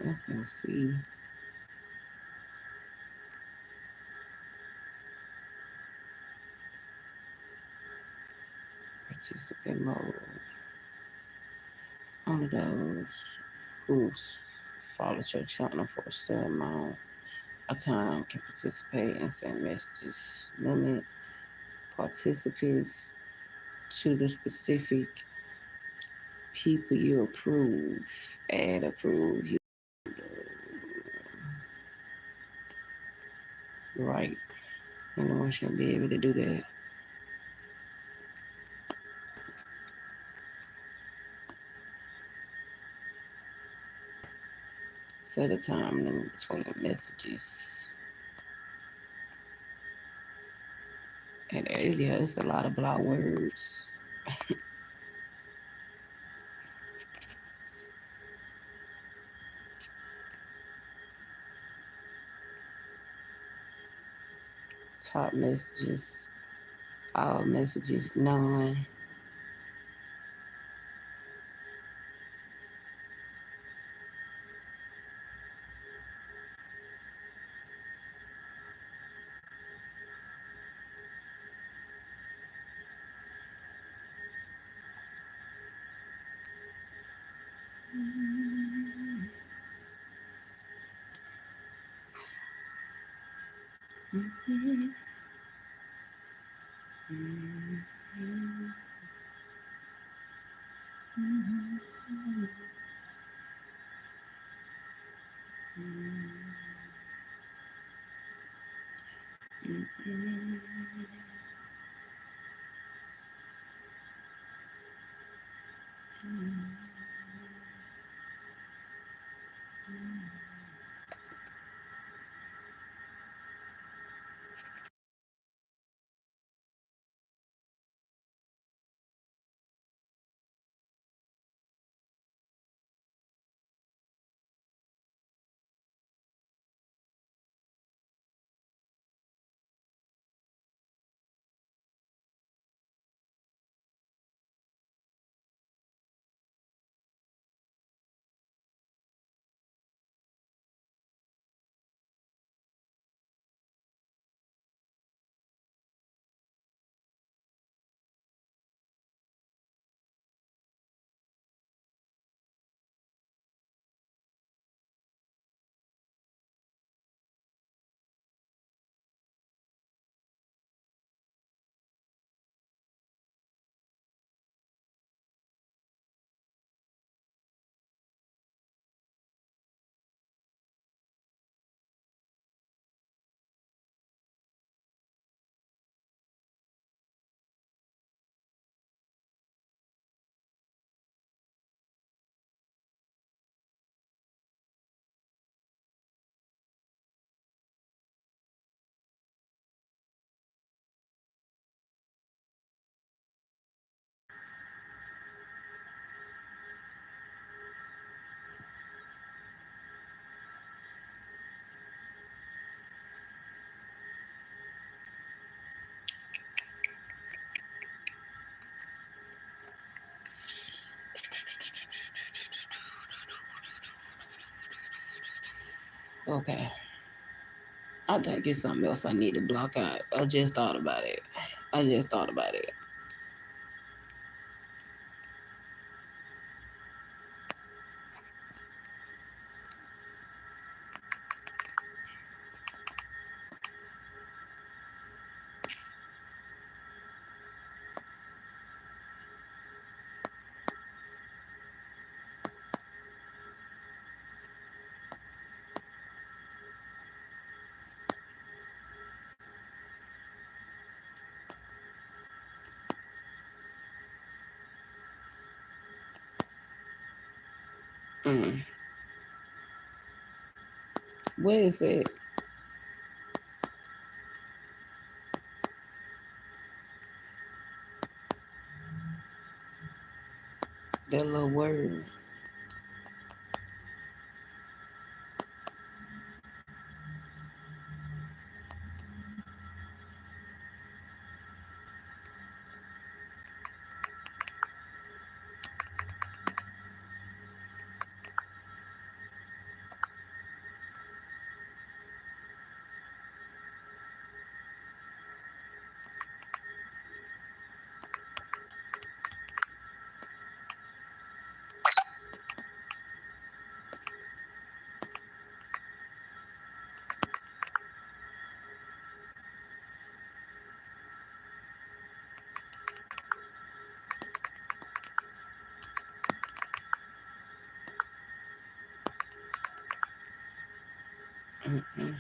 Let's see. Participant mode. Only those who follow your channel for a certain amount of time can participate and send messages. Limit participants to the specific people you approve. Add approve. Right. Anyone should be able to do that. Set a time limit between messages. And yeah, it's a lot of block words. Top messages, all messages, none. Okay. I think it's something else I need to block out. I just thought about it. I just thought about it. Mm. What is it? That little word. Mm-mm.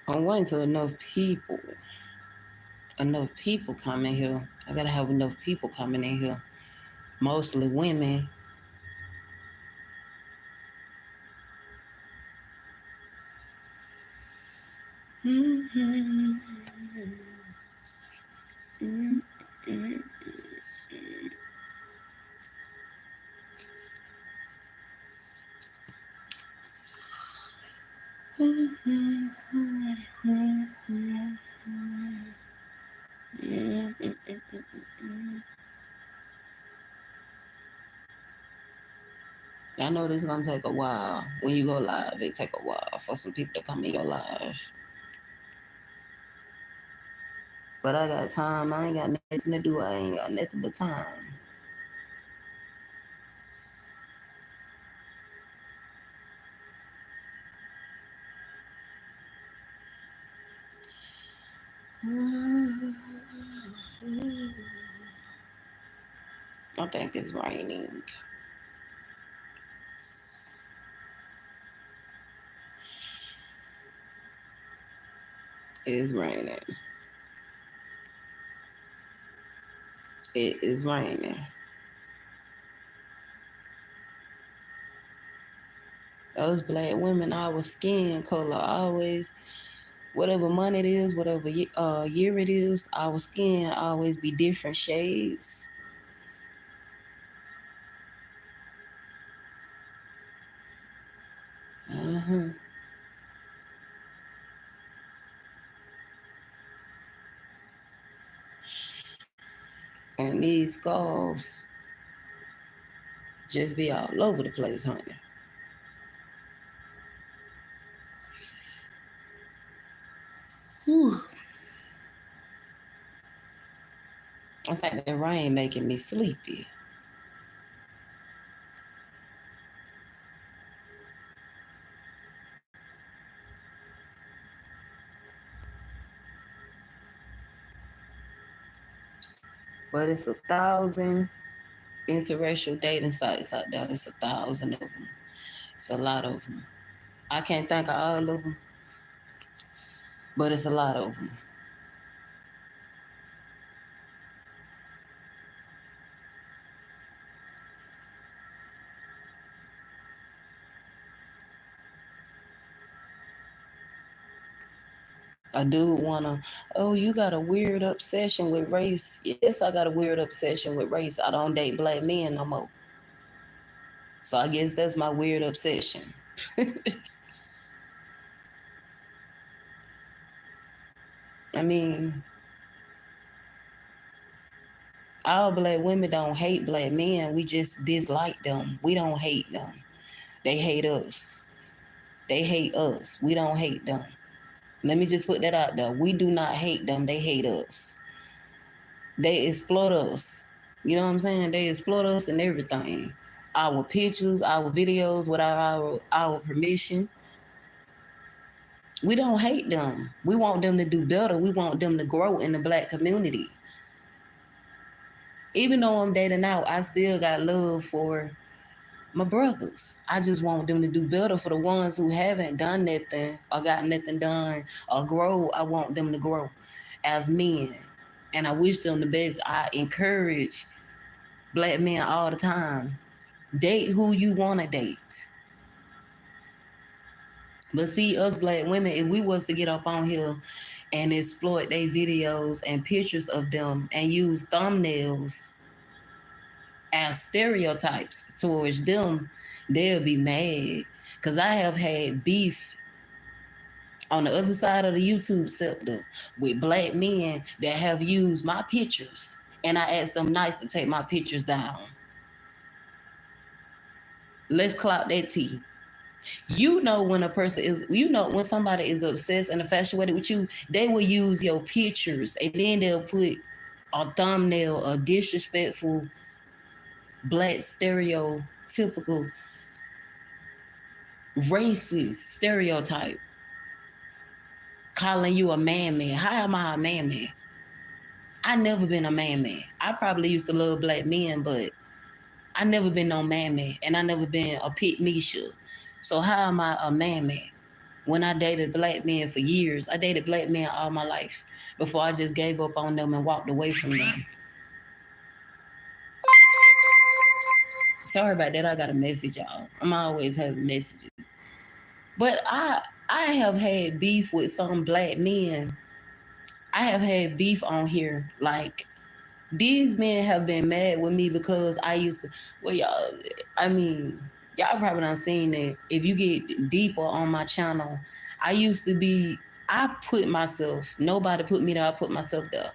I'm waiting till enough people come in here. I gotta have enough people coming in here, mostly women. Mm-hmm. Mm-hmm. I know this is gonna take a while. When you go live, it take a while for some people to come in your live. But I got time. I ain't got nothing to do. I ain't got nothing but time. I think it's raining. It's raining. It is raining. Those black women, our skin color always, whatever month it is, whatever year it is, our skin always be different shades. Uh-huh. And these scarves just be all over the place, honey. Whew. I think that rain making me sleepy. But it's 1,000 interracial dating sites out there. It's 1,000 of them. It's a lot of them. I can't think of all of them, but it's a lot of them. A dude wanna, oh, you got a weird obsession with race. Yes, I got a weird obsession with race. I don't date black men no more. So I guess that's my weird obsession. I mean, all black women don't hate black men. We just dislike them. We don't hate them. They hate us. They hate us. We don't hate them. Let me just put that out there. We do not hate them. They hate us. They exploit us. You know what I'm saying? They exploit us and everything. Our pictures, our videos without our permission. We don't hate them. We want them to do better. We want them to grow in the black community. Even though I'm dating out, I still got love for my brothers. I just want them to do better. For the ones who haven't done nothing or got nothing done or grow, I want them to grow as men. And I wish them the best. I encourage black men all the time. Date who you want to date. But see, us black women, if we was to get up on here and exploit their videos and pictures of them and use thumbnails as stereotypes towards them, they'll be mad. Because I have had beef on the other side of the YouTube sector with black men that have used my pictures. And I asked them nice to take my pictures down. Let's clock that T. You know when a person is, when somebody is obsessed and infatuated with you, they will use your pictures and then they'll put a thumbnail, a disrespectful, black stereotypical, racist stereotype, calling you a man. How am I a man? I never been a man. I probably used to love black men, but I never been no man, and I never been a pick me. So how am I a man? When I dated black men for years, I dated black men all my life before I just gave up on them and walked away from them. Sorry about that. I got a message, y'all. I'm always having messages. But I have had beef with some black men. I have had beef on here. Like, these men have been mad with me because I used to, well, y'all, I mean, y'all probably done seen that. If you get deeper on my channel, I put myself, nobody put me there, I put myself there.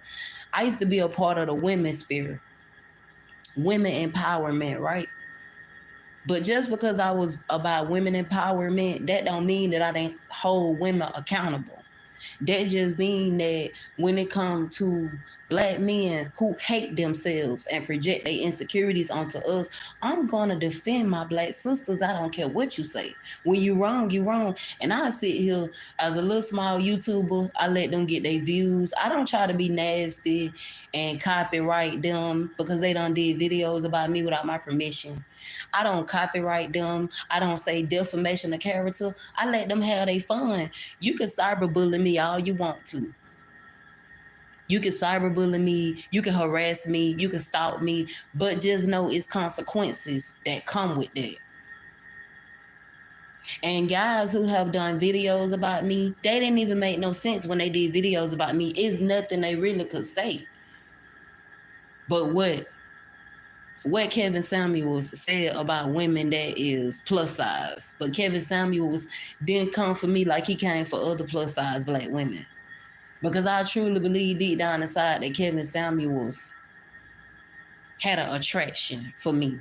I used to be a part of the women's spirit, women empowerment, right? But just because I was about women empowerment, that don't mean that I didn't hold women accountable. That just mean that when it comes to black men who hate themselves and project their insecurities onto us, I'm gonna defend my black sisters. I don't care what you say. When you wrong, you wrong. And I sit here as a little small YouTuber, I let them get their views. I don't try to be nasty and copyright them because they done did videos about me without my permission. I don't copyright them. I don't say defamation of character. I let them have their fun. You can cyberbully me all you want to. You can cyberbully me, you can harass me, you can stalk me, but just know it's consequences that come with that. And guys who have done videos about me, they didn't even make no sense when they did videos about me. It's nothing they really could say. But what Kevin Samuels said about women that is plus size. But Kevin Samuels didn't come for me like he came for other plus size black women. Because I truly believe deep down inside that Kevin Samuels had an attraction for me.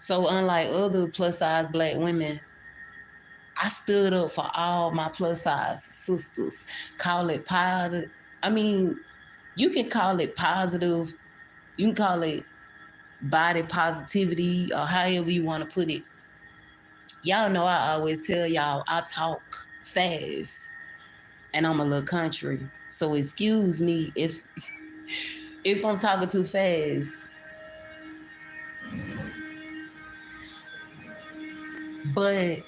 So unlike other plus size black women, I stood up for all my plus size sisters. Call it positive. I mean, you can call it positive. You can call it body positivity or however you want to put it. Y'all know I always tell y'all I talk fast and I'm a little country. So excuse me if I'm talking too fast. But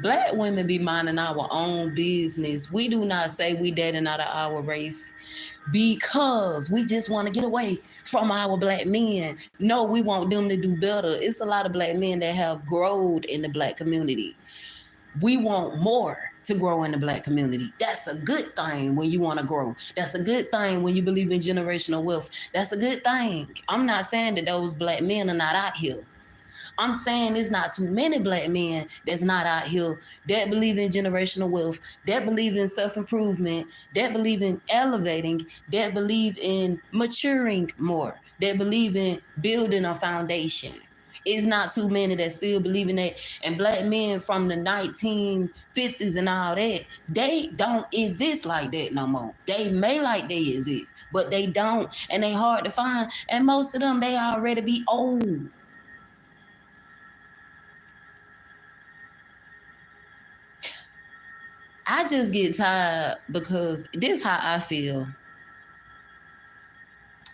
black women be minding our own business. We do not say we dating out of our race because we just want to get away from our black men. No, we want them to do better. It's a lot of black men that have grown in the black community. We want more to grow in the black community. That's a good thing when you want to grow. That's a good thing when you believe in generational wealth. That's a good thing. I'm not saying that those black men are not out here. I'm saying there's not too many black men that's not out here that believe in generational wealth, that believe in self-improvement, that believe in elevating, that believe in maturing more, that believe in building a foundation. It's not too many that still believe in that. And black men from the 1950s and all that, they don't exist like that no more. They may like they exist, but they don't. And they hard to find. And most of them, they already be old. I just get tired because this how I feel.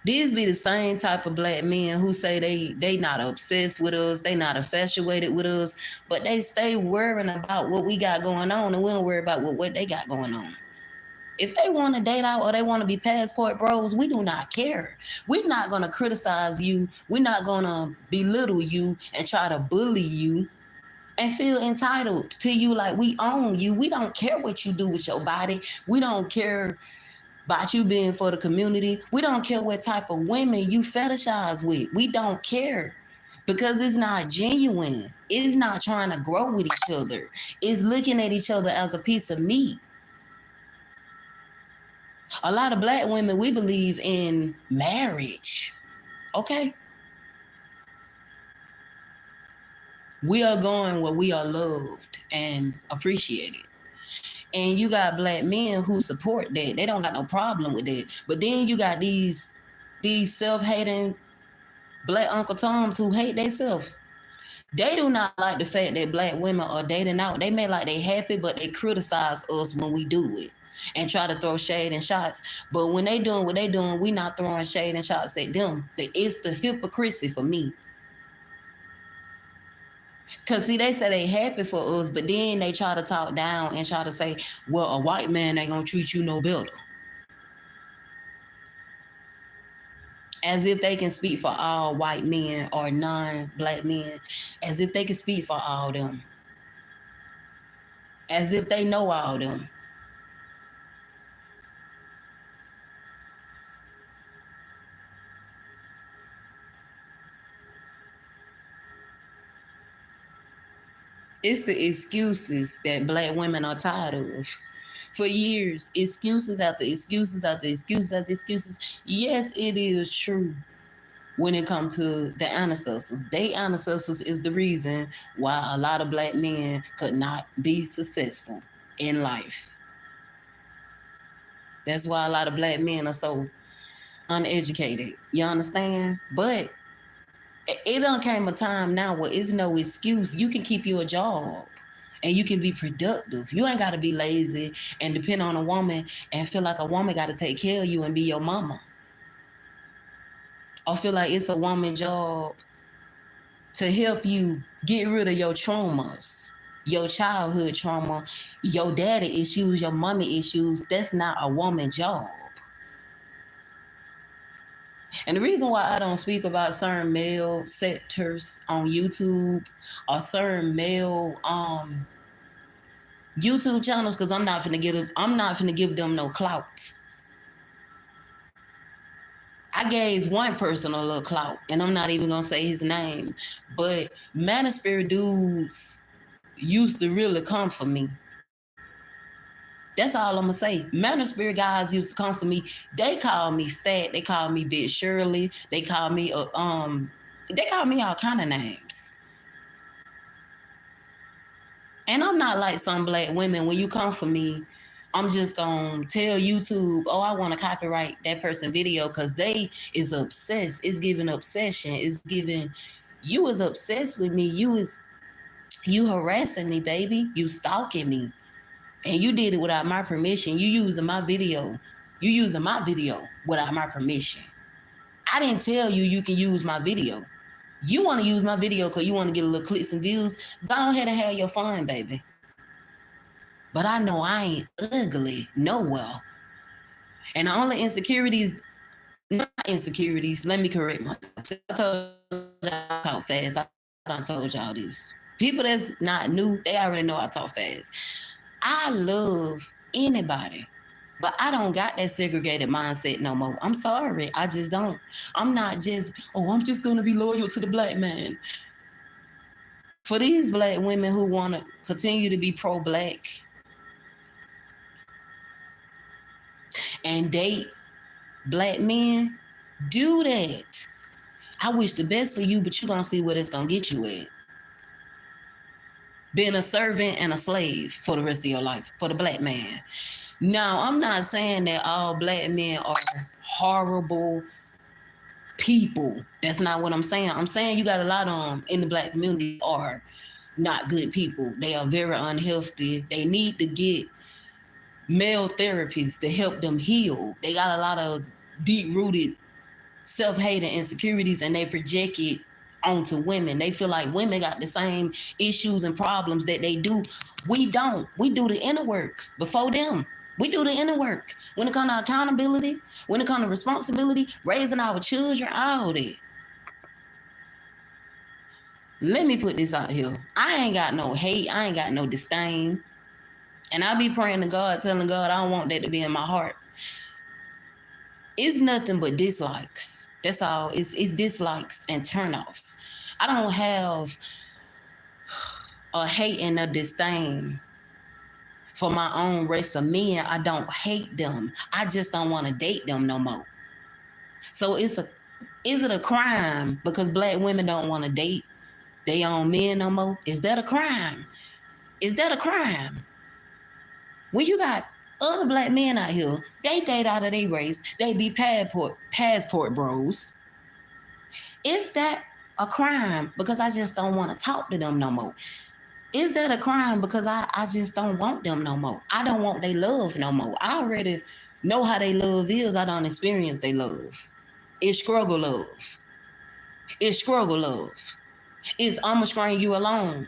These be the same type of black men who say they not obsessed with us, they not infatuated with us, but they stay worrying about what we got going on and we don't worry about what they got going on. If they want to date out or they want to be passport bros, we do not care. We're not going to criticize you. We're not going to belittle you and try to bully you and feel entitled to you like we own you. We don't care what you do with your body. We don't care about you being for the community. We don't care what type of women you fetishize with. We don't care because it's not genuine. It's not trying to grow with each other. It's looking at each other as a piece of meat. A lot of black women, we believe in marriage. Okay? We are going where we are loved and appreciated. And you got black men who support that. They don't got no problem with that. But then you got these self-hating black Uncle Toms who hate themselves. They do not like the fact that black women are dating out. They may like they happy, but they criticize us when we do it and try to throw shade and shots. But when they doing what they doing, we not throwing shade and shots at them. It's the hypocrisy for me. Cause see, they say they happy for us, but then they try to talk down and try to say, well, a white man ain't gonna treat you no better. As if they can speak for all white men or non-black men. As if they can speak for all them. As if they know all them. It's the excuses that black women are tired of. For years, excuses after excuses after excuses after excuses. Yes, it is true when it comes to the ancestors. They ancestors is the reason why a lot of black men could not be successful in life. That's why a lot of black men are so uneducated. You understand? But it done came a time now where it's no excuse. You can keep your job and you can be productive. You ain't got to be lazy and depend on a woman and feel like a woman got to take care of you and be your mama. Or feel like it's a woman's job to help you get rid of your traumas, your childhood trauma, your daddy issues, your mommy issues. That's not a woman's job. And the reason why I don't speak about certain male sectors on YouTube or certain male YouTube channels, because I'm not finna give them no clout. I gave one person a little clout, and I'm not even gonna say his name, but Manosphere dudes used to really come for me. That's all I'm gonna say. Manosphere guys used to come for me. They called me fat. They called me Bitch Shirley. They called me all kind of names. And I'm not like some black women. When you come for me, I'm just gonna tell YouTube, oh, I want to copyright that person video because they is obsessed. It's giving obsession. It's giving you is obsessed with me. You harassing me, baby. You stalking me. And you did it without my permission. You using my video. You using my video without my permission. I didn't tell you you can use my video. You want to use my video because you want to get a little clicks and views. Go ahead and have your fun, baby. But I know I ain't ugly nowhere. And the only insecurities, not insecurities, let me correct myself. I told y'all I talk fast. I done told y'all this. People that's not new, they already know I talk fast. I love anybody, but I don't got that segregated mindset no more. I'm sorry. I just don't. I'm not just, I'm just going to be loyal to the black man. For these black women who want to continue to be pro-black and date black men, do that. I wish the best for you, but you're going to see what it's going to get you at. Being a servant and a slave for the rest of your life, for the black man. Now, I'm not saying that all black men are horrible people. That's not what I'm saying. I'm saying you got a lot of them in the black community are not good people. They are very unhealthy. They need to get male therapists to help them heal. They got a lot of deep-rooted self-hate and insecurities, and they project it onto women. They feel like women got the same issues and problems that they do. We don't. We do the inner work before them. We do the inner work. When it comes to accountability, when it comes to responsibility, raising our children, all that. Let me put this out here. I ain't got no hate. I ain't got no disdain. And I be praying to God, telling God I don't want that to be in my heart. It's nothing but dislikes. That's all. It's dislikes and turnoffs. I don't have a hate and a disdain for my own race of men. I don't hate them. I just don't want to date them no more. So is it a crime because black women don't want to date? they own men no more? Is that a crime? Is that a crime? When you got other black men out here, they date out of their race, they be passport bros. Is that a crime because I just don't want to talk to them no more? Is that a crime because I just don't want them no more? I don't want their love no more. I already know how they love is. I don't experience their love. It's struggle love. It's struggle love. It's I'ma string you along.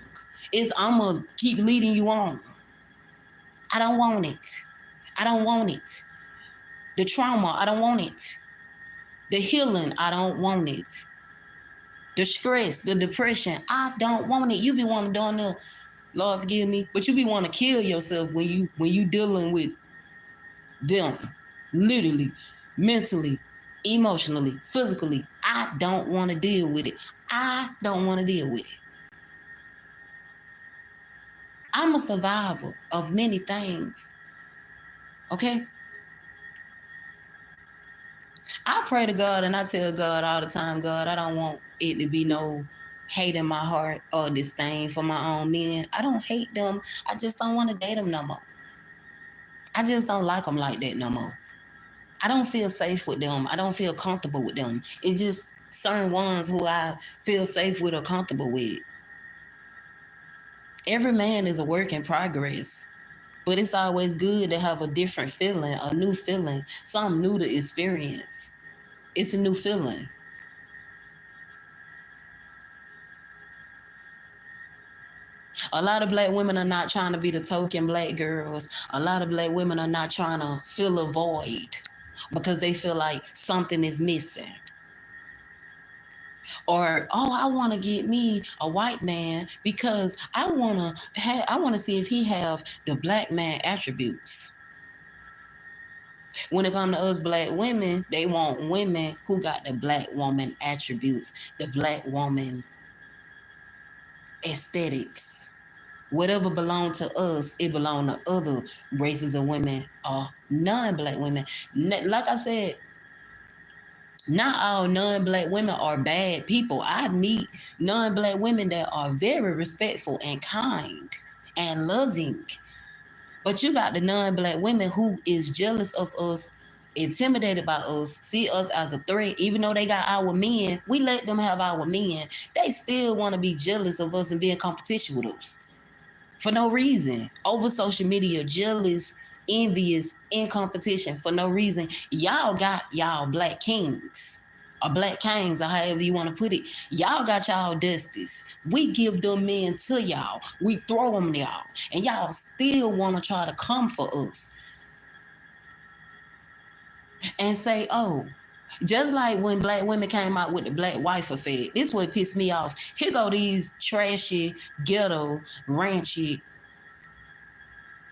It's I'ma keep leading you on. I don't want it. I don't want it. The trauma, I don't want it. The healing, I don't want it. The stress, the depression, I don't want it. You be wanting down there, Lord forgive me, but you be wanting to kill yourself when you dealing with them, literally, mentally, emotionally, physically. I don't want to deal with it. I don't want to deal with it. I'm a survivor of many things. Okay? I pray to God and I tell God all the time, God, I don't want it to be no hate in my heart or disdain for my own men. I don't hate them. I just don't want to date them no more. I just don't like them like that no more. I don't feel safe with them. I don't feel comfortable with them. It's just certain ones who I feel safe with or comfortable with. Every man is a work in progress, but it's always good to have a different feeling, a new feeling, something new to experience. It's a new feeling. A lot of black women are not trying to be the token black girls. A lot of black women are not trying to fill a void because they feel like something is missing. Or, oh, I want to get me a white man because I want to see if he have the black man attributes. When it comes to us black women, they want women who got the black woman attributes, the black woman aesthetics. Whatever belong to us, it belong to other races of women or non-black women. Like I said, not all non-black women are bad people. I meet non-black women that are very respectful and kind and loving. But you got the non-black women who is jealous of us, intimidated by us, see us as a threat. Even though they got our men, we let them have our men. They still want to be jealous of us and be in competition with us. For no reason. Over social media, jealous, envious, in competition for no reason. Y'all got y'all black kings or black kings or however you want to put it. Y'all got y'all dusties. We give them men to y'all. We throw them to y'all. And y'all still want to try to come for us. And say, oh, just like when black women came out with the black wife affair. This what pissed me off. Here go these trashy, ghetto, ranchy,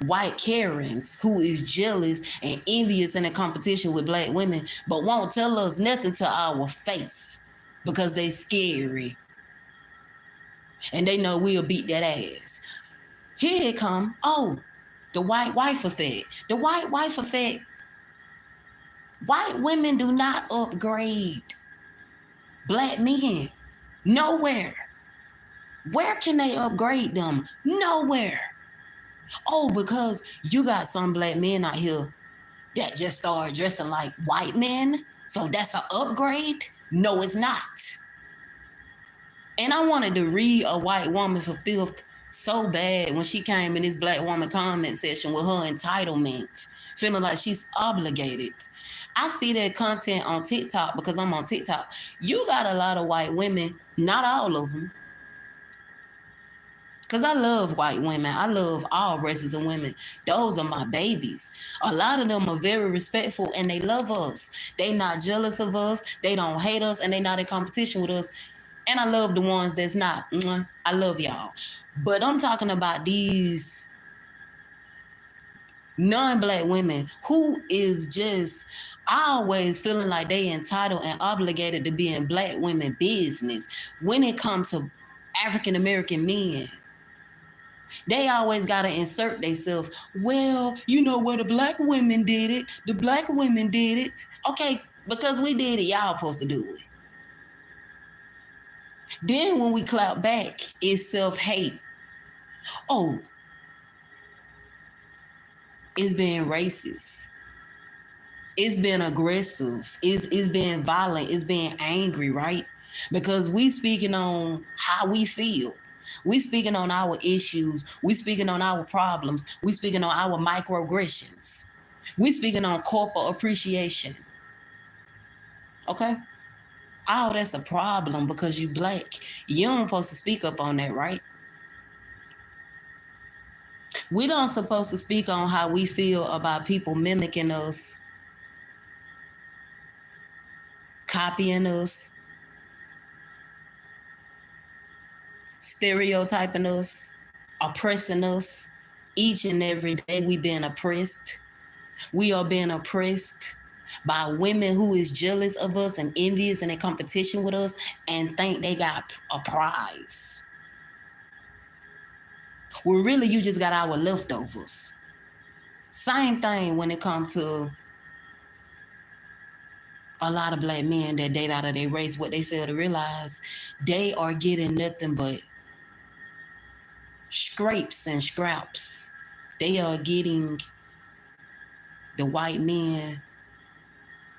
white Karens who is jealous and envious in a competition with black women, but won't tell us nothing to our face because they scary. And they know we'll beat that ass. Here it come. Oh, the white wife effect. The white wife effect. White women do not upgrade black men. Nowhere. Where can they upgrade them? Nowhere. Oh, because you got some black men out here that just started dressing like white men. So that's an upgrade? No, it's not. And I wanted to read a white woman for filth so bad when she came in this black woman comment section with her entitlement, feeling like she's obligated. I see that content on TikTok because I'm on TikTok. You got a lot of white women, not all of them, because I love white women. I love all races of women. Those are my babies. A lot of them are very respectful and they love us. They not jealous of us. They don't hate us and they not in competition with us. And I love the ones that's not. I love y'all. But I'm talking about these non-black women who is just always feeling like they entitled and obligated to be in black women business. When it comes to African American men, they always got to insert themselves. Well, you know where the black women did it. The black women did it. Okay, because we did it, y'all supposed to do it. Then when we clap back, it's self-hate. Oh, it's being racist. It's been aggressive. It's being violent. It's being angry, right? Because we speaking on how we feel. We speaking on our issues. We speaking on our problems. We speaking on our microaggressions. We speaking on corporal appreciation. Okay? Oh, that's a problem because you black. You don't supposed to speak up on that, right? We don't supposed to speak on how we feel about people mimicking us, copying us, stereotyping us, oppressing us. Each and every day we being oppressed. We are being oppressed by women who is jealous of us and envious and in competition with us and think they got a prize. Well, really, you just got our leftovers. Same thing when it comes to a lot of black men that date out of their race. What they fail to realize, they are getting nothing but scrapes and scraps. They are getting the white men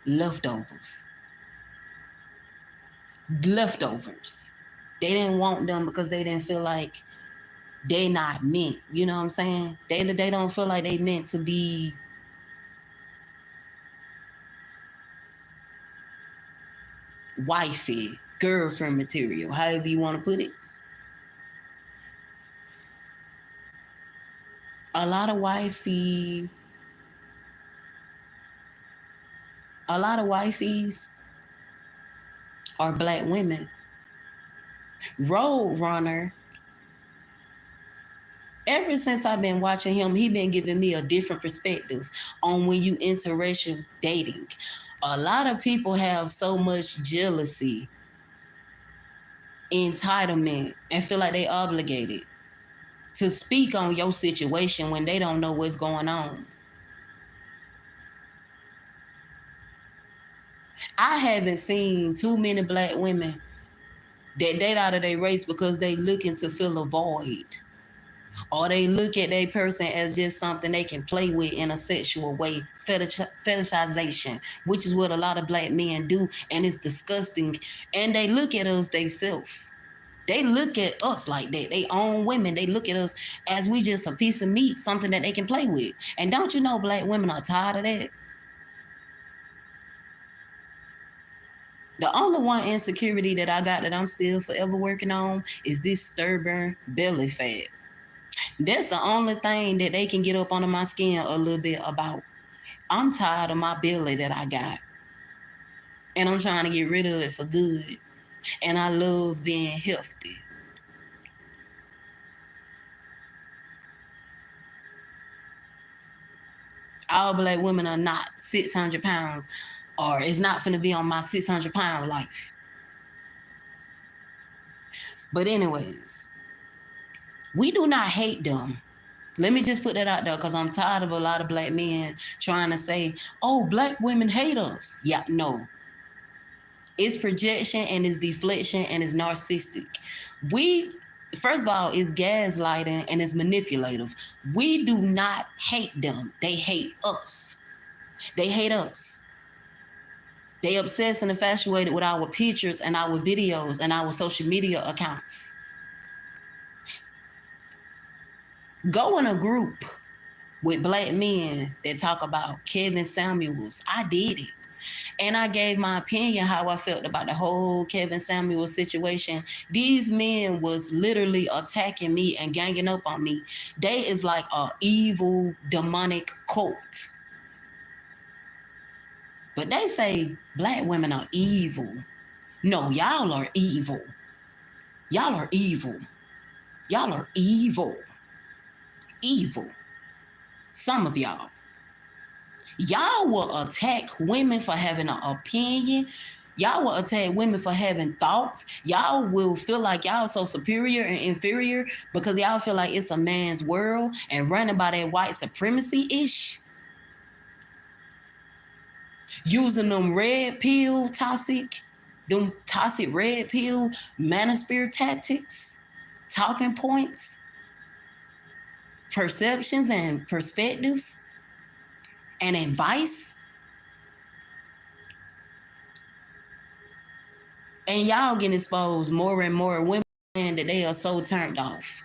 leftovers. Leftovers. They didn't want them because they didn't feel like they not meant. You know what I'm saying? They don't feel like they meant to be wifey, girlfriend material, however you want to put it. A lot of wifeys are black women. Roadrunner, ever since I've been watching him, he been giving me a different perspective on when you interracial dating. A lot of people have so much jealousy, entitlement, and feel like they obligated to speak on your situation when they don't know what's going on. I haven't seen too many black women that date out of their race because they looking to fill a void. Or they look at their person as just something they can play with in a sexual way. Fetishization, which is what a lot of black men do, and it's disgusting. And they look at us themselves. They look at us like that. They own women. They look at us as we just a piece of meat, something that they can play with. And don't you know black women are tired of that? The only one insecurity that I got that I'm still forever working on is this stubborn belly fat. That's the only thing that they can get up under my skin a little bit about. I'm tired of my belly that I got. And I'm trying to get rid of it for good. And I love being healthy. All black women are not 600 pounds, or it's not finna be on my 600-pound life. But anyways, we do not hate them. Let me just put that out there because I'm tired of a lot of black men trying to say, oh, black women hate us. Yeah, no. It's projection and it's deflection and it's narcissistic. First of all, it's gaslighting and it's manipulative. We do not hate them. They hate us. They hate us. They obsessed and infatuated with our pictures and our videos and our social media accounts. Go in a group with black men that talk about Kevin Samuels. I did it. And I gave my opinion how I felt about the whole Kevin Samuels situation. These men was literally attacking me and ganging up on me. They is like a evil, demonic cult. But they say black women are evil. No, y'all are evil. Y'all are evil. Y'all are evil. Evil. Some of y'all. Y'all will attack women for having an opinion. Y'all will attack women for having thoughts. Y'all will feel like y'all so superior and inferior because y'all feel like it's a man's world and running by that white supremacy-ish. Using them red pill toxic them toxic red pill manosphere tactics, talking points, perceptions and perspectives, and advice. And y'all getting exposed more and more women that they are so turned off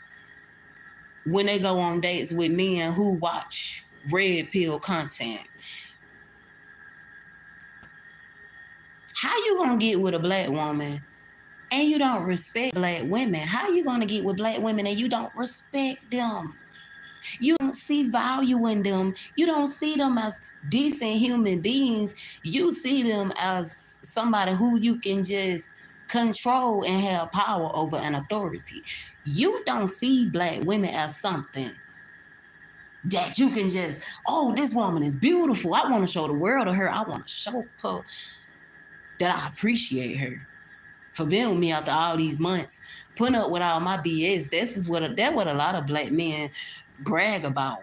when they go on dates with men who watch red pill content. How you gonna get with a black woman and you don't respect black women? How you gonna get with black women and you don't respect them? You don't see value in them. You don't see them as decent human beings. You see them as somebody who you can just control and have power over and authority. You don't see black women as something that you can just, oh, this woman is beautiful. I want to show the world to her. I want to show her that I appreciate her for being with me after all these months, putting up with all my BS. That's what a lot of black men brag about.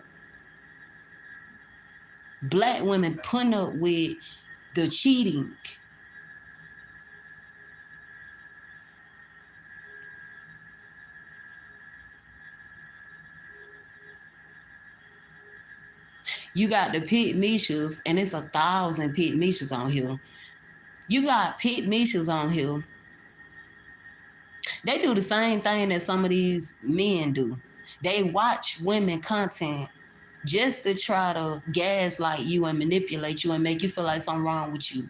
Black women putting up with the cheating. You got the pit Mishas, and it's 1,000 pit Mishas on here. You got pit Mishas on here. They do the same thing that some of these men do. They watch women content just to try to gaslight you and manipulate you and make you feel like something wrong with you.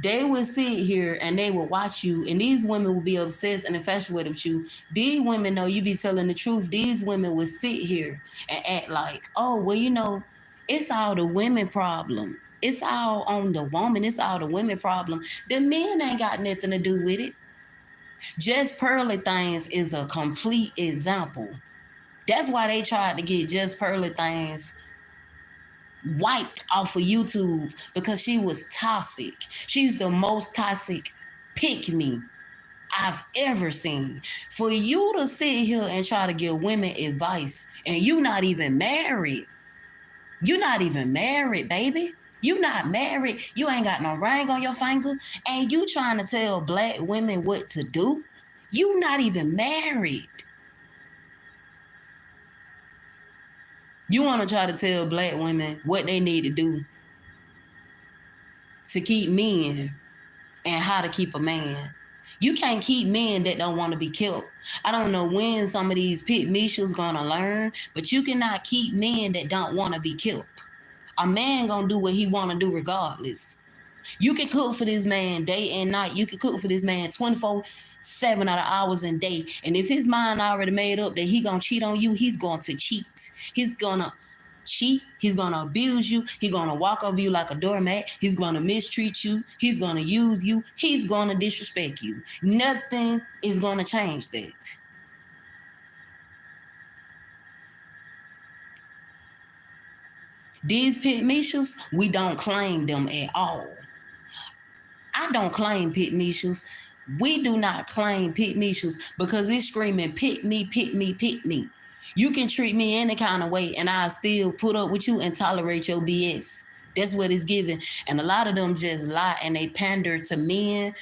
They would sit here and they would watch you, and these women would be obsessed and infatuated with you. These women know you be telling the truth. These women would sit here and act like, oh, well, you know, it's all the women problem. It's all on the woman. It's all the women problem. The men ain't got nothing to do with it. Just Pearly Things is a complete example. That's why they tried to get Just Pearly Things wiped off of YouTube, because she was toxic. She's the most toxic pick-me I've ever seen. For you to sit here and try to give women advice and you not even married. You're not even married, baby. You not married. You ain't got no ring on your finger. And you trying to tell black women what to do? You not even married. You want to try to tell black women what they need to do to keep men and how to keep a man. You can't keep men that don't want to be killed. I don't know when some of these pit Mishas gonna learn, but you cannot keep men that don't want to be killed. A man gonna do what he want to do regardless. You can cook for this man day and night. You can cook for this man 24/7 out of hours and day. And if his mind already made up that he gonna cheat on you, he's going to cheat. He's gonna cheat. He's gonna abuse you. He's gonna walk over you like a doormat. He's gonna mistreat you. He's gonna use you. He's gonna disrespect you. Nothing is gonna change that. These pit Mishas, we don't claim them at all. I don't claim pit Mishas. We do not claim pit Mishas because it's screaming, pick me, pick me, pick me. You can treat me any kind of way and I'll still put up with you and tolerate your BS. That's what it's giving. And a lot of them just lie and they pander to men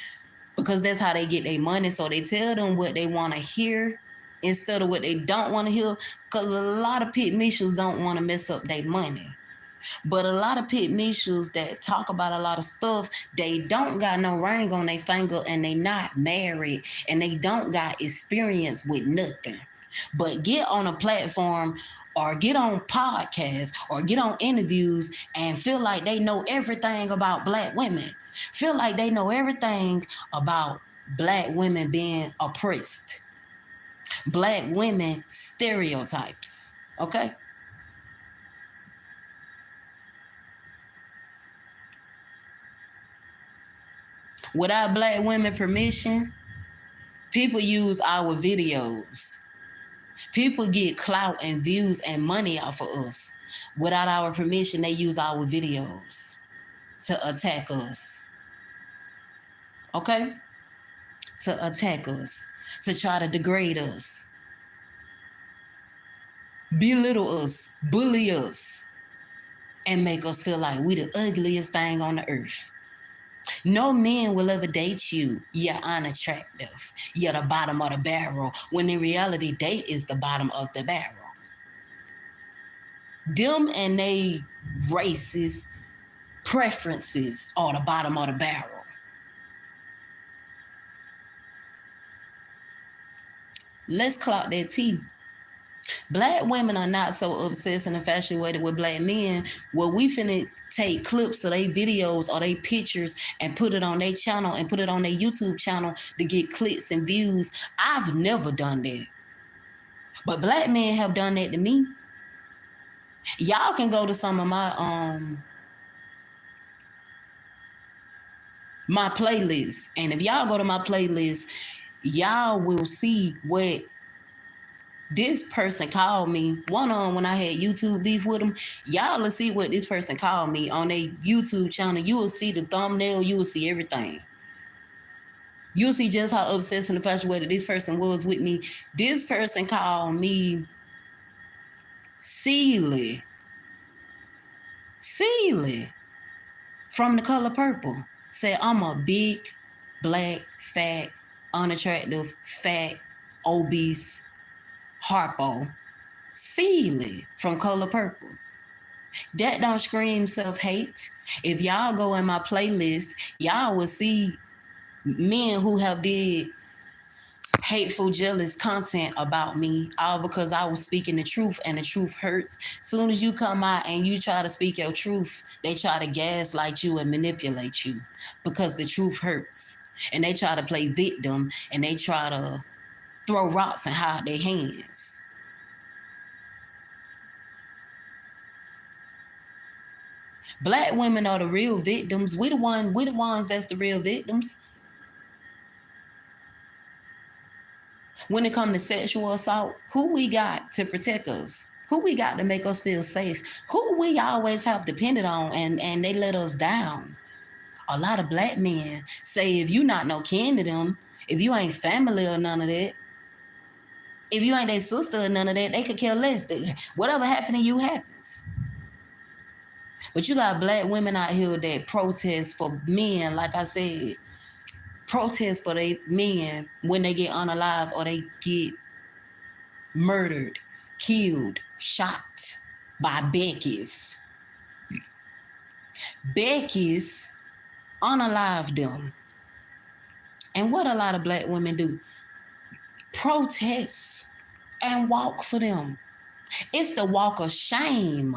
because that's how they get their money. So they tell them what they want to hear instead of what they don't want to hear, because a lot of pit Mishas don't want to mess up their money. But a lot of pit Mishas that talk about a lot of stuff, they don't got no ring on their finger and they not married and they don't got experience with nothing. But get on a platform or get on podcasts or get on interviews and feel like they know everything about black women. Feel like they know everything about black women being oppressed. Black women stereotypes, okay? Without black women permission, people use our videos. People get clout and views and money off of us. Without our permission, they use our videos to attack us. Okay? To attack us. To try to degrade us. Belittle us. Bully us. And make us feel like we the ugliest thing on the earth. No man will ever date you. You're unattractive. You're the bottom of the barrel. When in reality, date is the bottom of the barrel. Them and they races, preferences are the bottom of the barrel. Let's clock that T. Black women are not so obsessed and infatuated with black men. Well, we finna take clips of their videos or their pictures and put it on their channel and put it on their YouTube channel to get clicks and views. I've never done that. But black men have done that to me. Y'all can go to some of my playlists. And if y'all go to my playlist, y'all will see what this person called me. One on when I had YouTube beef with them. Y'all will see what this person called me on their YouTube channel. You will see the thumbnail. You will see everything. You'll see just how obsessed and infatuated this person was with me. This person called me Celie from The Color Purple. Said I'm a big, black, fat, unattractive, fat, obese Harpo. Celie from Color Purple. That don't scream self-hate. If y'all go in my playlist, y'all will see men who have did hateful, jealous content about me, all because I was speaking the truth, and the truth hurts. Soon as you come out and you try to speak your truth, they try to gaslight you and manipulate you because the truth hurts. And they try to play victim, and they try to throw rocks and hide their hands. Black women are the real victims. We the ones that's the real victims. When it comes to sexual assault, who we got to protect us? Who we got to make us feel safe? Who we always have depended on and they let us down? A lot of black men say if you not no kin to them, if you ain't family or none of that, if you ain't their sister or none of that, they could care less. Whatever happened to you happens. But you got black women out here that protest for men, like I said, protest for their men when they get unalive or they get murdered, killed, shot by Becky's. Becky's unalive them. And what a lot of black women do, protest and walk for them. It's the walk of shame.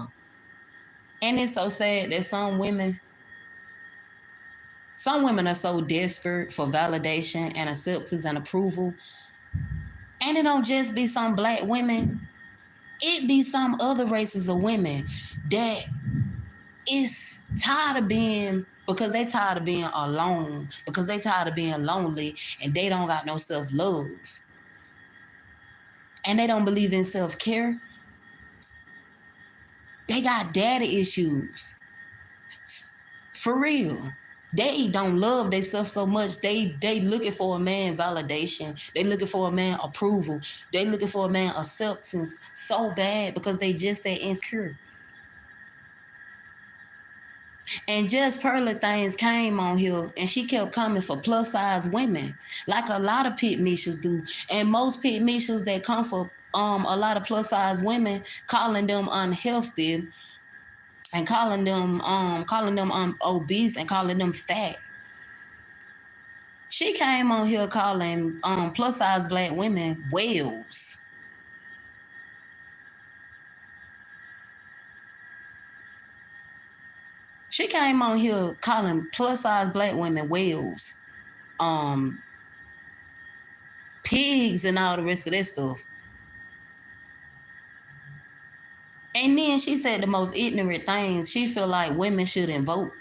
And it's so sad that some women are so desperate for validation and acceptance and approval. And it don't just be some black women. It be some other races of women that is tired of being, because they tired of being alone, because they tired of being lonely, and they don't got no self-love. And they don't believe in self-care. They got daddy issues. For real. They don't love themselves so much. They looking for a man validation. They looking for a man approval. They looking for a man acceptance so bad because they just that insecure. And just Pearly Things came on here and she kept coming for plus size women, like a lot of pit mishas do. And most pit mishas that come for a lot of plus size women, calling them unhealthy and calling them obese and calling them fat. She came on here calling plus size black women whales. She came on here calling plus size black women whales, pigs and all the rest of that stuff. And then she said the most ignorant things. She feel like women shouldn't vote.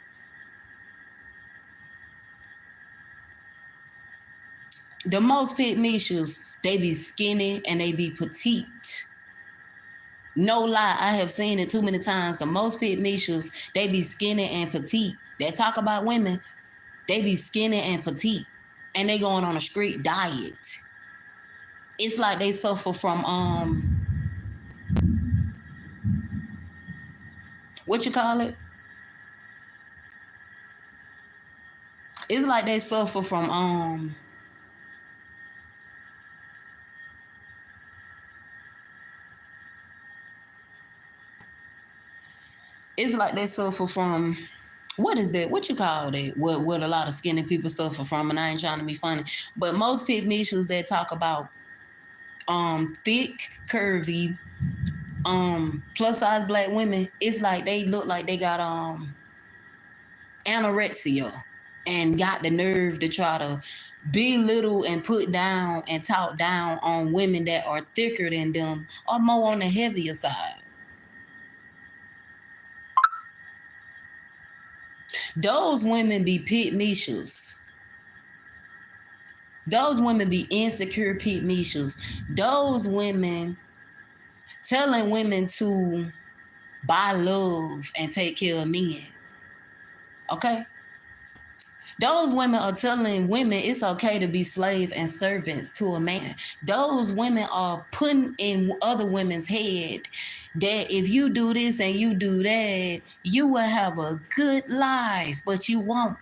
The most pit mishas, they be skinny and they be petite. No lie, I have seen it too many times. The most pit mishas, they be skinny and petite. They talk about women, they be skinny and petite. And they going on a strict diet. It's like they suffer from what you call it? It's like they suffer from it's like they suffer from, what is that? What you call that? What a lot of skinny people suffer from, and I ain't trying to be funny, but most pygmies that talk about thick, curvy, plus size black women, it's like they look like they got anorexia and got the nerve to try to belittle and put down and talk down on women that are thicker than them or more on the heavier side. Those women be pygmies. Those women be insecure pygmies. Those women telling women to buy love and take care of men. Okay? Those women are telling women it's okay to be slave and servants to a man. Those women are putting in other women's head that if you do this and you do that, you will have a good life, but you won't.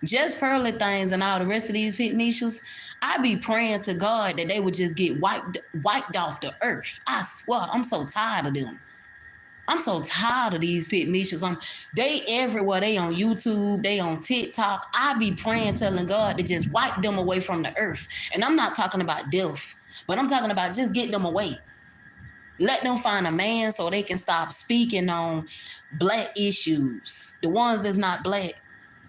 Just Pearly Things and all the rest of these pygmies, I be praying to God that they would just get wiped off the earth. I swear, I'm so tired of them. I'm so tired of these pygmies. They everywhere. They on YouTube. They on TikTok. I be praying, telling God to just wipe them away from the earth. And I'm not talking about death, but I'm talking about just get them away. Let them find a man so they can stop speaking on black issues. The ones that's not black.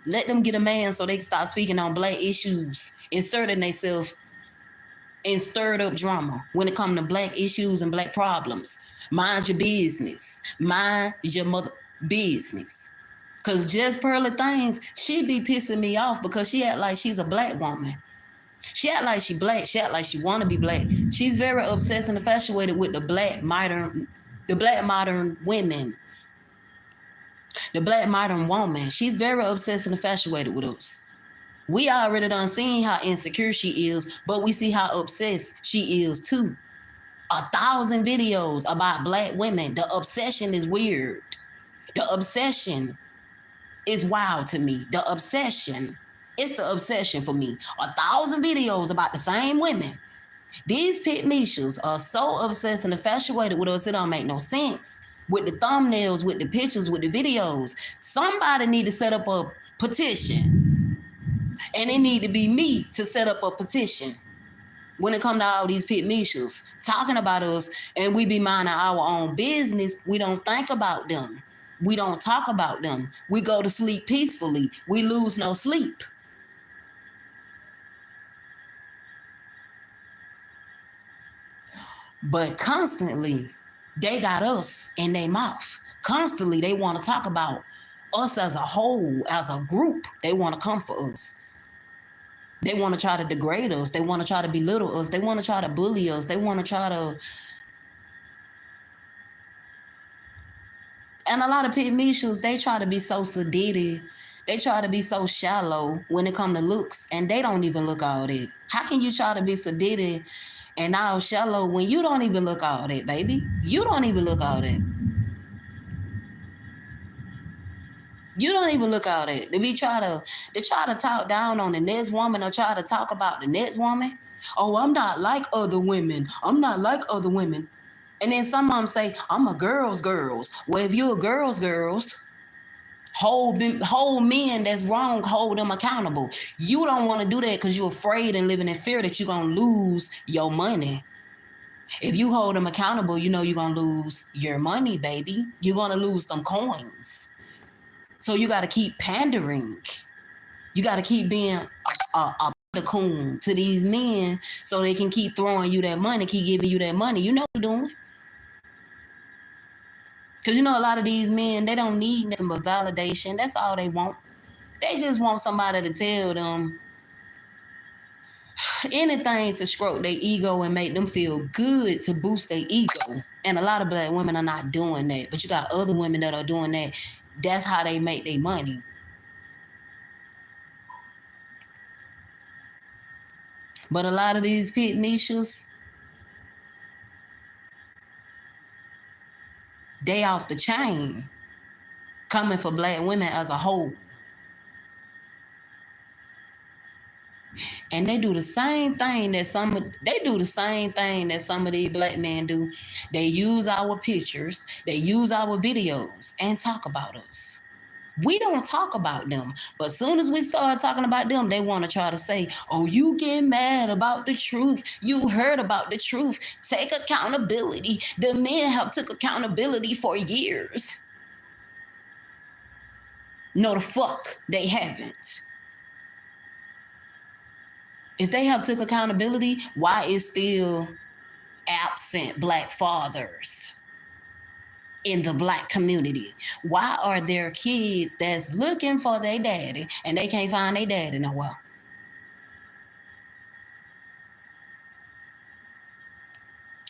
Let them get a man so they can stop speaking on black issues, inserting themselves in stirred up drama when it comes to black issues and black problems. Mind your business. Mind your mother business. Because Just Pearly Things, she be pissing me off because she act like she's a black woman. She act like she black. She act like she want to be black. She's very obsessed and infatuated with the black modern women. The black modern woman. She's very obsessed and infatuated with us. We already done seen how insecure she is, but we see how obsessed she is too. 1,000 videos about black women. The obsession is weird. The obsession is wild to me. The obsession. It's the obsession for me. 1,000 videos about the same women. These pygmies are so obsessed and infatuated with us, it don't make no sense. With the thumbnails, with the pictures, with the videos. Somebody need to set up a petition. And it need to be me to set up a petition. When it comes to all these pygmies talking about us and we be minding our own business, we don't think about them. We don't talk about them. We go to sleep peacefully. We lose no sleep. But constantly, they got us in their mouth. Constantly, they want to talk about us as a whole, as a group. They want to come for us. They want to try to degrade us. They want to try to belittle us. They want to try to bully us. They want to try to... And a lot of pygmies, they try to be so sedated. They try to be so shallow when it comes to looks, and they don't even look all that. How can you try to be sedated and all shallow when you don't even look all that, baby? You don't even look all that. You don't even look all that. They try to talk down on the next woman or try to talk about the next woman. Oh, I'm not like other women. I'm not like other women. And then some of them say, I'm a girl's. Well, if you're a girl's, hold men that's wrong, hold them accountable. You don't want to do that because you're afraid and living in fear that you're going to lose your money. If you hold them accountable, you know you're going to lose your money, baby. You're going to lose them coins. So you got to keep pandering. You got to keep being a coon to these men so they can keep throwing you that money, keep giving you that money. You know what you're doing. Because you know a lot of these men, they don't need nothing but validation. That's all they want. They just want somebody to tell them anything to stroke their ego and make them feel good, to boost their ego. And a lot of black women are not doing that. But you got other women that are doing that. That's how they make their money. But a lot of these pygmies, they off the chain. coming for black women as a whole. And they do the same thing that some of these black men do. They use our pictures, they use our videos and talk about us. We don't talk about them, but as soon as we start talking about them, they want to try to say, oh, you get mad about the truth. You heard about the truth. Take accountability. The men have took accountability for years. No, the fuck they haven't. If they have took accountability, why is still absent black fathers in the black community? Why are there kids that's looking for their daddy and they can't find their daddy nowhere?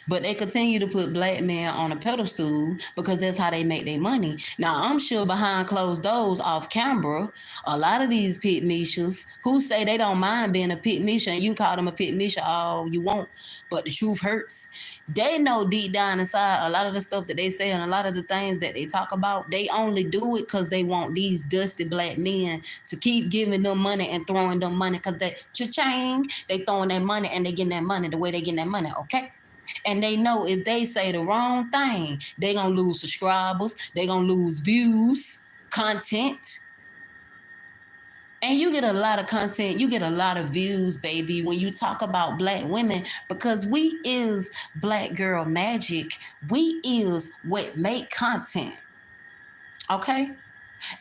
But they continue to put black men on a pedestal because that's how they make their money. Now, I'm sure behind closed doors off camera, a lot of these pit mishas who say they don't mind being a pit misha, and you call them a pit misha all you want, but the truth hurts. They know deep down inside a lot of the stuff that they say and a lot of the things that they talk about, they only do it because they want these dusty black men to keep giving them money and throwing them money because they cha-ching, they throwing that money and they getting that money the way they getting that money, okay? And they know if they say the wrong thing, they gonna lose subscribers, they gonna lose views, content. And you get a lot of content, you get a lot of views, baby, when you talk about black women, because we is black girl magic. We is what make content, okay?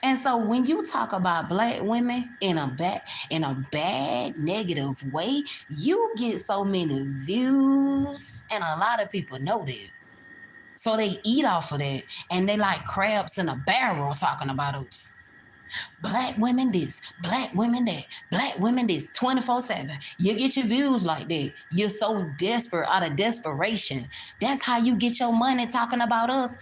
And so when you talk about black women in a bad negative way, you get so many views, and a lot of people know that. So they eat off of that, and they like crabs in a barrel talking about us. Black women this, black women that, black women this, 24/7. You get your views like that. You're so desperate out of desperation. That's how you get your money talking about us.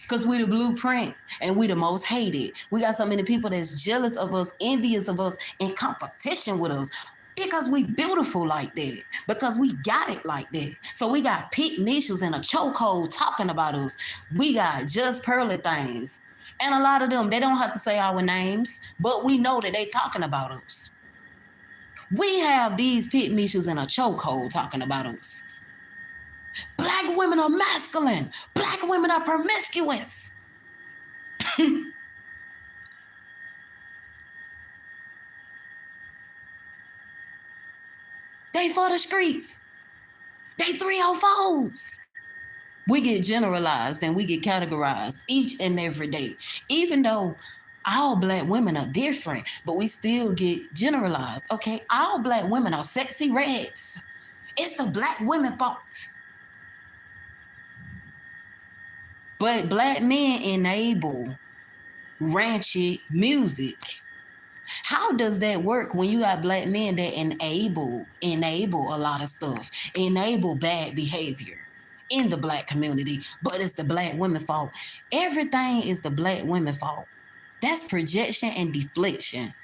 Because we the blueprint and we the most hated. We got so many people that's jealous of us, envious of us, in competition with us. Because we beautiful like that. Because we got it like that. So we got pit niches in a chokehold talking about us. We got just pearly things. And a lot of them, they don't have to say our names, but we know that they talking about us. We have these pit niches in a chokehold talking about us. Black women are masculine. Black women are promiscuous. They for the streets. They 304s. We get generalized and we get categorized each and every day. Even though all black women are different, but we still get generalized. Okay, all black women are sexy reds. It's the black women fault. But black men enable ranchy music. How does that work when you got black men that enable a lot of stuff, enable bad behavior in the black community, but it's the black women fault? Everything is the black women fault. That's projection and deflection.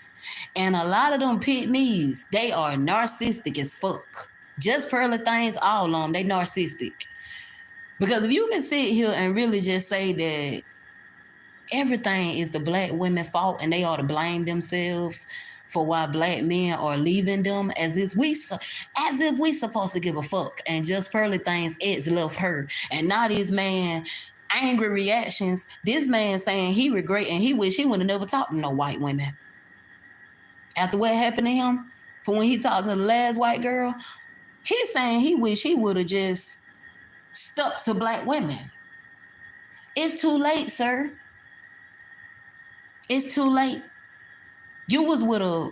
And a lot of them pit me's, they are narcissistic as fuck. Just pearly things, all on them, they narcissistic. Because if you can sit here and really just say that everything is the black women's fault and they ought to blame themselves for why black men are leaving them, as if we supposed to give a fuck, and just pearly things, it's left her. And now this man, angry reactions, this man saying he regret and he wish he would have never talked to no white women. After what happened to him, for when he talked to the last white girl, he's saying he wish he would have just stuck to black women. It's too late, sir. It's too late. You was with a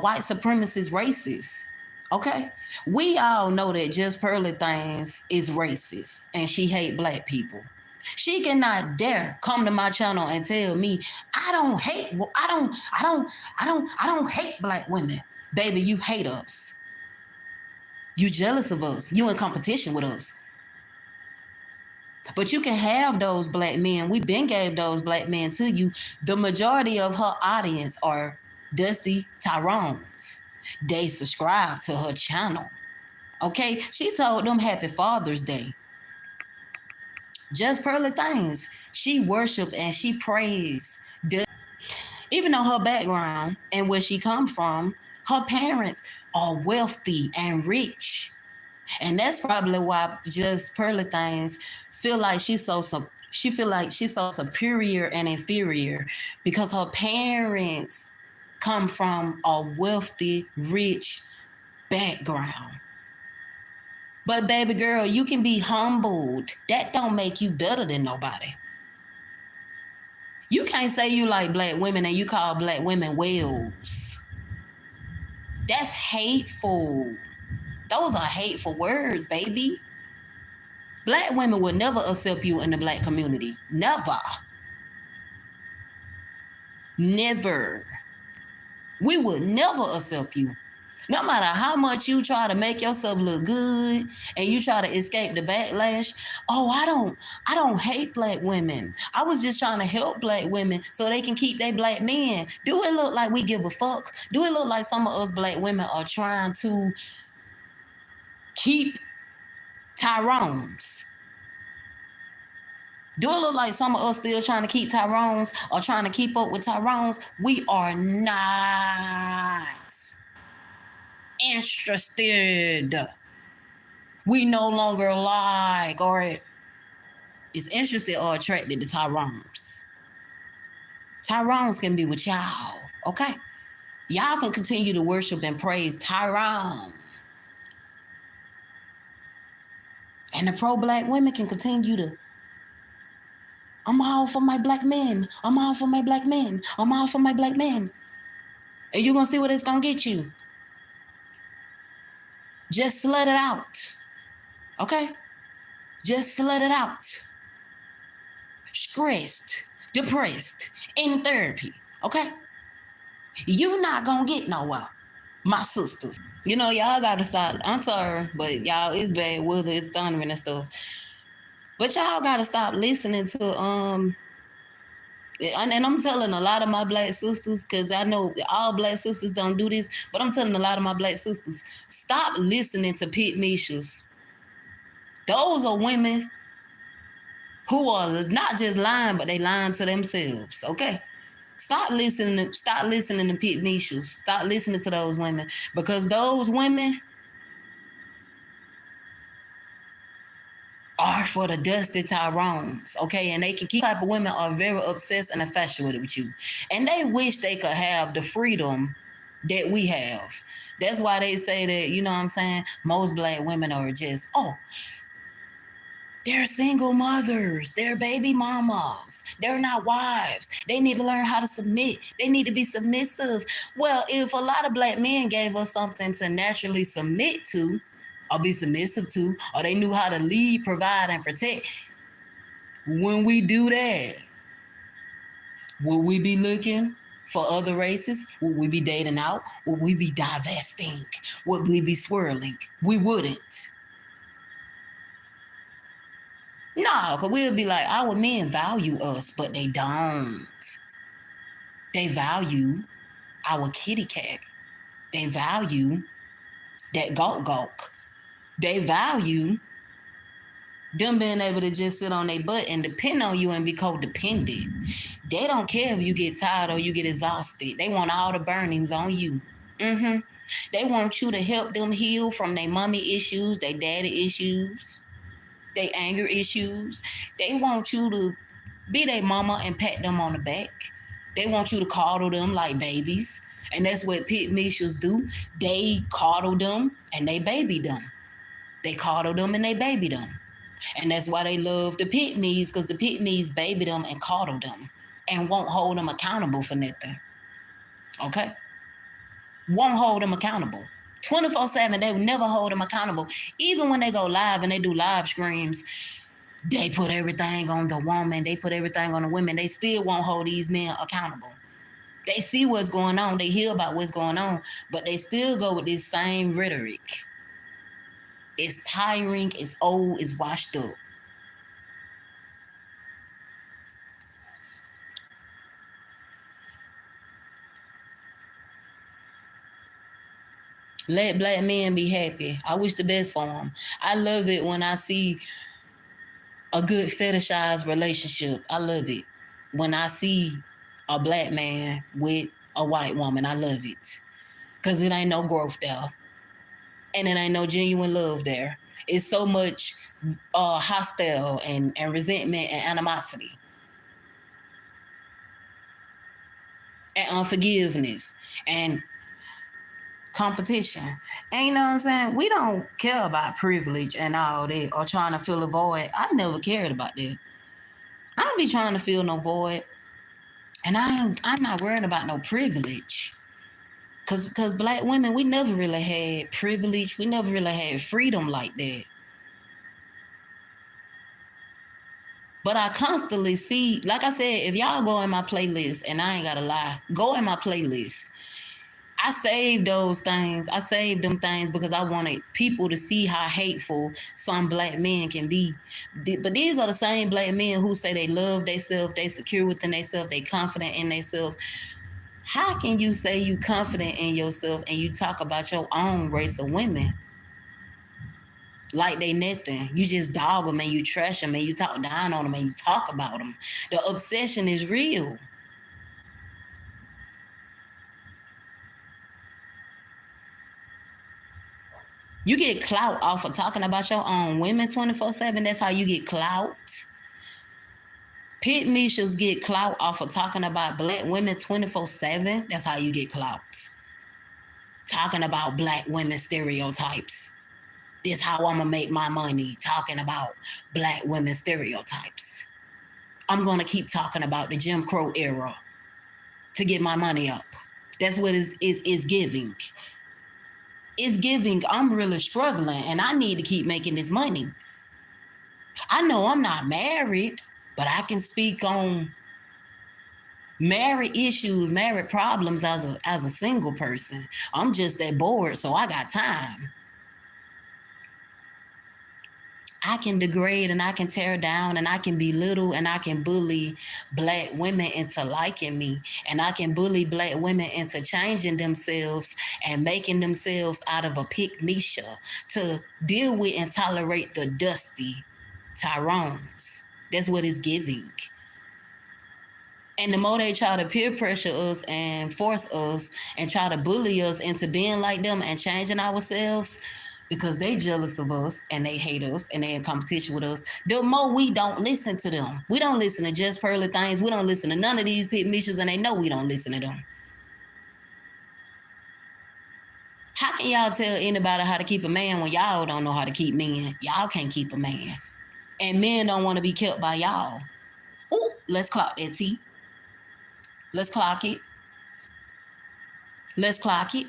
white supremacist racist, okay? We all know that Just Pearly Things is racist and she hate black people. She cannot dare come to my channel and tell me I don't hate black women. Baby, you hate us. You jealous of us. You in competition with us. But you can have those black men. We been gave those black men to you. The majority of her audience are Dusty Tyrones. They subscribe to her channel. Okay? She told them Happy Father's Day. Just Pearly Things. She worship and she prays. Even though her background and where she come from, her parents are wealthy and rich. And that's probably why Just Pearly Things feel like she feel like she's so superior and inferior because her parents come from a wealthy, rich background. But baby girl, you can be humbled. That don't make you better than nobody. You can't say you like black women and you call black women whales. That's hateful. Those are hateful words, baby. Black women will never accept you in the black community. Never. Never. We would never accept you. No matter how much you try to make yourself look good and you try to escape the backlash. Oh, I don't hate black women. I was just trying to help black women so they can keep their black men. Do it look like we give a fuck? Do it look like some of us black women are trying to keep Tyrone's? Do it look like some of us still trying to keep Tyrone's or trying to keep up with Tyrone's? We are not interested. We no longer like or is interested or attracted to Tyrone's. Tyrone's can be with y'all, okay? Y'all can continue to worship and praise Tyrone. And the pro-black women can continue to, I'm all for my black men. I'm all for my black men. I'm all for my black men. And you're going to see what it's going to get you. Just slut it out. Okay? Just slut it out. Stressed, depressed, in therapy. Okay? You're not going to get nowhere. My sisters. You know, y'all got to stop. I'm sorry, but y'all, it's bad weather. It's thundering and stuff. But y'all got to stop listening to, and I'm telling a lot of my black sisters, because I know all black sisters don't do this, but I'm telling a lot of my black sisters, stop listening to Pit Mishas. Those are women who are not just lying, but they lying to themselves, okay? Stop listening to Pit Mishas. Stop listening to those women, because those women are for the dusty Tyrones, okay? And they can keep type of women are very obsessed and infatuated with you. And they wish they could have the freedom that we have. That's why they say that, you know what I'm saying? Most black women are just, they're single mothers. They're baby mamas. They're not wives. They need to learn how to submit. They need to be submissive. Well, if a lot of black men gave us something to naturally submit to, or be submissive to, or they knew how to lead, provide, and protect, when we do that, will we be looking for other races? Would we be dating out? Would we be divesting? Would we be swirling? We wouldn't. No, because we'll be like, our men value us, but they don't. They value our kitty cat. They value that gawk. They value them being able to just sit on their butt and depend on you and be codependent. They don't care if you get tired or you get exhausted. They want all the burnings on you. They want you to help them heal from their mommy issues, their daddy issues, their anger issues. They want you to be their mama and pat them on the back. They want you to coddle them like babies. And that's what Pit Mishas do. They coddle them and they baby them. They coddle them and they baby them. And that's why they love the Pit Me's, because the Pit Me's baby them and coddle them and won't hold them accountable for nothing. Okay? Won't hold them accountable. 24/7, they will never hold them accountable. Even when they go live and they do live streams, they put everything on the woman. They put everything on the women. They still won't hold these men accountable. They see what's going on. They hear about what's going on, but they still go with this same rhetoric. It's tiring, it's old, it's washed up. Let black men be happy. I wish the best for them. I love it when I see A good fetishized relationship. I love it. When I see a black man with a white woman, I love it. Because it ain't no growth there. And it ain't no genuine love there. It's so much hostile and resentment and animosity and unforgiveness and competition. And you know what I'm saying? We don't care about privilege and all that or trying to fill a void. I never cared about that. I don't be trying to fill no void. And I'm not worried about no privilege. Cause black women, we never really had privilege. We never really had freedom like that. But I constantly see, like I said, if y'all go in my playlist, and I ain't gotta lie, go in my playlist. I saved those things. I saved them things because I wanted people to see how hateful some black men can be. But these are the same black men who say they love themselves, they secure within themselves, they confident in themselves. How can you say you confident in yourself and you talk about your own race of women like they nothing? You just dog them and you trash them and you talk down on them and you talk about them. The obsession is real. You get clout off of talking about your own women 24/7. That's how you get clout. Pit Mishas get clout off of talking about black women 24/7. That's how you get clout. Talking about black women stereotypes. This how I'm gonna make my money, talking about black women stereotypes. I'm gonna keep talking about the Jim Crow era to get my money up. That's what is giving. It's giving I'm really struggling and I need to keep making this money. I know I'm not married, but I can speak on married issues, married problems as a single person. I'm just that bored, so I got time. I can degrade and I can tear down and I can belittle and I can bully black women into liking me. And I can bully black women into changing themselves and making themselves out of a pick Misha to deal with and tolerate the dusty Tyrones. That's what it's giving. And the more they try to peer pressure us and force us and try to bully us into being like them and changing ourselves, because they jealous of us and they hate us and they in competition with us, the more we don't listen to them. We don't listen to Just Pearly Things. We don't listen to none of these pit missions, and they know we don't listen to them. How can y'all tell anybody how to keep a man when y'all don't know how to keep men? Y'all can't keep a man. And men don't want to be kept by y'all. Ooh, let's clock that T. Let's clock it. Let's clock it.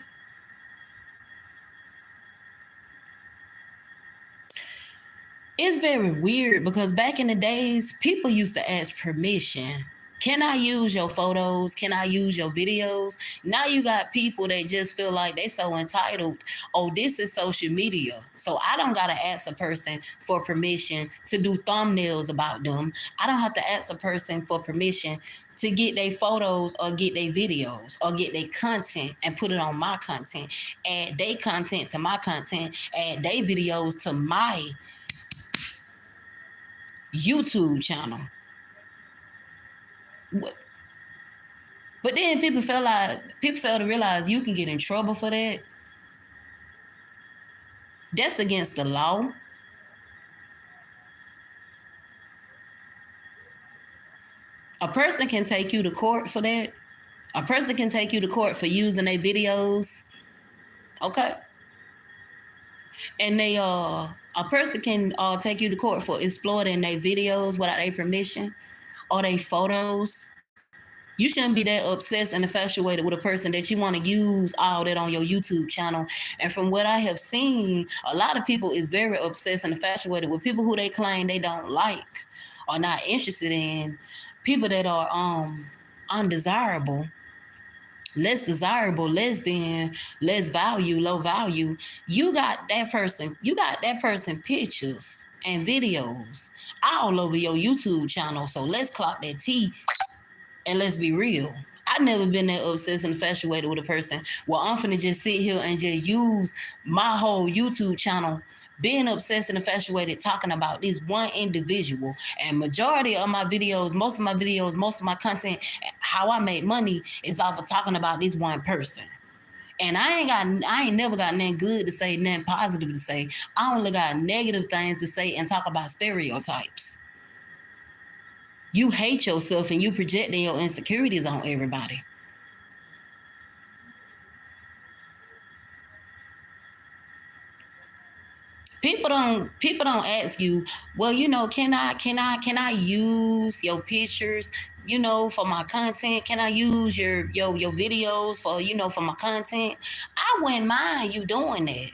It's very weird because back in the days, people used to ask permission. Can I use your photos? Can I use your videos? Now you got people that just feel like they so entitled. Oh, this is social media. So I don't got to ask a person for permission to do thumbnails about them. I don't have to ask a person for permission to get their photos or get their videos or get their content and put it on my content. Add their content to my content. Add their videos to my YouTube channel. But then people fail to realize you can get in trouble for that. That's against the law. A person can take you to court for that. A person can take you to court for using their videos. Okay. And a person can take you to court for exploiting their videos without their permission or their photos. You shouldn't be that obsessed and infatuated with a person that you want to use all that on your YouTube channel. And from what I have seen, a lot of people is very obsessed and infatuated with people who they claim they don't like or not interested in. People that are undesirable, less desirable, less than, less value, low value. You got that person pictures and videos all over your YouTube channel. So let's clock that T and let's be real. I've never been that obsessed and infatuated with a person. Well, I'm finna just sit here and just use my whole YouTube channel, being obsessed and infatuated, talking about this one individual. And majority of my videos, most of my content, how I make money is off of talking about this one person. And I ain't never got nothing good to say, nothing positive to say. I only got negative things to say and talk about stereotypes. You hate yourself and you projecting your insecurities on everybody. People don't ask you, well, can I use your pictures, for my content? Can I use your videos for my content? I wouldn't mind you doing that.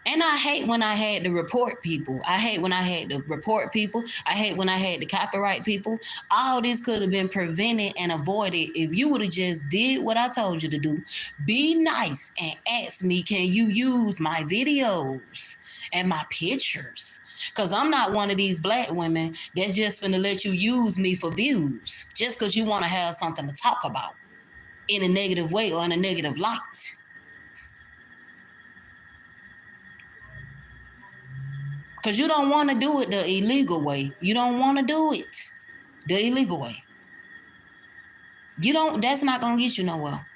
And I hate when I had to report people. I hate when I had to report people. I hate when I had to copyright people. All this could have been prevented and avoided if you would have just did what I told you to do. Be nice and ask me, can you use my videos and my pictures? Because I'm not one of these black women that's just finna let you use me for views just because you want to have something to talk about in a negative way or in a negative light. Because you don't want to do it the illegal way. You don't want to do it the illegal way. That's not going to get you nowhere.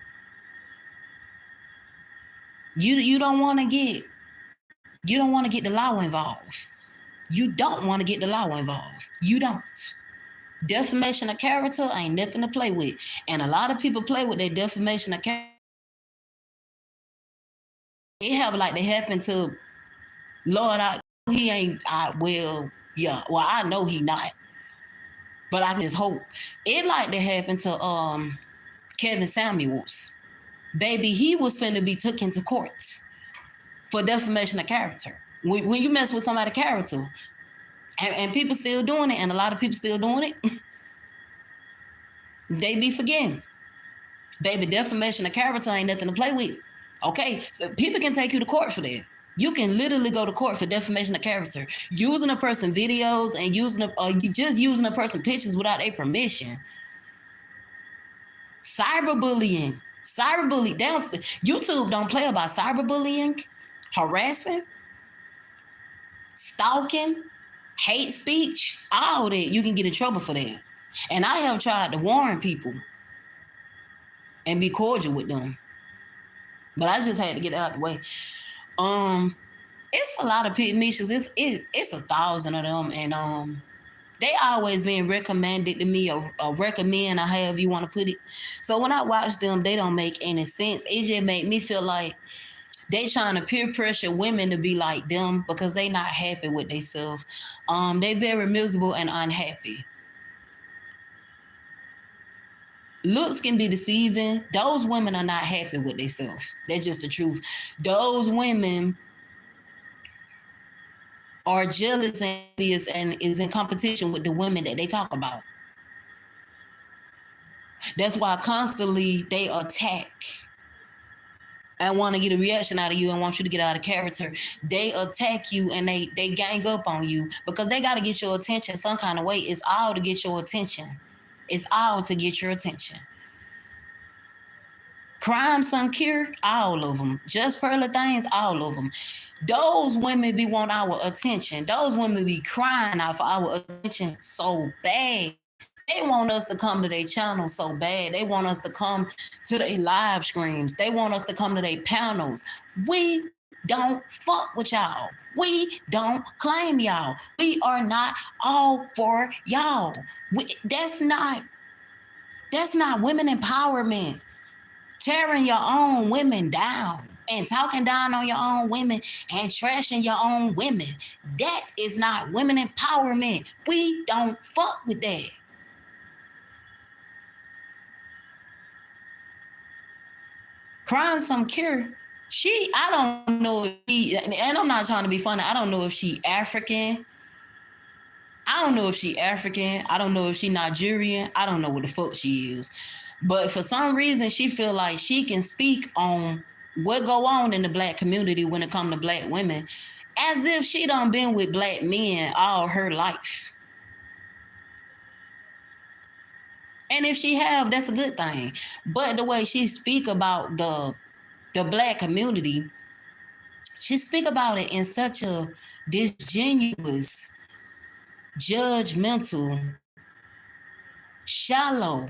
You don't want to get the law involved. You don't want to get the law involved. You don't. Defamation of character ain't nothing to play with. And a lot of people play with their defamation of character. It have like they happen to Lord, he ain't, well, I know he not. But I just hope. It like that happened to Kevin Samuels. Baby, he was finna be taken to court for defamation of character. When you mess with somebody's character, and people still doing it, and a lot of people still doing it, they be forgetting. Baby, defamation of character ain't nothing to play with. Okay, so people can take you to court for that. You can literally go to court for defamation of character, using a person's videos and using a person's pictures without their permission. Cyberbullying. YouTube don't play about cyberbullying, harassing, stalking, hate speech, all that. You can get in trouble for that. And I have tried to warn people and be cordial with them, but I just had to get it out of the way. It's a lot of missions. It's 1,000 of them, and they always been recommended to me or recommend, or however you want to put it. So when I watch them, they don't make any sense. It just make me feel like they trying to peer pressure women to be like them because they not happy with themselves. They very miserable and unhappy. Looks can be deceiving. Those women are not happy with themselves. That's just the truth. Those women are jealous and envious and is in competition with the women that they talk about. That's why constantly they attack and want to get a reaction out of you and want you to get out of character. They attack you and they gang up on you because they got to get your attention some kind of way. It's all to get your attention. It's all to get your attention. Crime, some cure, all of them. Just pearly things, all of them. Those women be want our attention. Those women be crying out for our attention so bad. They want us to come to their channel so bad. They want us to come to their live streams. They want us to come to their panels. We don't fuck with y'all. We don't claim y'all. We are not all for y'all. That's not women empowerment. Tearing your own women down and talking down on your own women and trashing your own women. That is not women empowerment. We don't fuck with that. Crime some cure. I don't know if and I'm not trying to be funny, I don't know if she African. I don't know if she African. I don't know if she Nigerian. I don't know what the fuck she is. But for some reason, she feel like she can speak on what go on in the black community when it comes to black women, as if she done been with black men all her life. And if she have, that's a good thing. But the way she speak about the black community, she speak about it in such a disingenuous, judgmental, shallow,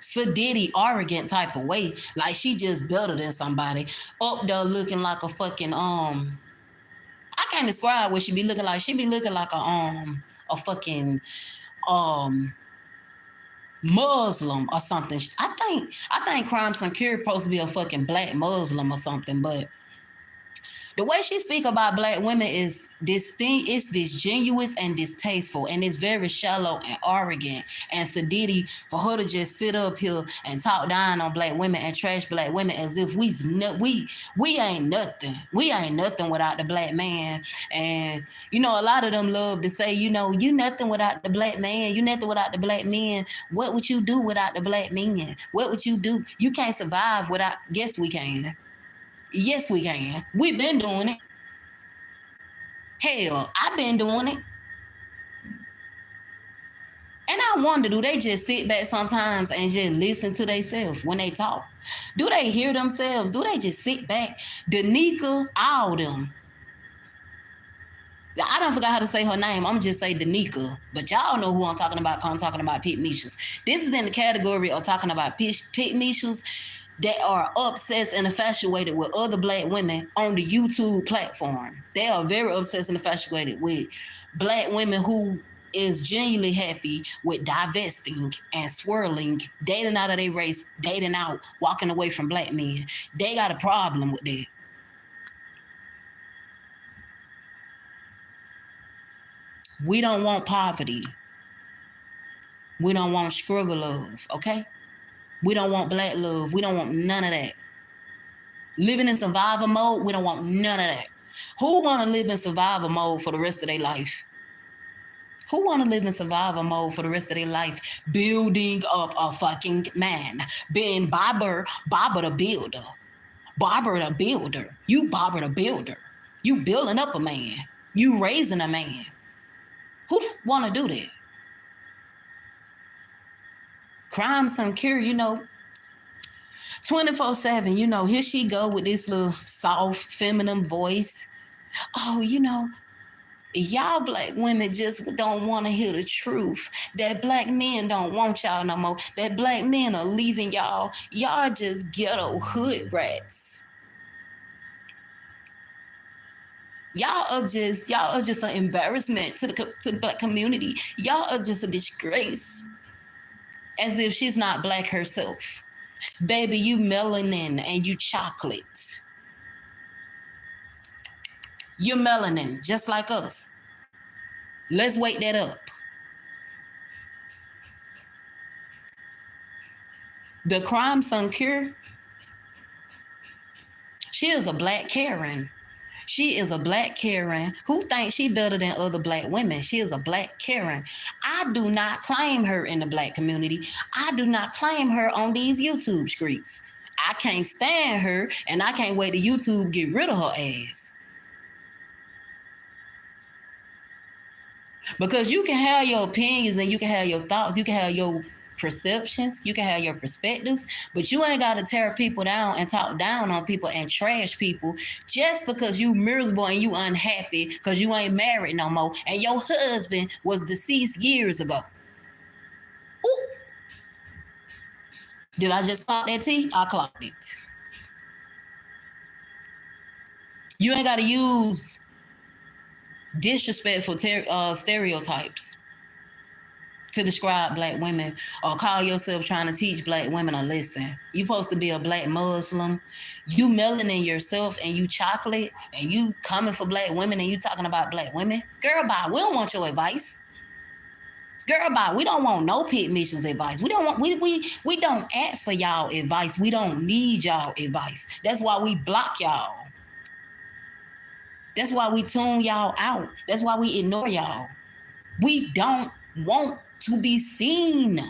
sedity, arrogant type of way. Like she just better than somebody. Up there looking like a fucking I can't describe what she be looking like. She be looking like a fucking um Muslim or something. I think Crime Cure supposed to be a fucking black Muslim or something, but the way she speak about black women is distinct, it's disingenuous and distasteful, and it's very shallow and arrogant and sedity for her to just sit up here and talk down on black women and trash black women as if we ain't nothing. We ain't nothing without the black man. And you know, a lot of them love to say, you know, you nothing without the black man. You nothing without the black men. What would you do without the black men? What would you do? You can't survive without. Yes, we can. Yes, we can. We've been doing it. Hell, I've been doing it. And I wonder, do they just sit back sometimes and just listen to themselves when they talk? Do they hear themselves? Do they just sit back? Danica, all them. I don't forget how to say her name. I'm just say Danica. But y'all know who I'm talking about. I'm talking about Pit Mishas. This is in the category of talking about Pit Mishas that are obsessed and infatuated with other black women on the YouTube platform. They are very obsessed and infatuated with black women who is genuinely happy with divesting and swirling, dating out of their race, dating out, walking away from black men. They got a problem with that. We don't want poverty. We don't want struggle love, okay? We don't want black love. We don't want none of that. Living in survival mode, we don't want none of that. Who want to live in survival mode for the rest of their life? Who want to live in survival mode for the rest of their life? Building up a fucking man. Being Bobber the builder. Bobber the builder. You Bobber the builder. You building up a man. You raising a man. Who want to do that? Crime Cure, you know, 24/7, you know, here she go with this little soft, feminine voice. Oh, you know, y'all black women just don't want to hear the truth. That black men don't want y'all no more. That black men are leaving y'all. Y'all just ghetto hood rats. Y'all are just an embarrassment to the black community. Y'all are just a disgrace. As if she's not black herself. Baby, you melanin and you chocolate. You're melanin, just like us. Let's wake that up. The Crime Cure, she is a black Karen. She is a black Karen who thinks she better than other black women. She is a black Karen. I do not claim her in the black community. I do not claim her on these YouTube streets. I can't stand her, and I can't wait to YouTube get rid of her ass. Because you can have your opinions and you can have your thoughts, you can have your perceptions, you can have your perspectives, but you ain't got to tear people down and talk down on people and trash people just because you miserable and you unhappy because you ain't married no more and your husband was deceased years ago. Ooh. Did I just clock that T? I clocked it. You ain't got to use disrespectful stereotypes to describe black women or call yourself trying to teach black women a lesson. You supposed to be a black Muslim. You melanin yourself and you chocolate and you coming for black women and you talking about black women. Girl, bye. We don't want your advice. Girl, bye. We don't want no Pit Mission's advice. We don't ask for y'all advice. We don't need y'all advice. That's why we block y'all. That's why we tune y'all out. That's why we ignore y'all. We don't want to be seen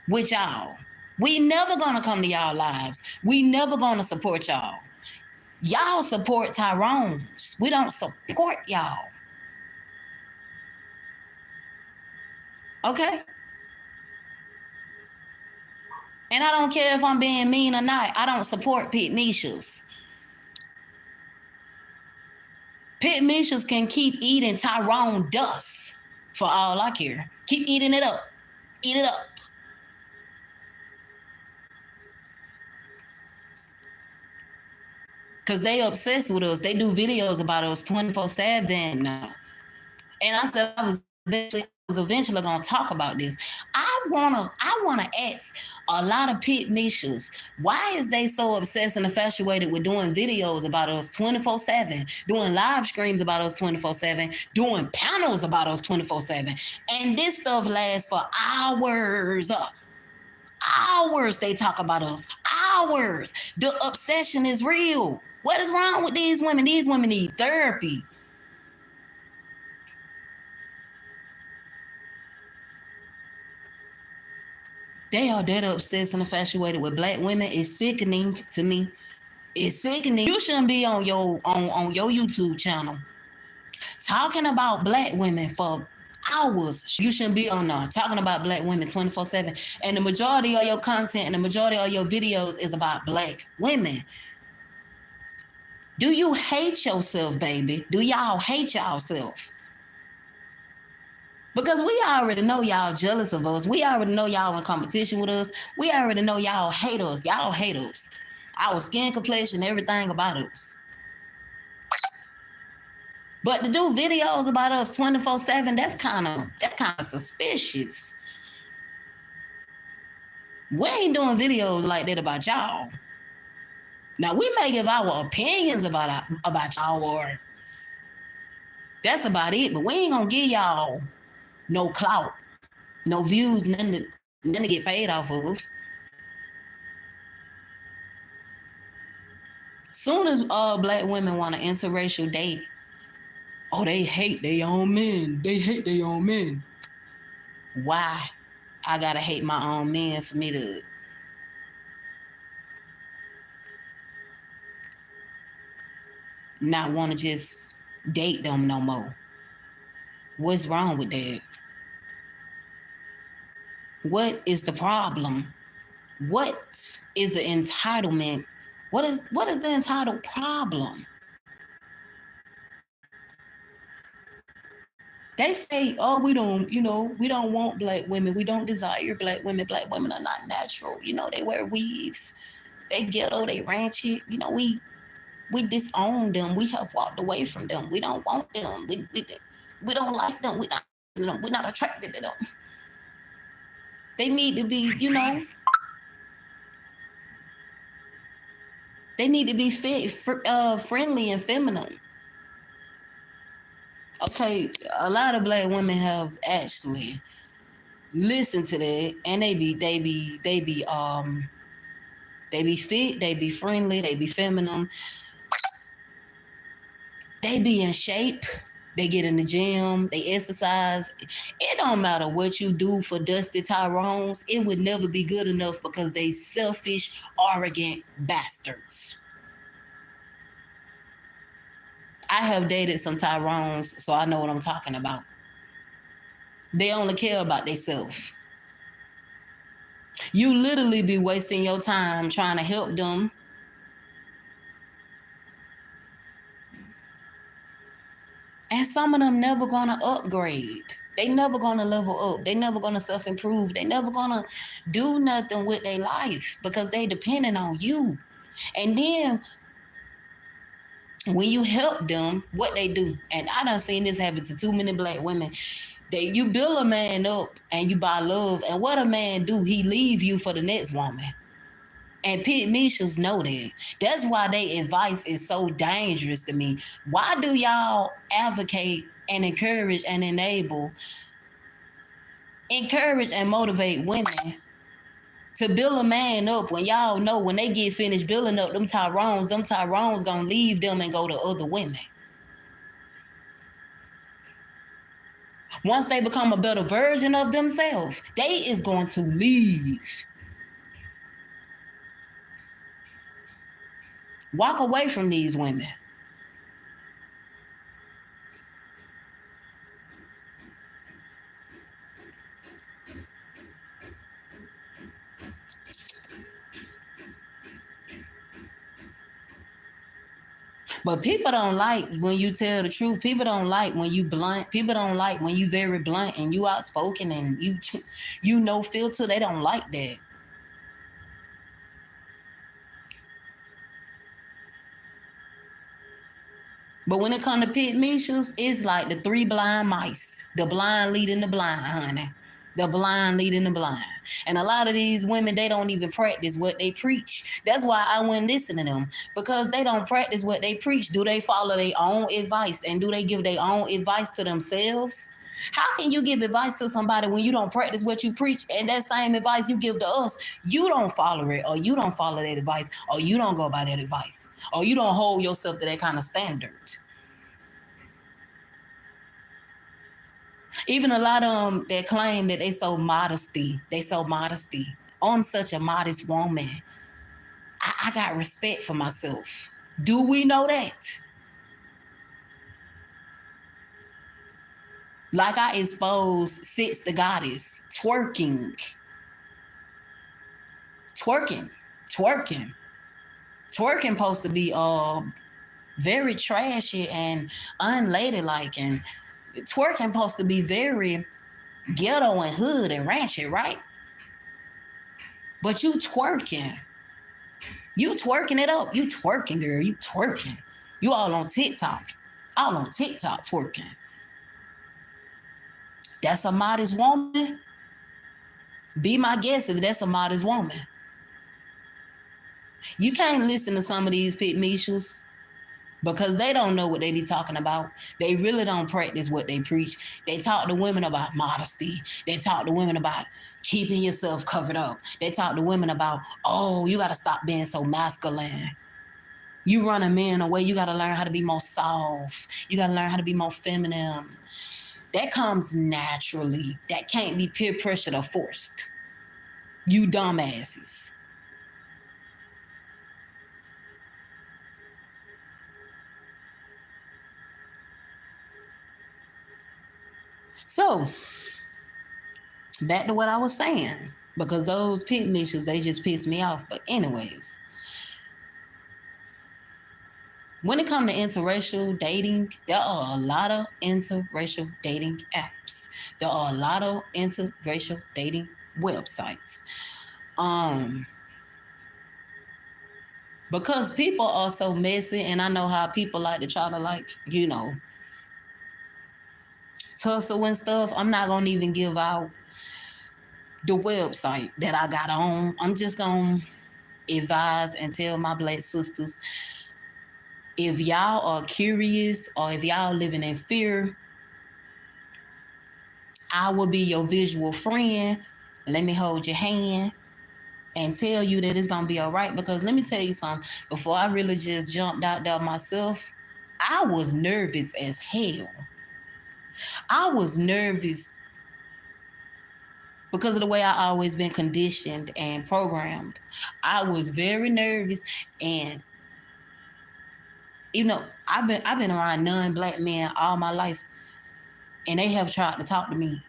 with y'all. We never gonna come to y'all lives. We never gonna support y'all. Y'all support Tyrone's. We don't support y'all. Okay? And I don't care if I'm being mean or not. I don't support pit Mishas. Pit Mishas can keep eating Tyrone dust for all I care. Keep eating it up. Eat it up. Because they obsessed with us. They do videos about us 24/7 now. And I said I was eventually gonna talk about this. I wanna ask a lot of pit Mishas, why is they so obsessed and infatuated with doing videos about us 24/7, doing live streams about us 24/7, doing panels about us 24/7, and this stuff lasts for hours. Hours they talk about us. Hours. The obsession is real. What is wrong with these women? These women need therapy. They are that obsessed and infatuated with black women. It's sickening to me. It's sickening. You shouldn't be on your YouTube channel talking about black women for hours. You shouldn't be on there talking about black women 24/7. And the majority of your content and the majority of your videos is about black women. Do you hate yourself, baby? Do y'all hate yourself? Because we already know y'all jealous of us. We already know y'all in competition with us. We already know y'all hate us. Y'all hate us. Our skin complexion, everything about us. But to do videos about us 24/7, that's kind of suspicious. We ain't doing videos like that about y'all. Now we may give our opinions about y'all, or that's about it. But we ain't gonna give y'all no clout, no views, nothing to get paid off of. Soon as black women want an interracial date, oh, they hate their own men. They hate their own men. Why? I gotta hate my own men for me to not want to just date them no more. What's wrong with that? What is the problem? What is the entitlement? What is the entitled problem? They say, oh, we don't want black women. We don't desire black women. Black women are not natural. They wear weaves. They ghetto, they ratchet. We disown them. We have walked away from them. We don't want them. We don't like them. We're not attracted to them. They need to be, they need to be friendly and feminine. Okay, a lot of black women have actually listened to that, and they be fit, they be friendly, they be feminine, they be in shape, they get in the gym, they exercise. It don't matter what you do for Dusty Tyrones, it would never be good enough because they selfish, arrogant bastards. I have dated some Tyrones, so I know what I'm talking about. They only care about themselves. You literally be wasting your time trying to help them. And some of them never gonna upgrade. They never gonna level up. They never gonna self-improve. They never gonna do nothing with their life because they depending on you. And then when you help them, what they do, and I done seen this happen to too many black women. You build a man up and you buy love, and what a man do, he leave you for the next woman. And pit Mishas know that. That's why their advice is so dangerous to me. Why do y'all advocate and encourage and motivate women to build a man up when y'all know when they get finished building up them Tyrones gonna leave them and go to other women? Once they become a better version of themselves, they is going to leave. Walk away from these women. But people don't like when you tell the truth. People don't like when you blunt. People don't like when you very blunt and you outspoken and you no filter. They don't like that. But when it comes to pit missions, it's like the three blind mice. The blind leading the blind, honey. The blind leading the blind. And a lot of these women, they don't even practice what they preach. That's why I wouldn't listen to them. Because they don't practice what they preach. Do they follow their own advice? And do they give their own advice to themselves? How can you give advice to somebody when you don't practice what you preach? And that same advice you give to us, you don't follow it, or you don't follow that advice, or you don't go by that advice, or you don't hold yourself to that kind of standard. Even a lot of them that claim that they so modesty. Oh, I'm such a modest woman. I got respect for myself. Do we know that? Like I exposed Six the Goddess, twerking. Twerking supposed to be very trashy and unladylike, and twerking supposed to be very ghetto and hood and ratchet, right? But you twerking it up. You twerking, girl. You twerking. You all on TikTok twerking. That's a modest woman. Be my guest if that's a modest woman. You can't listen to some of these pit mishas because they don't know what they be talking about. They really don't practice what they preach. They talk to women about modesty. They talk to women about keeping yourself covered up. They talk to women about, oh, you got to stop being so masculine. You run a man away. You got to learn how to be more soft. You got to learn how to be more feminine. That comes naturally. That can't be peer pressured or forced. You dumbasses. So, back to what I was saying, because those pit missions, they just piss me off. But anyways, when it comes to interracial dating, there are a lot of interracial dating apps. There are a lot of interracial dating websites. Because people are so messy, and I know how people like to try to tussle and stuff. I'm not gonna even give out the website that I got on. I'm just gonna advise and tell my Black sisters, if y'all are curious or if y'all living in fear, I will be your visual friend. Let me hold your hand and tell you that it's gonna be all right. Because let me tell you something, before I really just jumped out there myself, I was nervous as hell. I was nervous because of the way I always been conditioned and programmed. I was very nervous, and I've been around non-Black men all my life, and they have tried to talk to me,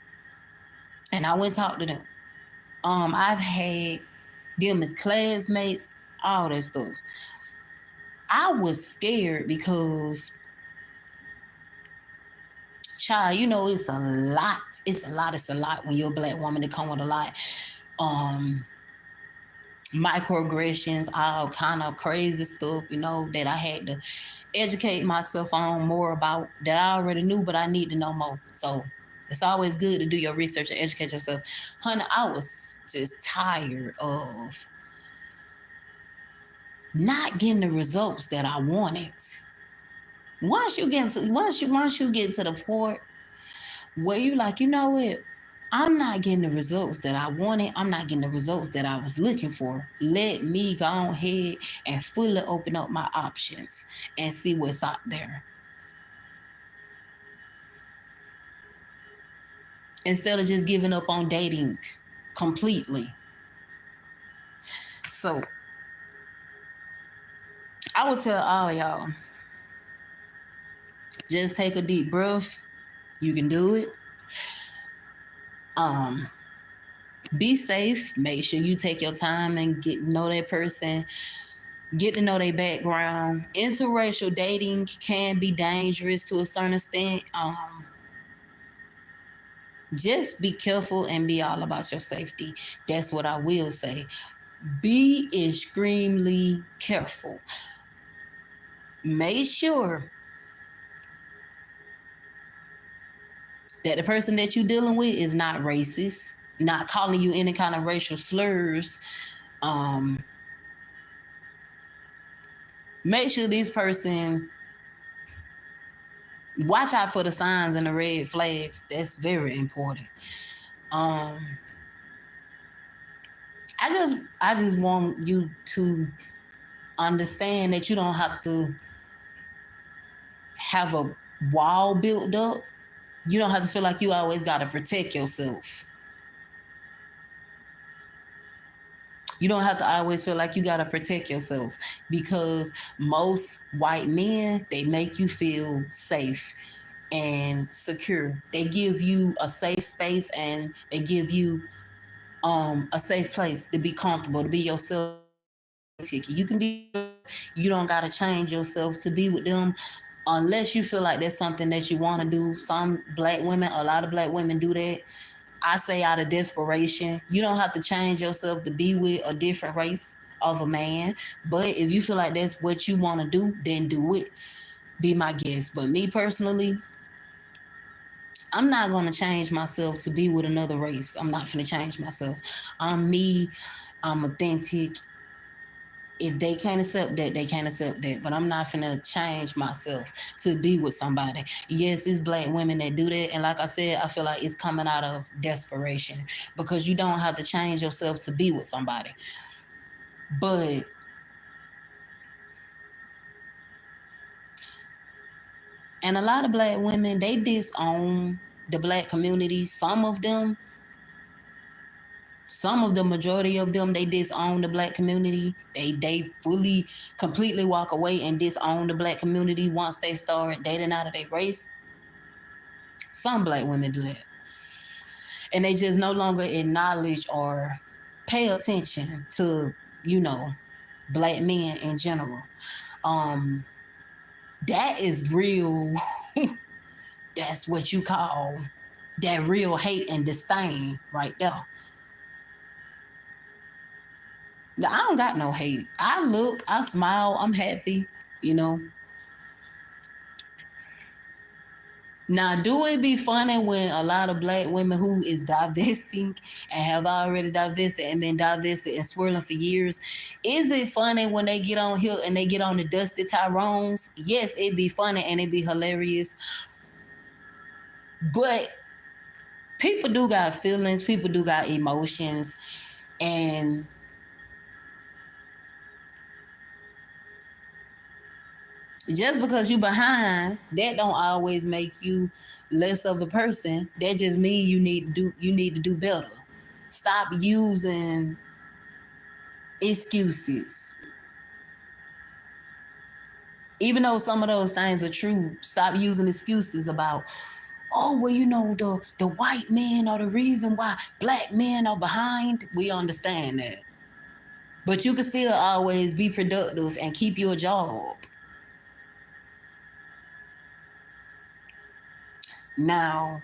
and I went and talked to them. I've had them as classmates, all that stuff. I was scared because, child, it's a lot. It's a lot when you're a Black woman. It come with a lot. Microaggressions, all kind of crazy stuff, that I had to educate myself on more about, that I already knew, but I need to know more. So it's always good to do your research and educate yourself. Honey, I was just tired of not getting the results that I wanted. Once you get to the point where you like, you know what? I'm not getting the results that I wanted. I'm not getting the results that I was looking for. Let me go ahead and fully open up my options and see what's out there. Instead of just giving up on dating completely. So, I would tell all y'all, just take a deep breath. You can do it. Be safe. Make sure you take your time and get to know that person. Get to know their background. Interracial dating can be dangerous to a certain extent. Just be careful and be all about your safety. That's what I will say. Be extremely careful. Make sure that the person that you're dealing with is not racist, not calling you any kind of racial slurs. Um, Make sure this person, watch out for the signs and the red flags. That's very important. Um, I just want you to understand that you don't have to have a wall built up. You don't have to feel like you always got to protect yourself. You don't have to always feel like you got to protect yourself, because most white men, they make you feel safe and secure. They give you a safe space, and they give you a safe place to be comfortable, to be yourself. You can be, you don't got to change yourself to be with them unless you feel like that's something that you want to do. Some black women, a lot of black women do that. I say out of desperation. You don't have to change yourself to be with a different race of a man. But if you feel like that's what you want to do, then do it. Be my guest. But me personally, I'm not going to change myself to be with another race. I'm not going to change myself. I'm me. I'm authentic. If they can't accept that, they can't accept that. But I'm not finna change myself to be with somebody. Yes, it's black women that do that. And like I said, I feel like it's coming out of desperation, because you don't have to change yourself to be with somebody. But and a lot of black women, they disown the black community. Some of the majority of them, they disown the black community. They fully, completely walk away and disown the black community once they start dating out of their race. Some black women do that. And they just no longer acknowledge or pay attention to, black men in general. That is real. That's what you call that real hate and disdain right there. I don't got no hate. I look, I smile, I'm happy, you know. Now, do it be funny when a lot of black women who is divesting and have already divested and been divested and swirling for years? Is it funny when they get on here and they get on the Dusty Tyrones? Yes, it be funny and it be hilarious. But people do got feelings, people do got emotions, and just because you behind, that don't always make you less of a person. That just means you need to do better. Stop using excuses. Even though some of those things are true, stop using excuses about, oh, well, the white men are the reason why black men are behind. We understand that. But you can still always be productive and keep your job. Now,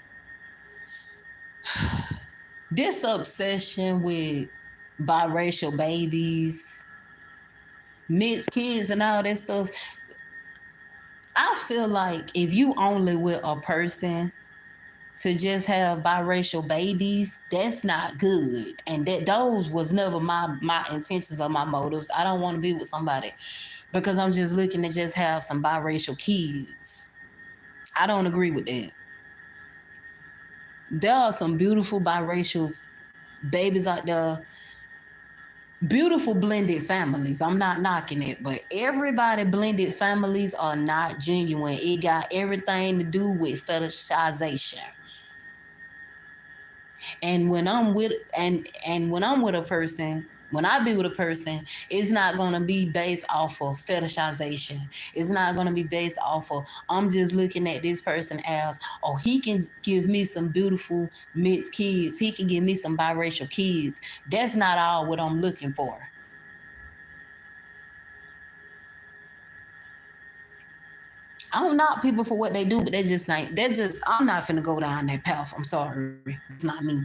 this obsession with biracial babies, mixed kids, and all that stuff, I feel like if you only with a person to just have biracial babies, that's not good. And that those was never my intentions or my motives. I don't want to be with somebody because I'm just looking to just have some biracial kids. I don't agree with that. There are some beautiful biracial babies out there, beautiful blended families. I'm not knocking it, but everybody blended families are not genuine. It got everything to do with fetishization. And when I'm with when I'm with a person, when I be with a person, it's not gonna be based off of fetishization. It's not gonna be based off of I'm just looking at this person as, oh, he can give me some beautiful mixed kids. He can give me some biracial kids. That's not all what I'm looking for. I don't knock people for what they do, but I'm not finna go down that path. I'm sorry. It's not me.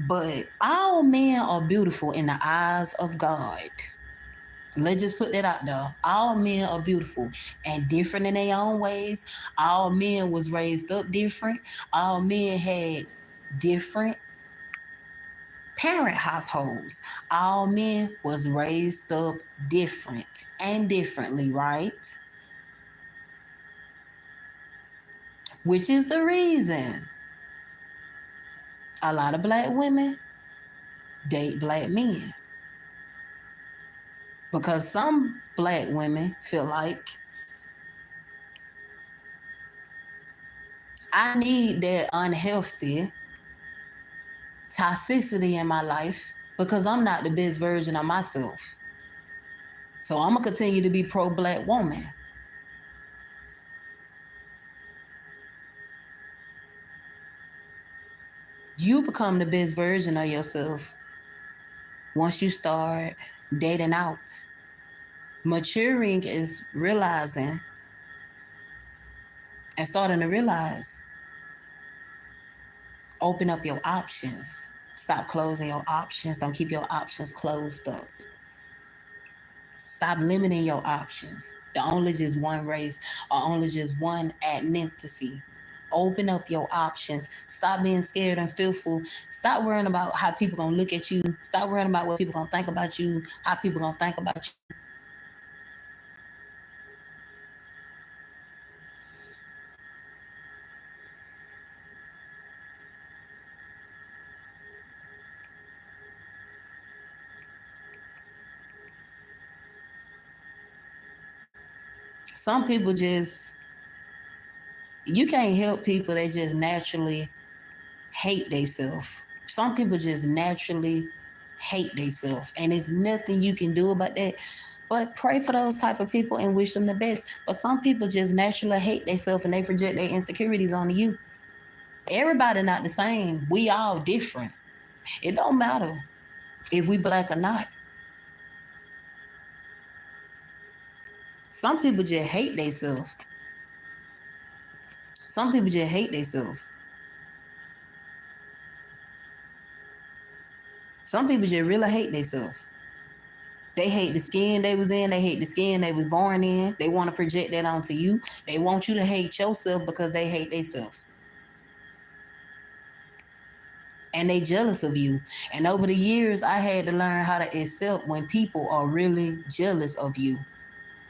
But all men are beautiful in the eyes of God. Let's just put that out there. All men are beautiful and different in their own ways. All men was raised up different. All men had different parent households. All men was raised up different and differently, right? Which is the reason a lot of black women date black men. Because some black women feel like I need that unhealthy toxicity in my life because I'm not the best version of myself. So I'm going to continue to be pro-black woman. You become the best version of yourself once you start dating out. Maturing is realizing and starting to realize. Open up your options. Stop closing your options. Don't keep your options closed up. Stop limiting your options to only just one race or only just one ethnicity. Open up your options. Stop being scared and fearful. Stop worrying about how people gonna look at you. Stop worrying about what people gonna think about you, how people gonna think about you. Some people just, you can't help people that just naturally hate themselves. Some people just naturally hate themselves, and there's nothing you can do about that. But pray for those type of people and wish them the best. But some people just naturally hate themselves and they project their insecurities onto you. Everybody not the same. We all different. It don't matter if we black or not. Some people just hate themselves. Some people just hate themselves. Some people just really hate themselves. They hate the skin they was in. They hate the skin they was born in. They want to project that onto you. They want you to hate yourself because they hate themselves. And they jealous of you. And over the years, I had to learn how to accept when people are really jealous of you.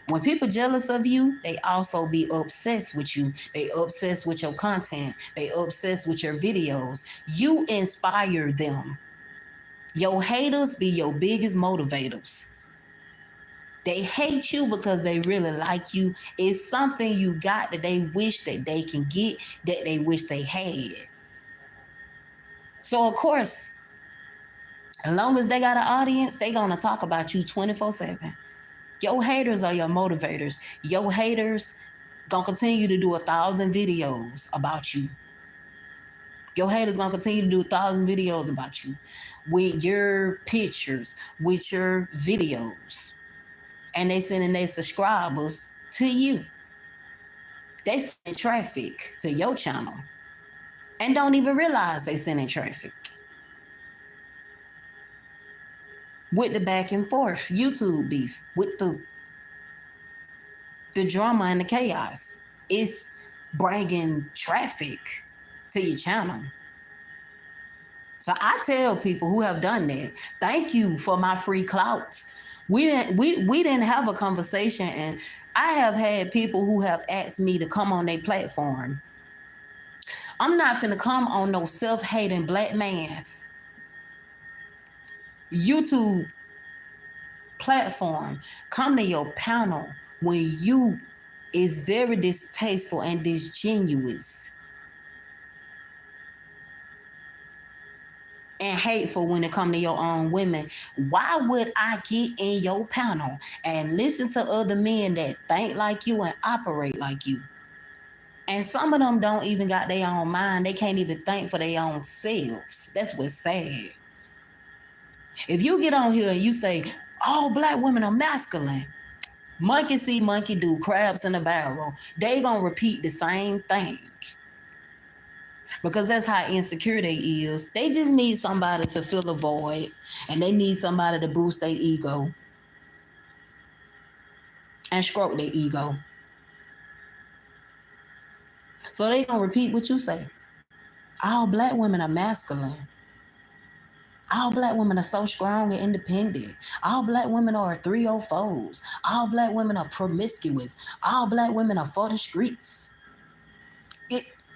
When people jealous of you, they also be obsessed with you. They obsessed with your content. They obsessed with your videos. You inspire them. Your haters be your biggest motivators. They hate you because they really like you. It's something you got that they wish that they can get, that they wish they had. So, of course, as long as they got an audience, they going to talk about you 24/7. Your haters are your motivators. Your haters going to continue to do 1,000 videos about you. Your haters going to continue to do 1,000 videos about you with your pictures, with your videos. And they sending their subscribers to you. They send traffic to your channel and don't even realize they sending traffic. With the back and forth YouTube beef, with the drama and the chaos, it's bringing traffic to your channel. So I tell people who have done that, thank you for my free clout. We didn't have a conversation, and I have had people who have asked me to come on their platform. I'm not finna come on no self-hating black man YouTube platform, come to your panel when you is very distasteful and disingenuous and hateful when it come to your own women. Why would I get in your panel and listen to other men that think like you and operate like you? And some of them don't even got their own mind. They can't even think for their own selves. That's what's sad. If you get on here and you say, all black women are masculine, Monkey see, monkey do, crabs in a barrel. They gonna repeat the same thing. Because that's how insecure they is. They just need somebody to fill a void, and they need somebody to boost their ego and stroke their ego. So they gonna repeat what you say. All black women are masculine. All black women are so strong and independent. All black women are 304s. All black women are promiscuous. All black women are for the streets.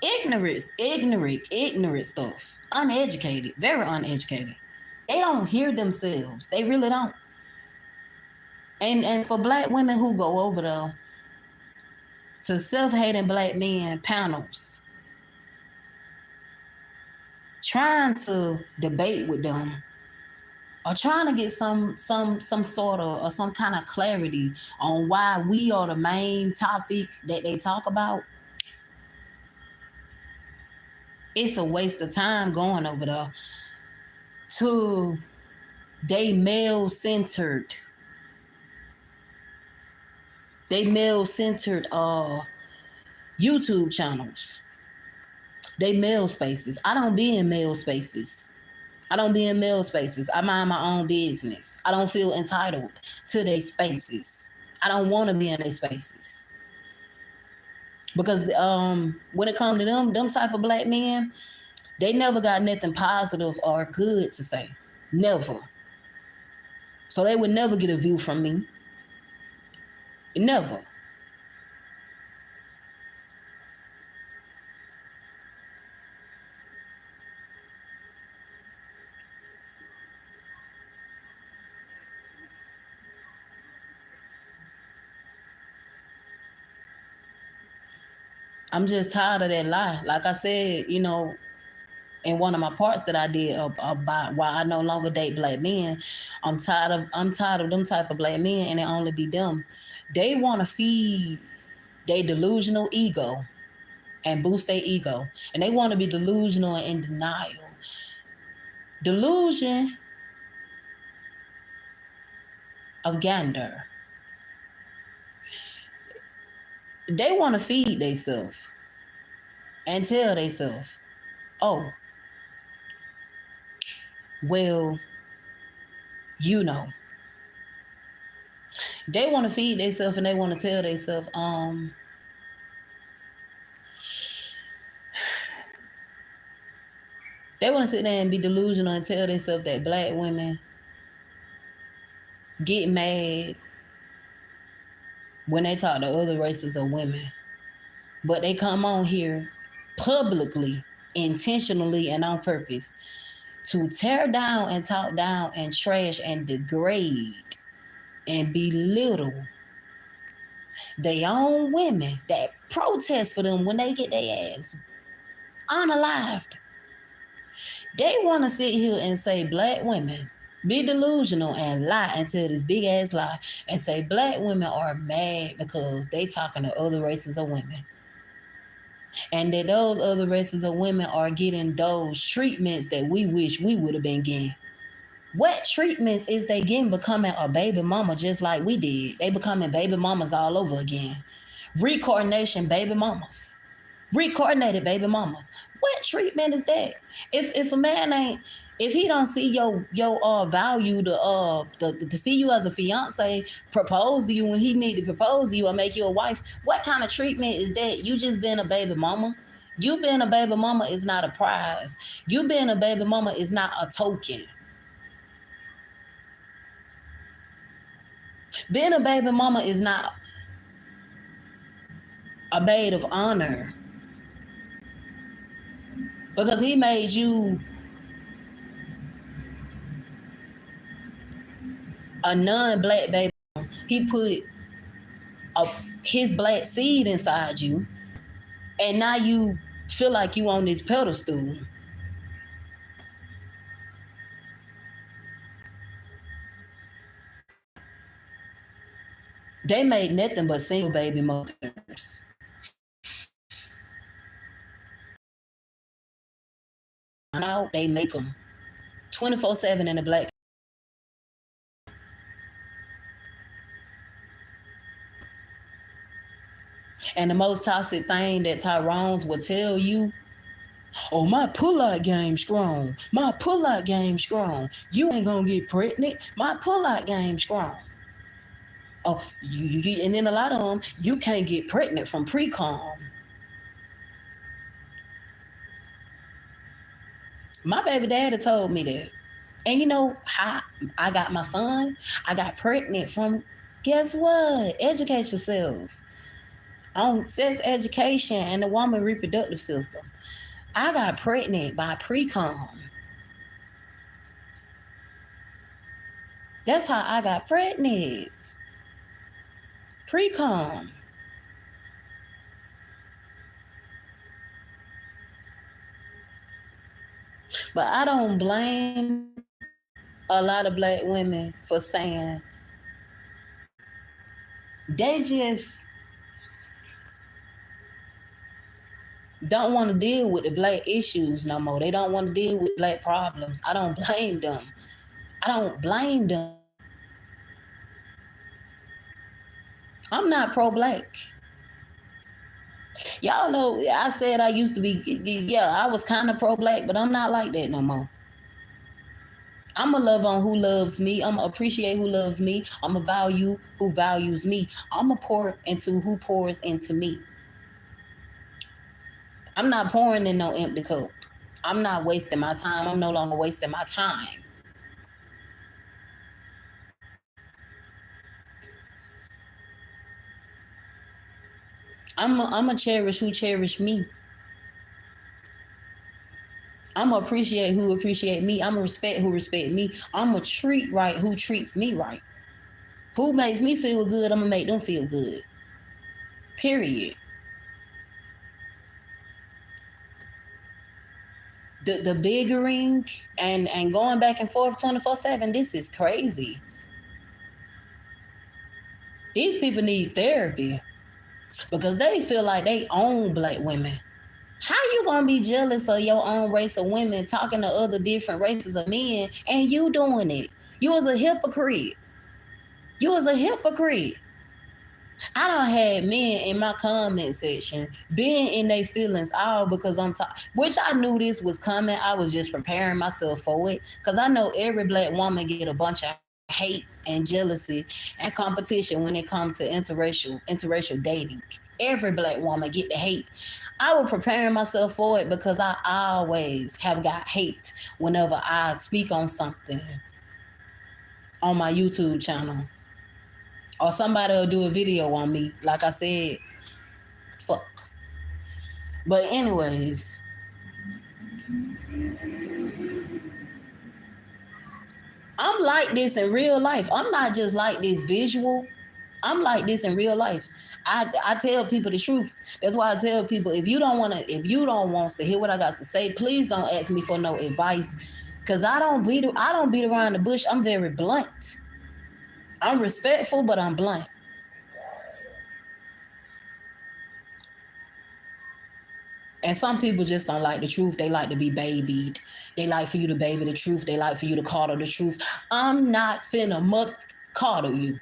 Ignorant stuff. Uneducated, very uneducated. They don't hear themselves. They really don't. And for black women who go over there to self-hating black men panels, trying to debate with them or trying to get some sort of or some kind of clarity on why we are the main topic that they talk about, it's a waste of time going over there to they male-centered YouTube channels. They male spaces. I don't be in male spaces. I mind my own business. I don't feel entitled to their spaces. I don't want to be in their spaces. Because when it comes to them type of black men, they never got nothing positive or good to say. Never. So they would never get a view from me. Never. I'm just tired of that lie. Like I said, in one of my parts that I did about why I no longer date black men, I'm tired of them type of black men, and it only be them. They want to feed their delusional ego and boost their ego, and they want to be delusional and in denial. Delusion of gander. They want to feed themselves and tell themselves, oh, well, they want to feed themselves and they want to tell themselves, they want to sit there and be delusional and tell themselves that black women get mad when they talk to other races of women. But they come on here publicly, intentionally, and on purpose to tear down and talk down and trash and degrade and belittle their own women that protest for them when they get their ass unalived. They want to sit here and say black women be delusional and lie and tell this big ass lie and say black women are mad because they talking to other races of women. And that those other races of women are getting those treatments that we wish we would have been getting. What treatments is they getting becoming a baby mama just like we did? They becoming baby mamas all over again. Reincarnation baby mamas. Recoordinated baby mamas. What treatment is that? If a man if he don't see your value to see you as a fiance, propose to you when he need to propose to you or make you a wife, what kind of treatment is that? You just being a baby mama? You being a baby mama is not a prize. You being a baby mama is not a token. Being a baby mama is not a maid of honor. Because he made you a non-black baby. He put his black seed inside you, and now you feel like you on this pedestal. They made nothing but single baby mothers. Now they make them 24/7 in the black. And the most toxic thing that Tyrone's will tell you, oh, my pull-out game strong. My pull-out game strong. You ain't gonna get pregnant. My pull-out game strong. Oh, and then a lot of them, you can't get pregnant from pre-com. My baby daddy told me that. And you know how I got my son? I got pregnant from, guess what? Educate yourself on sex education and the woman reproductive system. I got pregnant by pre-com. That's how I got pregnant. Pre-com. But I don't blame a lot of black women for saying they just don't want to deal with the black issues no more. They don't want to deal with black problems. I don't blame them. I don't blame them. I'm not pro-black. Y'all know I said I used to be, yeah, I was kind of pro-black, but I'm not like that no more. I'm going to love on who loves me. I'm going to appreciate who loves me. I'm going to value who values me. I'm going to pour into who pours into me. I'm not pouring in no empty cup. I'm not wasting my time. I'm no longer wasting my time. I'm going to cherish who cherish me. I'm going to appreciate who appreciate me. I'm going to respect who respect me. I'm going to treat right who treats me right. Who makes me feel good, I'm going to make them feel good. Period. The biggering and going back and forth 24/7, this is crazy. These people need therapy because they feel like they own black women. How you gonna be jealous of your own race of women talking to other different races of men and you doing it? You was a hypocrite. You was a hypocrite. I done had men in my comment section being in their feelings all because which I knew this was coming. I was just preparing myself for it because I know every black woman get a bunch of hate and jealousy and competition when it comes to interracial dating. Every black woman get the hate. I was preparing myself for it because I always have got hate whenever I speak on something on my YouTube channel. Or somebody will do a video on me. Like I said, fuck. But anyways, I'm like this in real life. I'm not just like this visual. I'm like this in real life. I tell people the truth. That's why I tell people if you don't want to hear what I got to say, please don't ask me for no advice. Cause I don't beat around the bush. I'm very blunt. I'm respectful, but I'm blunt. And some people just don't like the truth. They like to be babied. They like for you to baby the truth. They like for you to coddle the truth. I'm not finna coddle you.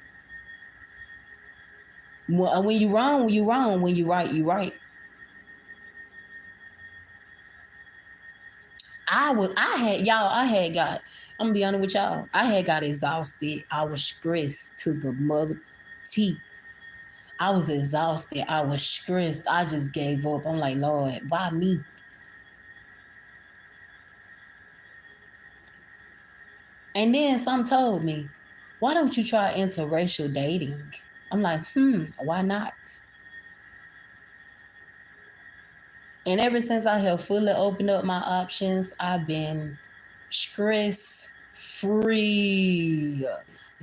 When you wrong, you wrong. When you right, you right. I had got, I'm gonna be honest with y'all. I had got exhausted. I was stressed to the mother teeth. I was exhausted. I was stressed. I just gave up. I'm like, Lord, why me? And then some told me, why don't you try interracial dating? I'm like, why not? And ever since I have fully opened up my options, I've been stress free,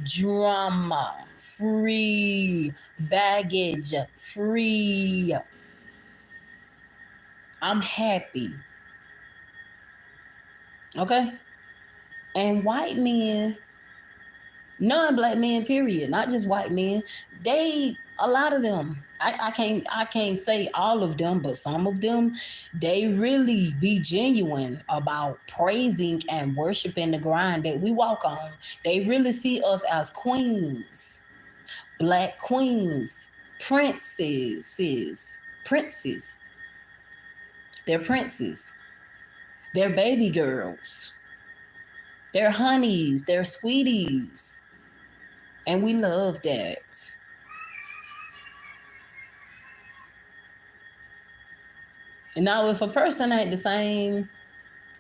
drama free, baggage free. I'm happy. Okay? And white men, non-black men, period, not just white men, a lot of them, I can't say all of them, but some of them, they really be genuine about praising and worshiping the grind that we walk on. They really see us as queens, black queens. princes. They're princes. They're baby girls. They're honeys. They're sweeties. And we love that. And now, if a person ain't the same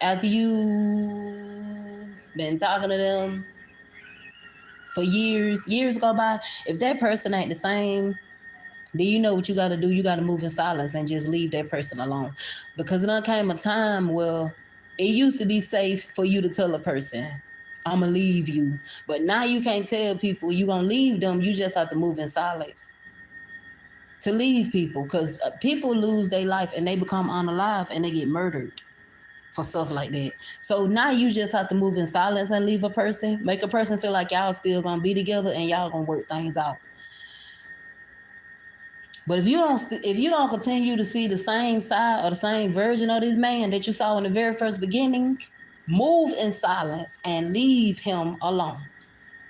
after you been talking to them for years go by, if that person ain't the same, then you know what you got to do. You got to move in silence and just leave that person alone. Because there came a time where it used to be safe for you to tell a person, I'm going to leave you. But now you can't tell people you're going to leave them. You just have to move in silence to leave people. Because people lose their life and they become unalive and they get murdered for stuff like that. So now you just have to move in silence and leave a person. Make a person feel like y'all still going to be together and y'all going to work things out. But if you don't continue to see the same side or the same version of this man that you saw in the very first beginning, move in silence and leave him alone.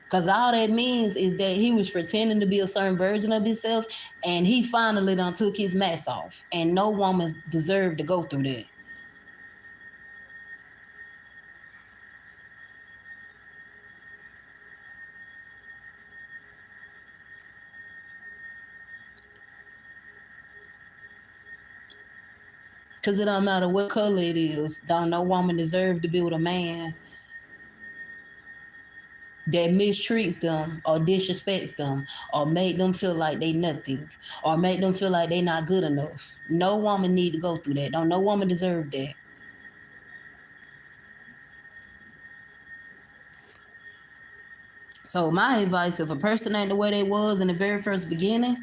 Because all that means is that he was pretending to be a certain version of himself and he finally done took his mask off. And no woman deserved to go through that. Because it don't matter what color it is. Don't no woman deserve to be with a man that mistreats them or disrespects them or make them feel like they nothing or make them feel like they not good enough. No woman need to go through that. Don't no woman deserve that. So my advice, if a person ain't the way they was in the very first beginning,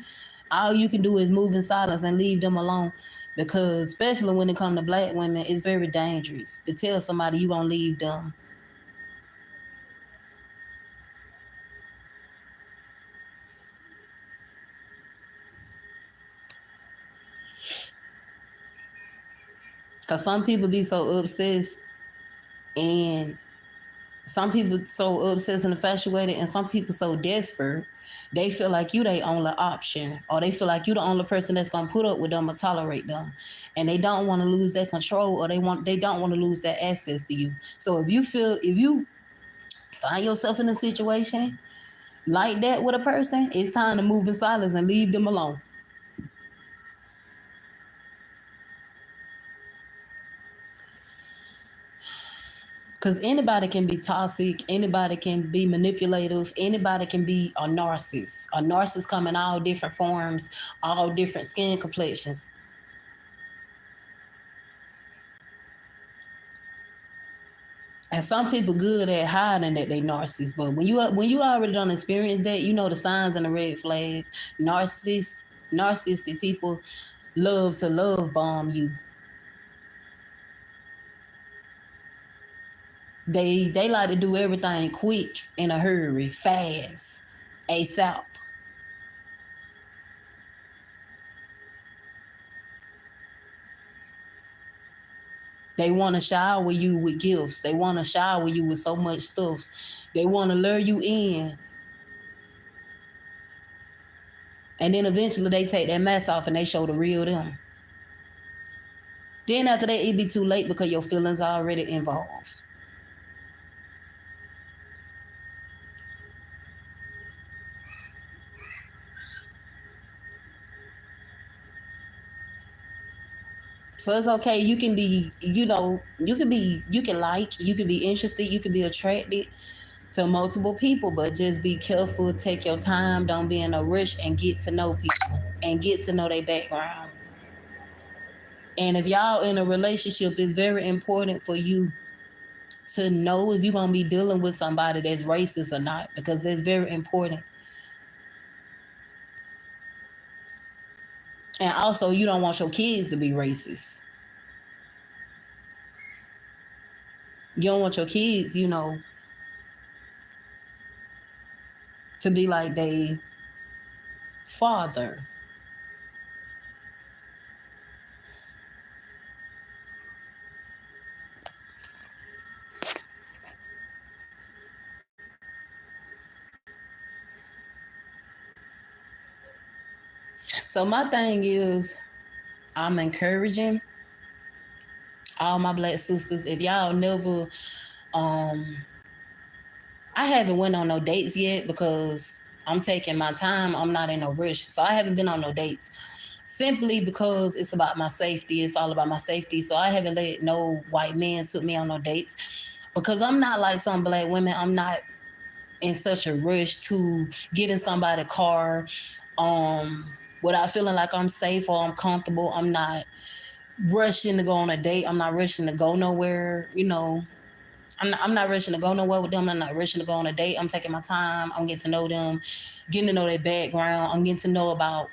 all you can do is move in silence and leave them alone. Because especially when it comes to black women, it's very dangerous to tell somebody you gonna leave them. Because some people be so obsessed and some people so obsessed and infatuated and some people so desperate, they feel like you they only option or they feel like you the only person that's going to put up with them or tolerate them. And they don't want to lose their control or they don't want to lose their access to you. So if you find yourself in a situation like that with a person, it's time to move in silence and leave them alone. Because anybody can be toxic, anybody can be manipulative, anybody can be a narcissist. A narcissist come in all different forms, all different skin complexions. And some people good at hiding that they narcissists, but when you already done experience that, you know the signs and the red flags. Narcissistic people love to love bomb you. They like to do everything quick, in a hurry, fast, ASAP. They want to shower you with gifts. They want to shower you with so much stuff. They want to lure you in. And then eventually they take that mask off and they show the real them. Then after that, it be too late because your feelings are already involved. So it's okay. You can be, you can like, you can be interested, you can be attracted to multiple people, but just be careful, take your time, don't be in a rush and get to know people and get to know their background. And if y'all in a relationship, it's very important for you to know if you're gonna be dealing with somebody that's racist or not, because that's very important. And also, you don't want your kids to be racist. You don't want your kids, to be like they father. So my thing is, I'm encouraging all my black sisters. If y'all never, um, I haven't went on no dates yet because I'm taking my time. I'm not in no rush, so I haven't been on no dates. Simply because it's about my safety. It's all about my safety. So I haven't let no white men took me on no dates because I'm not like some black women. I'm not in such a rush to get in somebody's car without feeling like I'm safe or I'm comfortable. I'm not rushing to go on a date. I'm not rushing to go nowhere. I'm not rushing to go nowhere with them. I'm not rushing to go on a date. I'm taking my time. I'm getting to know them, getting to know their background. I'm getting to know about,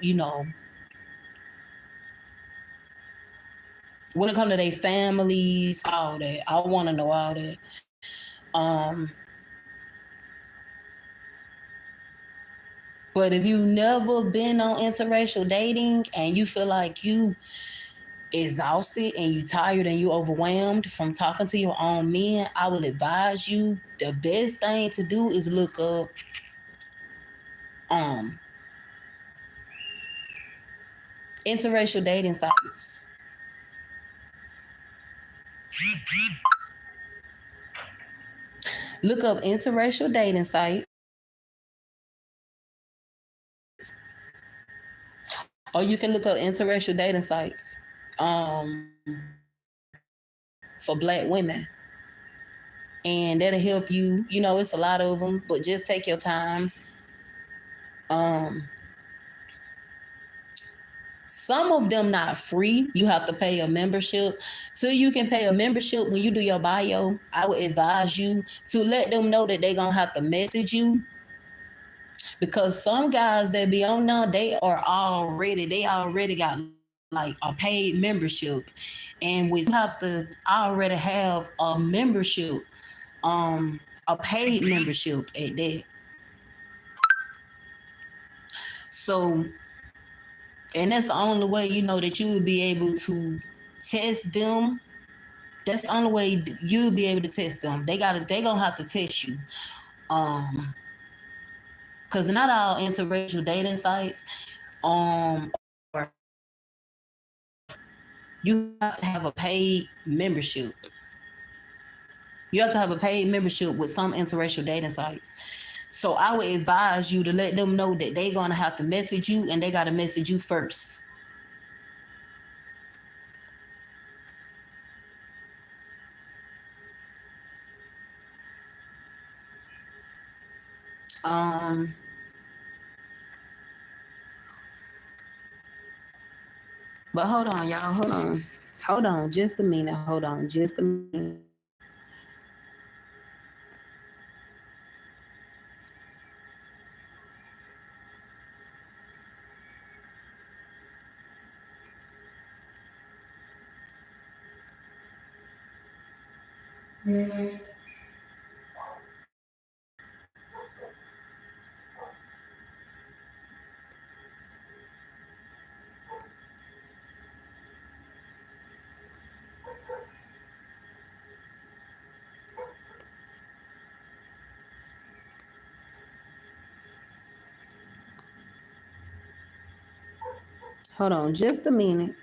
when it comes to their families, all that. I want to know all that. Um, but if you've never been on interracial dating and you feel like you exhausted and you tired and you overwhelmed from talking to your own men, I will advise you the best thing to do is look up um interracial dating sites. Look up interracial dating sites, or you can look up interracial dating sites um for black women, and that'll help you. It's a lot of them, but just take your time. um Some of them not free. You have to pay a membership. Till you can pay a membership, when you do your bio, I would advise you to let them know that they're gonna have to message you, because some guys that be on now, they already got like a paid membership. And we have to already have a membership, a paid membership at that. So, and that's the only way that you would be able to test them. That's the only way you'll be able to test them. They gonna have to test you. Um, because not all interracial dating sites, or you have to have a paid membership. You have to have a paid membership with some interracial dating sites. So I would advise you to let them know that they're gonna have to message you, and they gotta message you first. Um, but hold on, y'all. Hold on. Hold on, just a minute. Hold on, just a minute. Hold on, just a minute.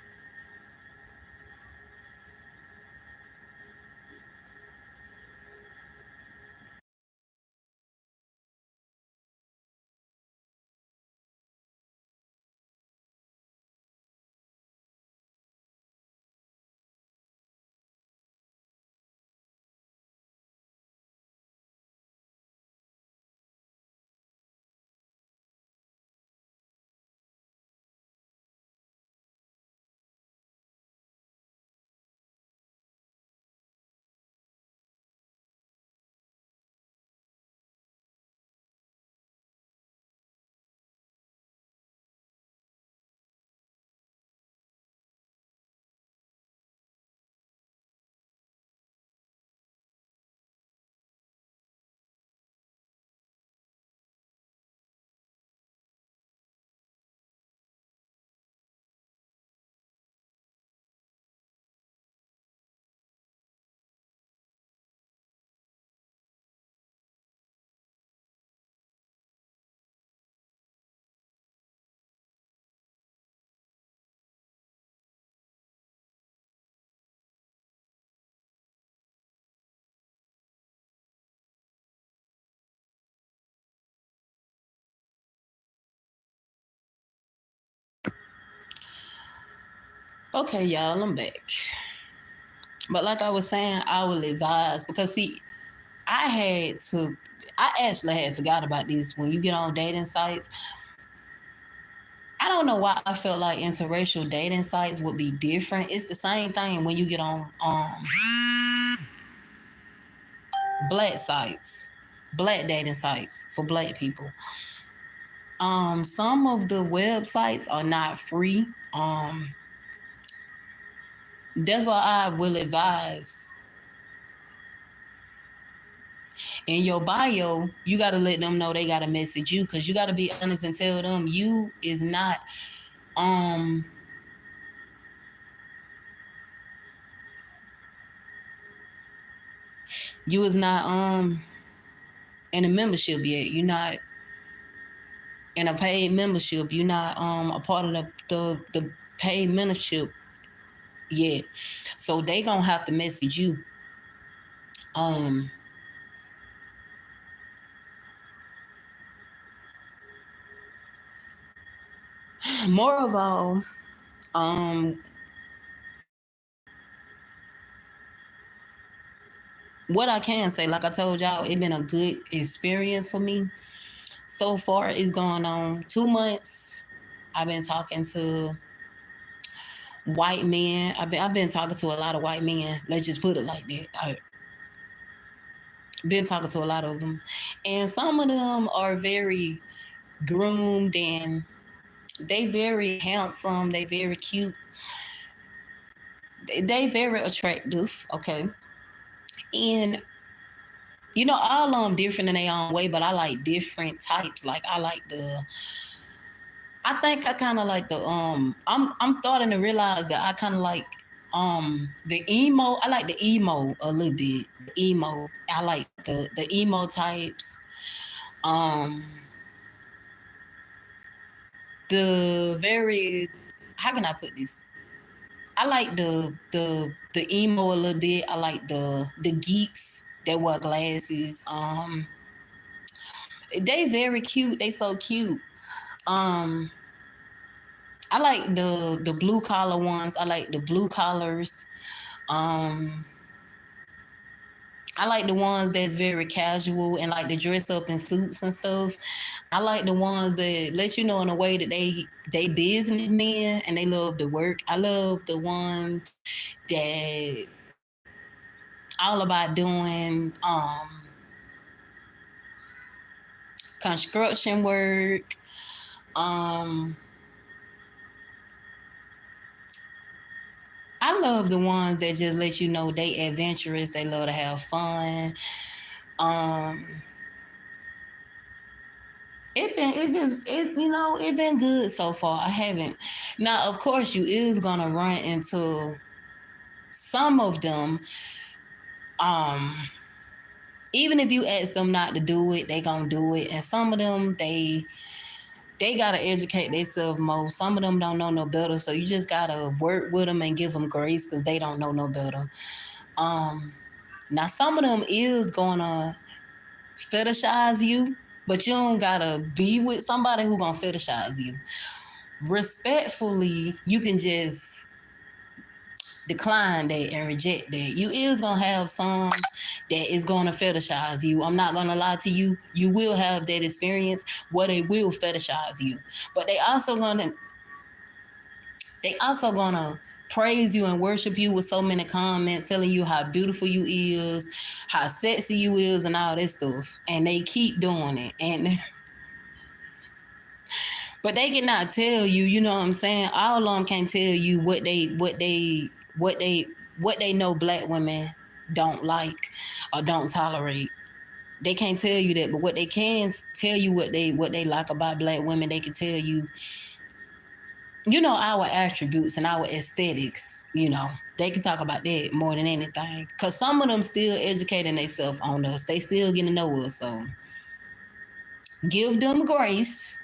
Okay, y'all, I'm back. But like I was saying, I will advise because see, I actually had forgot about this. When you get on dating sites, I don't know why I felt like interracial dating sites would be different. It's the same thing when you get on black sites, black dating sites for black people. Some of the websites are not free. That's why I will advise in your bio, you got to let them know they got to message you, because you got to be honest and tell them um you is not in a membership yet. You're not in a paid membership. You're not a part of the paid membership yet. So they gonna have to message you. Um More of all, um what I can say, like I told y'all, it been a good experience for me. So far, it's going on 2 months. I've been talking to white men. I've been talking to a lot of white men. Let's just put it like that. I've been talking to a lot of them, and some of them are very groomed and they very handsome. They very cute. They very attractive. Okay, and all of them different in their own way, but I like different types. Like I think I kind of like I'm starting to realize that I kind of like the emo. I like the emo a little bit. The emo. I like the emo types. Um the very how can I put this? I like the emo a little bit. I like the geeks that wear glasses. They very cute. They so cute. Um I like the blue collar ones. I like the blue collars. Um, I like the ones that's very casual and like to dress up in suits and stuff. I like the ones that let you know in a way that they businessmen and they love to work. I love the ones that all about doing construction work. Um, I love the ones that just let you know they adventurous. They love to have fun. Um, it been good so far. I haven't. Now, of course, you is gonna run into some of them. Um, Even if you ask them not to do it, they gonna do it. And some of them, they gotta educate themselves more. Some of them don't know no better, so you just gotta work with them and give them grace because they don't know no better. Um, Now some of them is gonna fetishize you, but you don't gotta be with somebody who gonna fetishize you. Respectfully, you can just decline that and reject that. You is gonna have some that is gonna fetishize you. I'm not gonna lie to you. You will have that experience where they will fetishize you, but they also gonna praise you and worship you with so many comments telling you how beautiful you is, how sexy you is, and all this stuff. And they keep doing it. And but they cannot tell you, you know what I'm saying? All of them can't tell you what they know black women don't like or don't tolerate. They can't tell you that, but what they can tell you what they like about black women, they can tell you, our attributes and our aesthetics. They can talk about that more than anything. Cause some of them still educating themselves on us. They still getting to know us. So give them grace.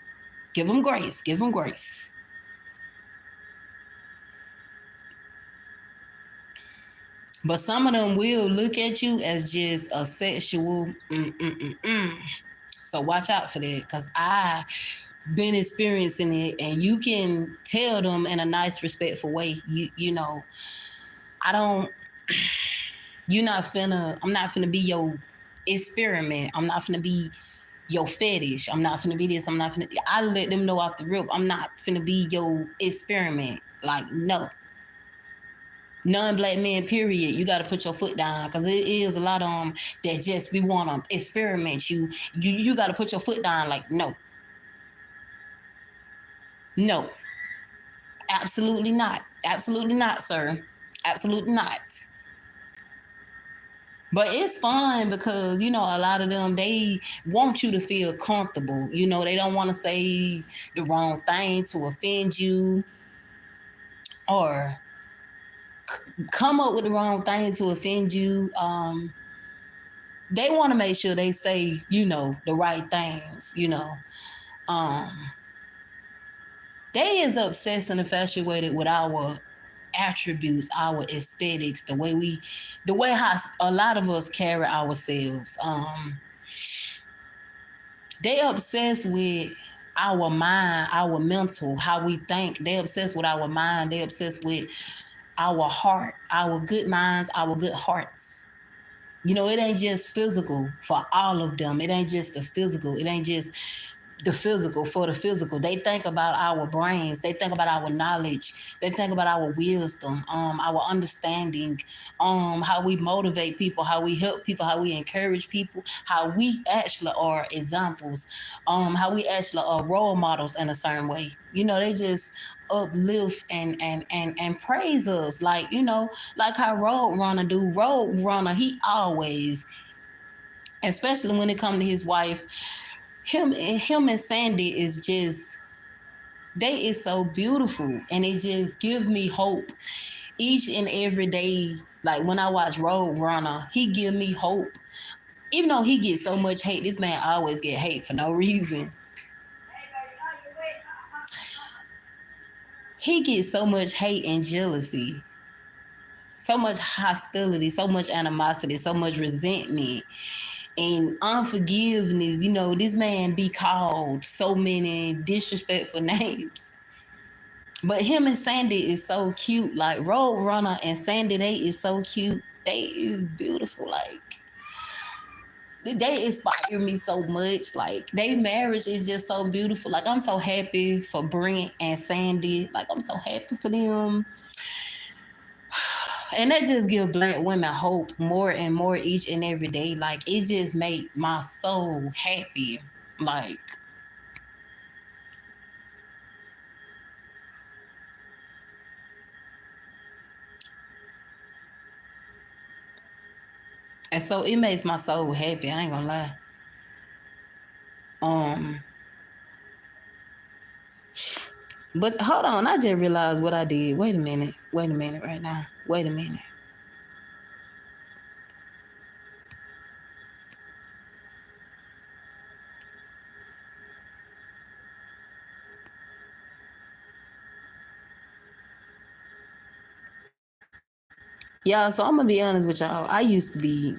Give them grace. Give them grace. But some of them will look at you as just a sexual. So watch out for that. Cause been experiencing it, and you can tell them in a nice, respectful way. You know, I don't. You're not finna. I'm not finna be your experiment. I'm not finna be your fetish. I'm not finna be this. I'm not finna. I let them know off the rip. I'm not finna be your experiment. Like, no, non-black men. Period. You got to put your foot down, because it is a lot of them that just we want to experiment. You got to put your foot down. Like, no, no, absolutely not. Absolutely not, sir. Absolutely not. But it's fun because, you know, a lot of them, they want you to feel comfortable. You know, they don't want to say the wrong thing to offend you, or come up with the wrong thing to offend you. They want to make sure they say, you know, the right things, you know. Um, they is obsessed and infatuated with our attributes, our aesthetics, the way how a lot of us carry ourselves. They obsessed with our mind, our mental, how we think. They obsessed with our mind. They obsessed with our heart, our good minds, our good hearts. You know, it ain't just physical for all of them. It ain't just the physical. It ain't just the physical for the physical. They think about our brains. They think about our knowledge. They think about our wisdom, our understanding, how we motivate people, how we help people, how we encourage people, how we actually are examples, how we actually are role models in a certain way. You know, they just uplift and praise us, like, you know, like how Road Runner do. Road Runner, he always, especially when it comes to his wife, him and Sandy is just, they is so beautiful, and it just give me hope each and every day. Like when I watch Road Runner, he give me hope. Even though he gets so much hate, this man always get hate for no reason. He gets so much hate and jealousy, so much hostility, so much animosity, so much resentment and unforgiveness. You know, this man be called so many disrespectful names. But him and Sandy is so cute. Like Road Runner and Sandy, they is so cute. They is beautiful. Like they inspire me so much. Like their marriage is just so beautiful. Like I'm so happy for Brent and Sandy. Like I'm so happy for them. And that just give black women hope more and more each and every day. Like it just make my soul happy. Like, and so it makes my soul happy. I ain't gonna lie. Um, but hold on, I just realized what I did. Wait a minute. Wait a minute right now. Wait a minute. Yeah, so I'm gonna be honest with y'all. I used to be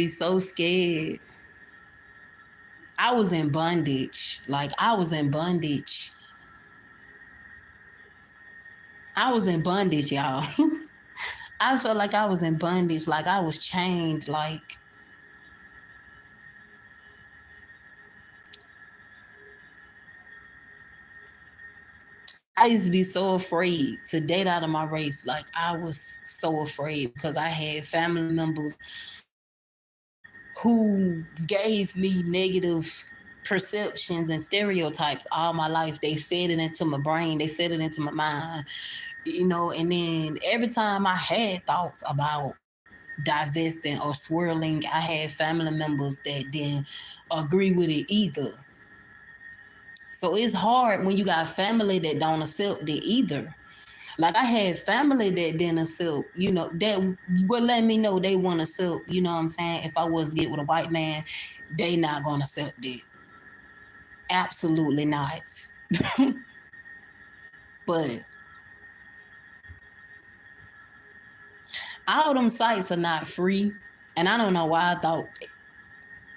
so scared. I was in bondage. Like I was in bondage. I was in bondage, y'all. I felt like I was in bondage, like I was chained. Like I used to be so afraid to date out of my race. Like I was so afraid because I had family members who gave me negative perceptions and stereotypes all my life. They fed it into my brain, they fed it into my mind, you know. And then every time I had thoughts about divesting or swirling, I had family members that didn't agree with it either. So it's hard when you got family that don't accept it either. Like I had family that didn't accept, you know, that would let me know they want to accept, you know what I'm saying? If I was to get with a white man, they not gonna accept it. Absolutely not. But all them sites are not free. And I don't know why I thought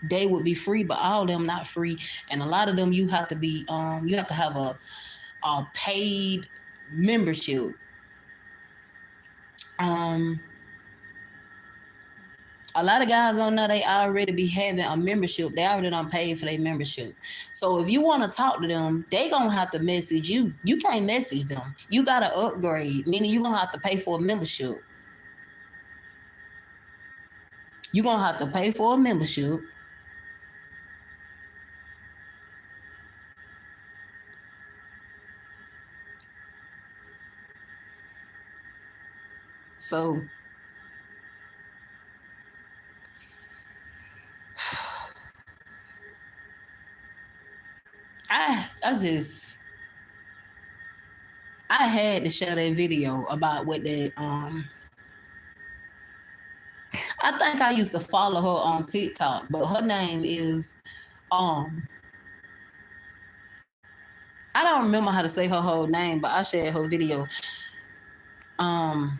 they would be free, but all of them not free. And a lot of them you have to be you have to have a paid membership. Um a lot of guys on there, they already be having a membership. They already done paid for their membership. So if you want to talk to them, they gonna have to message you. You can't message them. You gotta upgrade, meaning you gonna have to pay for a membership. You gonna have to pay for a membership. So I just I had to share that video about what that I think I used to follow her on TikTok, but her name is um I don't remember how to say her whole name, but I shared her video um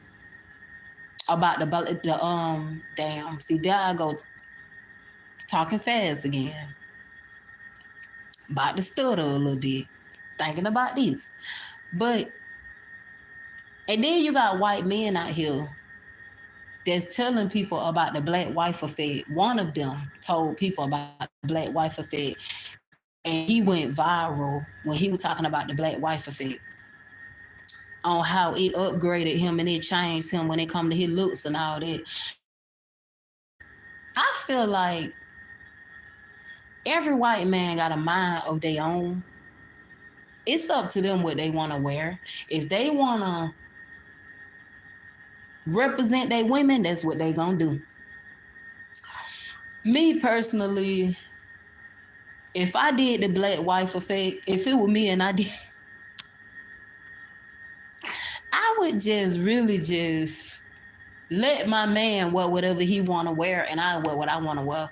about the damn, see there I go talking fast again. About to stutter a little bit. Thinking about this. But and then you got white men out here that's telling people about the black wife effect. One of them told people about the black wife effect, and he went viral when he was talking about the black wife effect on how it upgraded him and it changed him when it come to his looks and all that. I feel like every white man got a mind of their own. It's up to them what they want to wear. If they want to represent their women, that's what they gonna do. Me personally, if I did the black wife effect, if it were me and I did, I would just really just let my man wear whatever he want to wear and I wear what I want to wear.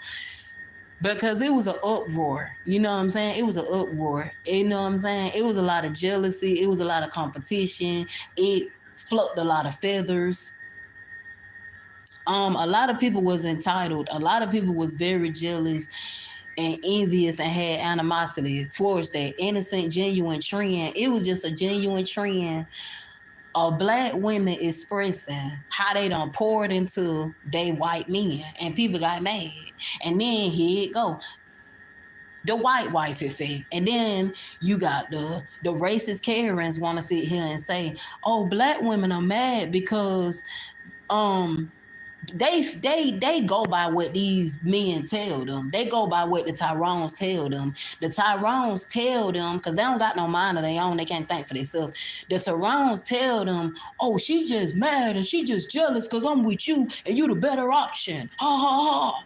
Because it was an uproar. You know what I'm saying? It was an uproar. You know what I'm saying? It was a lot of jealousy. It was a lot of competition. It fluffed a lot of feathers. A lot of people was entitled. A lot of people was very jealous and envious and had animosity towards that innocent, genuine trend. It was just a genuine trend of black women expressing how they done poured into they white men, and people got mad. And then here it go, the white wife effect. And then you got the racist Karens want to sit here and say, oh, black women are mad because um they go by what these men tell them. They go by what the Tyrones tell them. The Tyrones tell them, because they don't got no mind of their own, they can't think for themselves. The Tyrones tell them, oh, she just mad and she just jealous because I'm with you and you the better option. Ha ha ha.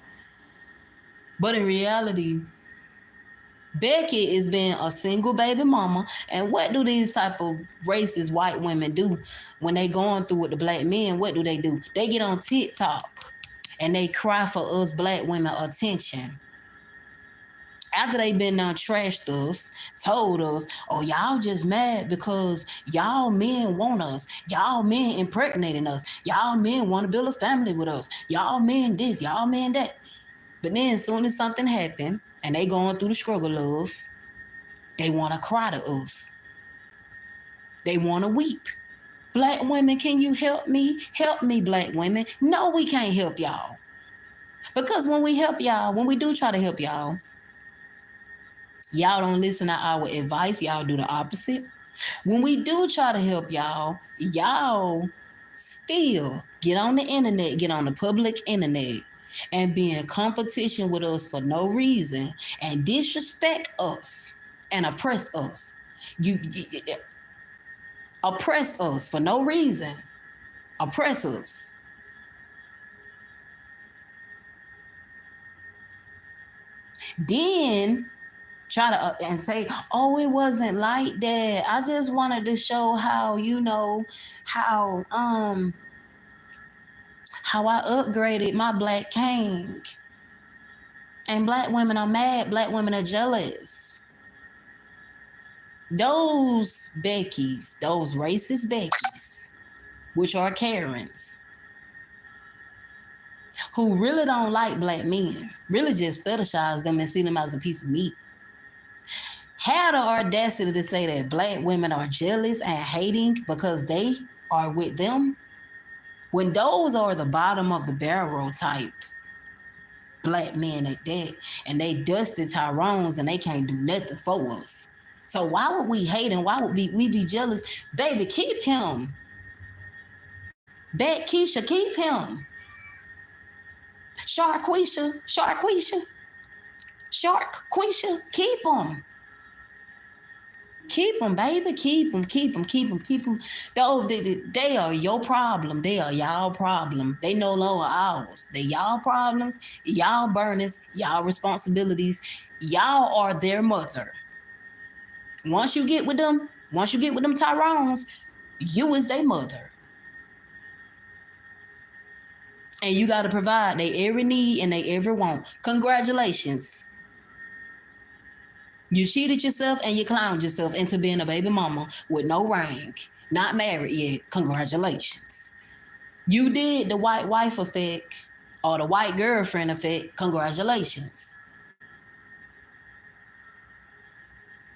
But in reality, Becky is being a single baby mama. And what do these type of racist white women do when they going through with the black men? What do? They get on TikTok and they cry for us black women attention. After they been trashed us, told us, oh, y'all just mad because y'all men want us. Y'all men impregnating us. Y'all men want to build a family with us. Y'all men this, y'all men that. But then as soon as something happened and they going through the struggle of, they want to cry to us. They want to weep. Black women, can you help me? Help me, black women. No, we can't help y'all. Because when we help y'all, when we do try to help y'all, y'all don't listen to our advice. Y'all do the opposite. When we do try to help y'all, y'all still get on the internet, get on the public internet, and be in competition with us for no reason and disrespect us and oppress us. You oppress us for no reason. Oppress us. Then try to and say, oh, it wasn't like that. I just wanted to show how, how how I upgraded my black king. And black women are mad. Black women are jealous. Those Beckys, those racist Beckys, which are Karens, who really don't like black men, really just fetishize them and see them as a piece of meat, had the audacity to say that black women are jealous and hating because they are with them, when those are the bottom of the barrel type black men at that, and they dusted Tyrone's and they can't do nothing for us. So why would we hate him? Why would we be jealous? Baby, keep him. Bet Keisha, keep him. Shark Quisha, keep him. Keep them, baby. Keep them. They are your problem. They are y'all problem. They no longer ours. They y'all problems, y'all burdens, y'all responsibilities. Y'all are their mother. Once you get with them Tyrones, you is their mother. And you got to provide their every need and their every want. Congratulations. You cheated yourself and you clowned yourself into being a baby mama with no ring, not married yet. Congratulations. You did the white wife effect or the white girlfriend effect. Congratulations.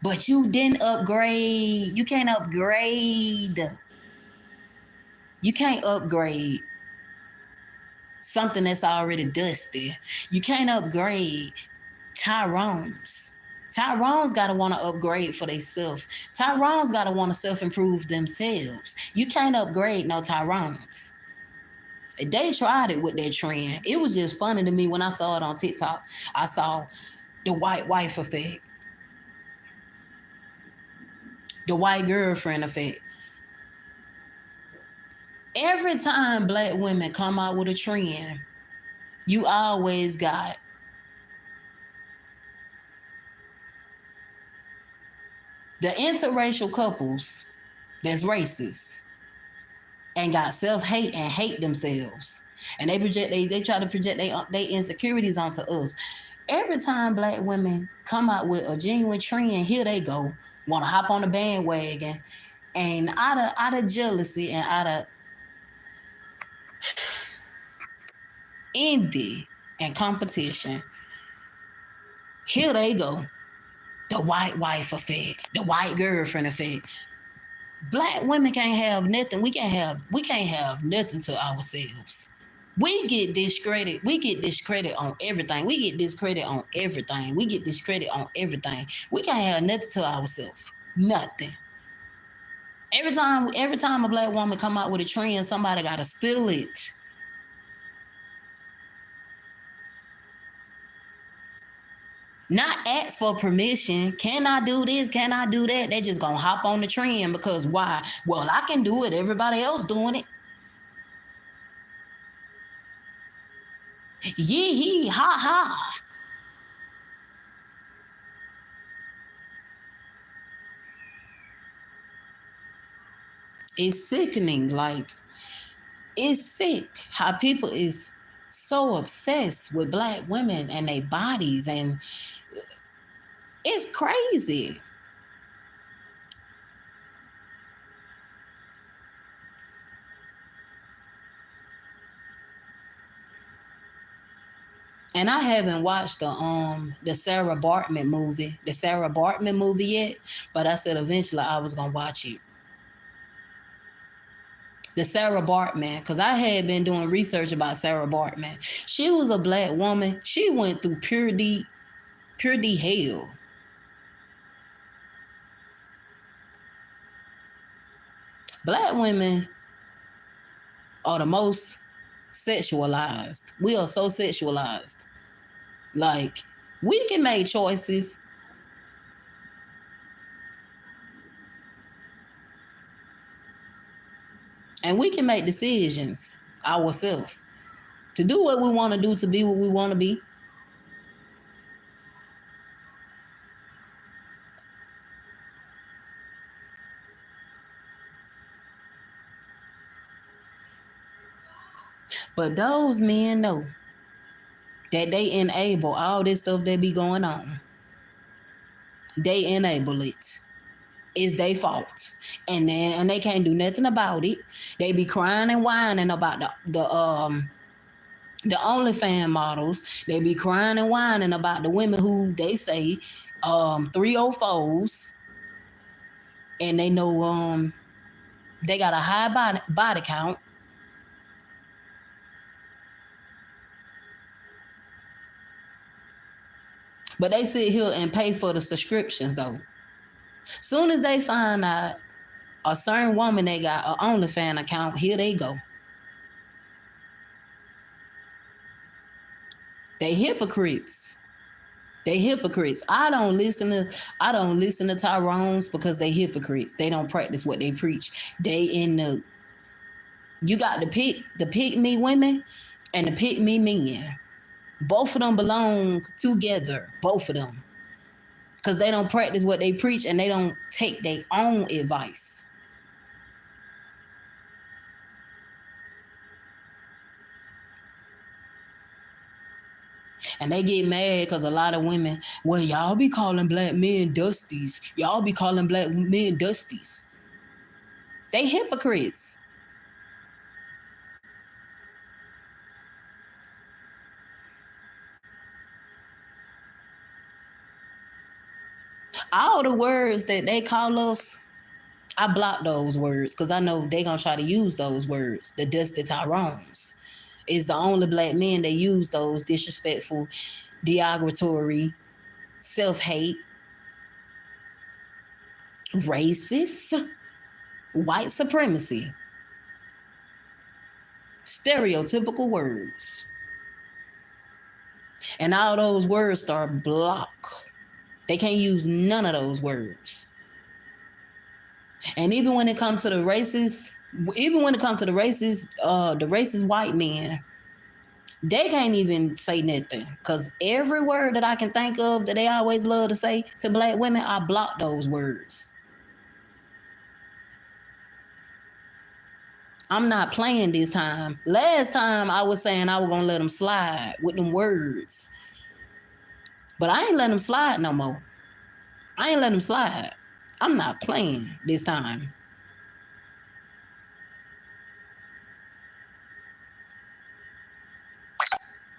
But you didn't upgrade. You can't upgrade. You can't upgrade something that's already dusty. You can't upgrade Tyrone's. Tyrone's got to want to upgrade for themselves. Tyrone's got to want to self-improve themselves. You can't upgrade no Tyrone's. They tried it with their trend. It was just funny to me when I saw it on TikTok. I saw the white wife effect, the white girlfriend effect. Every time black women come out with a trend, you always got the interracial couples that's racist and got self-hate and hate themselves. And they try to project their insecurities onto us. Every time black women come out with a genuine trend, here they go, want to hop on the bandwagon. And out of jealousy and out of envy and competition, here they go. The white wife effect, the white girlfriend effect. Black women can't have nothing. We can't have nothing to ourselves. We get discredit. We get discredit on everything. We get discredit on everything. We can't have nothing to ourselves. Nothing. Every time a black woman come out with a trend, somebody gotta steal it. Not ask for permission. Can I do this? Can I do that? They just gonna hop on the trend because why? Well, I can do it. Everybody else doing it. Yee hee ha ha. It's sickening. Like, it's sick how people is so obsessed with black women and their bodies, and it's crazy. And I haven't watched the Sarah Bartman movie yet, but I said eventually I was gonna watch it. The Sarah Bartman, because I had been doing research about Sarah Bartman. She was a black woman. She went through pure D hell. Black women are the most sexualized. We are so sexualized. Like, we can make choices. And we can make decisions ourselves to do what we want to do, to be what we want to be. But those men know that they enable all this stuff that be going on. They enable it. It's their fault. And they can't do nothing about it. They be crying and whining about the OnlyFans models. They be crying and whining about the women who they say 304s, and they know they got a high body count. But they sit here and pay for the subscriptions though. Soon as they find out a certain woman they got an OnlyFans account, here they go. They hypocrites. They hypocrites. I don't listen to Tyrones because they hypocrites. They don't practice what they preach. They in the you got the pick me women and the pick me men. Both of them belong together. Both of them. Because they don't practice what they preach and they don't take their own advice. And they get mad because a lot of women, well, y'all be calling black men dusties. Y'all be calling black men dusties. They hypocrites. All the words that they call us, I block those words because I know they gonna try to use those words. The dusty Tyrones is the only black men that use those disrespectful, derogatory, self-hate, racist, white supremacy, stereotypical words. And all those words start blocked. They can't use none of those words. And even when it comes to the racist white men, they can't even say nothing. Because every word that I can think of that they always love to say to black women, I block those words. I'm not playing this time. Last time I was saying I was going to let them slide with them words. But I ain't letting them slide no more. I ain't letting them slide. I'm not playing this time.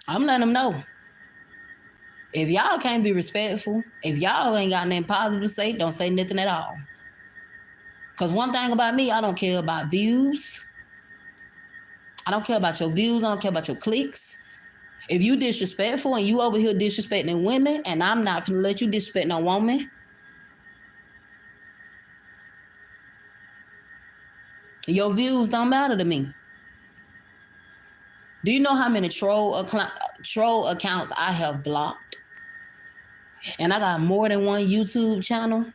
I'm letting them know. If y'all can't be respectful, if y'all ain't got nothing positive to say, don't say nothing at all. Because one thing about me, I don't care about views. I don't care about your views. I don't care about your clicks. If you disrespectful and you over here disrespecting women, and I'm not finna let you disrespect no woman, your views don't matter to me. Do you know how many troll accounts I have blocked? And I got more than one YouTube channel.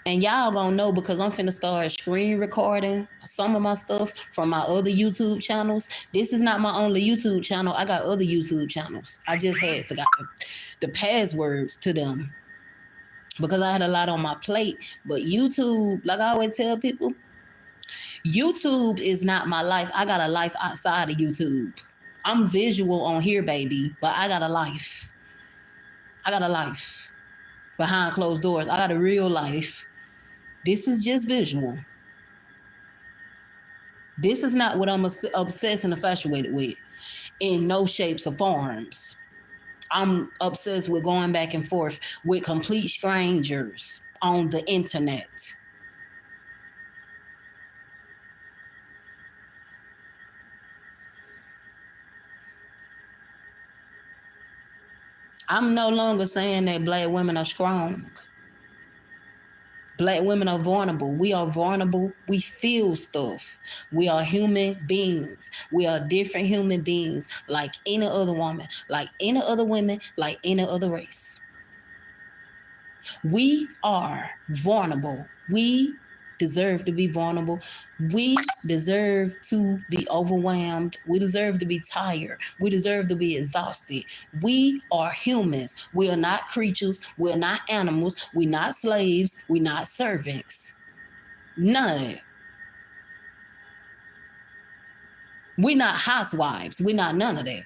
And y'all gonna know because I'm finna start screen recording some of my stuff from my other YouTube channels. This is not my only YouTube channel. I got other YouTube channels. I just had forgot the passwords to them because I had a lot on my plate. But YouTube, like I always tell people, YouTube is not my life. I got a life outside of YouTube. I'm visual on here, baby, but I got a life. I got a life behind closed doors. I got a real life. This is just visual. This is not what I'm obsessed and infatuated with in no shapes or forms. I'm obsessed with going back and forth with complete strangers on the internet. I'm no longer saying that black women are strong. Black women are vulnerable. We are vulnerable. We feel stuff. We are human beings. We are different human beings like any other woman, like any other women, like any other race. We are vulnerable. We deserve to be vulnerable. We deserve to be overwhelmed. We deserve to be tired. We deserve to be exhausted. We are humans. We are not creatures. We're not animals. We're not slaves. We're not servants. None of it. We're not housewives. We're not none of that.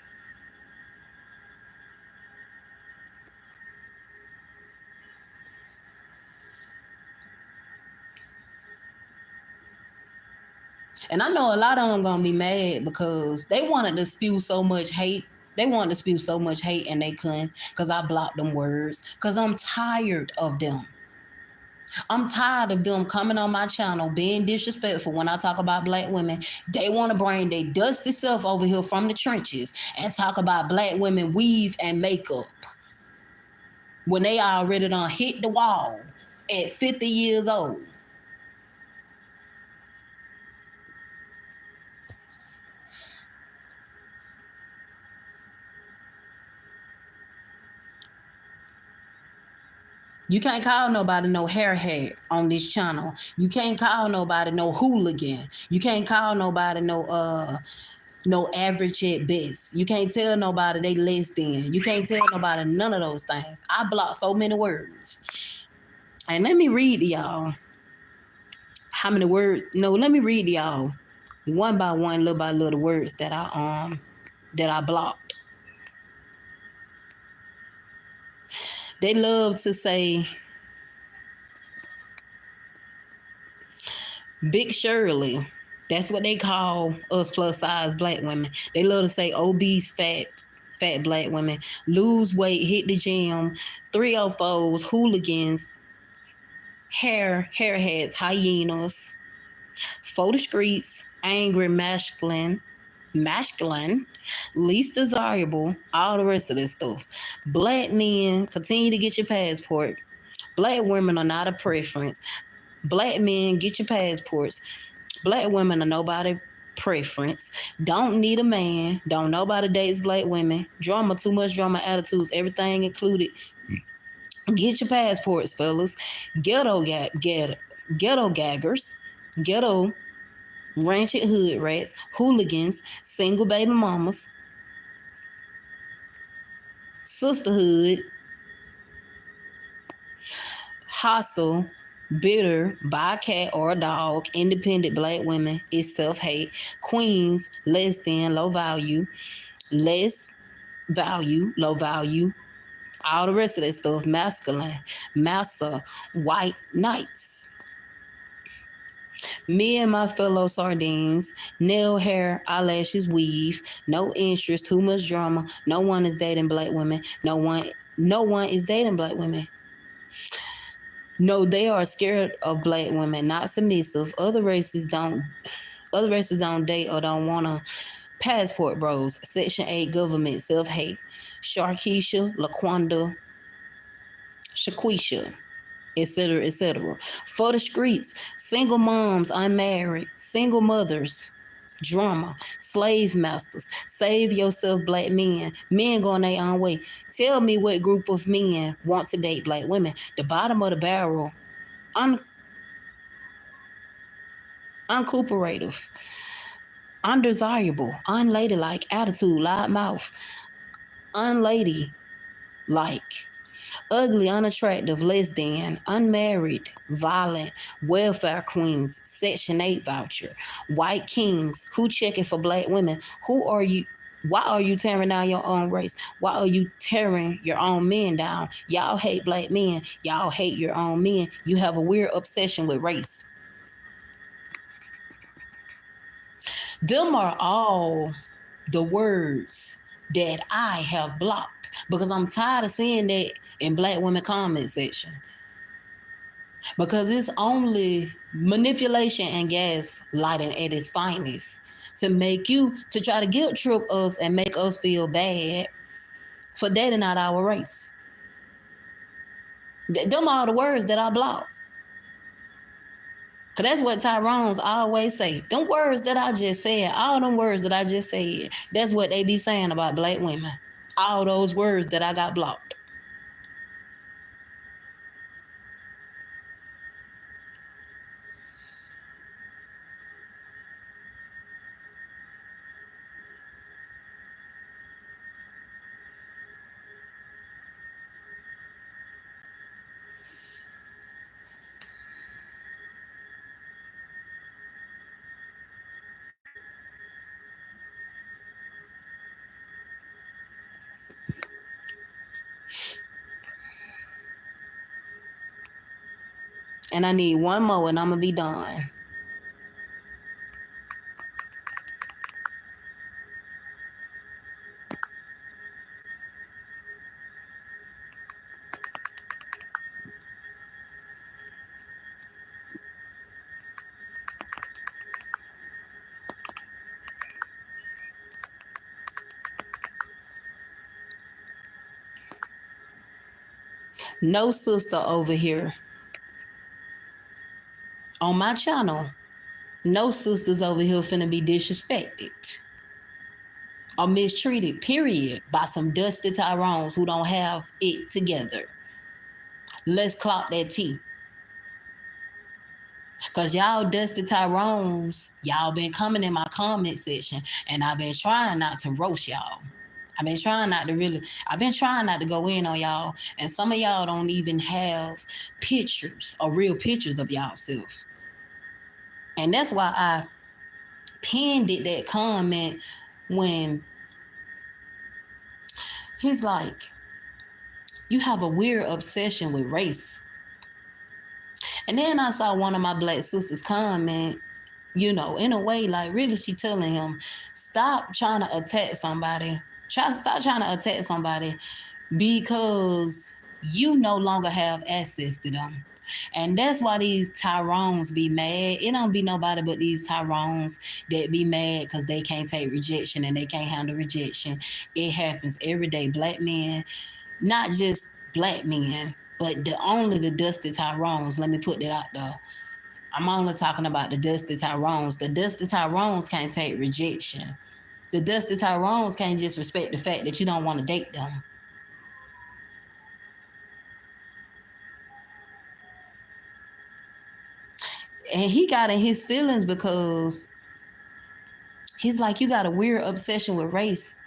And I know a lot of them gonna be mad because they wanted to spew so much hate. They wanted to spew so much hate and they couldn't because I blocked them words. Because I'm tired of them. I'm tired of them coming on my channel being disrespectful when I talk about black women. They want to bring their dusty self over here from the trenches and talk about black women weave and makeup when they already done hit the wall at 50 years old. You can't call nobody no hairhead on this channel. You can't call nobody no hooligan. You can't call nobody no average at best. You can't tell nobody they less than. You can't tell nobody none of those things. I block so many words. And let me read to y'all how many words. No, let me read to y'all one by one, little by little, the words that I blocked. They love to say Big Shirley. That's what they call us plus size black women. They love to say obese, fat black women. Lose weight, hit the gym, 304s, hooligans, hairheads, hyenas, for the streets, angry, masculine, least desirable, all the rest of this stuff. Black men, continue to get your passport. Black women are not a preference. Black men, get your passports. Black women are nobody preference. Don't need a man. Don't nobody dates black women. Drama, too much drama, attitudes, everything included. Get your passports, fellas. Ghetto gaggers, ghetto rancid hood rats, hooligans, single baby mamas, sisterhood, hustle, bitter, buy a cat or a dog, independent black women is self-hate, queens, less than, low value, less value, low value, all the rest of that stuff, masculine, massa, white knights. Me and my fellow sardines, nail, hair, eyelashes, weave, no interest, too much drama. No one is dating black women. No one is dating black women. No, they are scared of black women, not submissive. Other races don't date or don't wanna passport bros. Section 8 government, self-hate. Sharkeisha, Laquanda, Shaquisha, etc., etc. For the streets, single moms, unmarried, single mothers, drama, slave masters, save yourself black men, men going their own way. Tell me what group of men want to date black women. The bottom of the barrel, uncooperative, undesirable, unladylike attitude, loud mouth, unladylike, ugly, unattractive, less than, unmarried, violent, welfare queens, Section 8 voucher, white kings, who checking for black women? Who are you? Why are you tearing down your own race? Why are you tearing your own men down? Y'all hate black men. Y'all hate your own men. You have a weird obsession with race. Them are all the words that I have blocked because I'm tired of seeing that in black women comment section. Because it's only manipulation and gaslighting at its finest to try to guilt trip us and make us feel bad for dating out our race. Them are the words that I blocked. Because that's what Tyrone's always say. Them words that I just said, all them words that I just said, that's what they be saying about black women. All those words that I got blocked. And I need one more and I'm going to be done. No sister over here on my channel. No sisters over here finna be disrespected or mistreated, period, by some dusty Tyrones who don't have it together. Let's clock that T. Because y'all dusty Tyrones, y'all been coming in my comment section, and I've been trying not to roast y'all. I've been trying not to go in on y'all. And some of y'all don't even have pictures or real pictures of y'all self. And that's why I pinned it, that comment, when he's like, you have a weird obsession with race. And then I saw one of my black sisters comment, in a way, like, really, she telling him, stop trying to attack somebody. Stop trying to attack somebody because you no longer have access to them. And that's why these Tyrones be mad. It don't be nobody but these Tyrones that be mad because they can't take rejection and they can't handle rejection. It happens every day. Black men, not just black men, but only the dusty Tyrones. Let me put that out there. I'm only talking about the dusty Tyrones. The dusty Tyrones can't take rejection. The dusty Tyrones can't just respect the fact that you don't want to date them. And he got in his feelings because he's like, you got a weird obsession with race.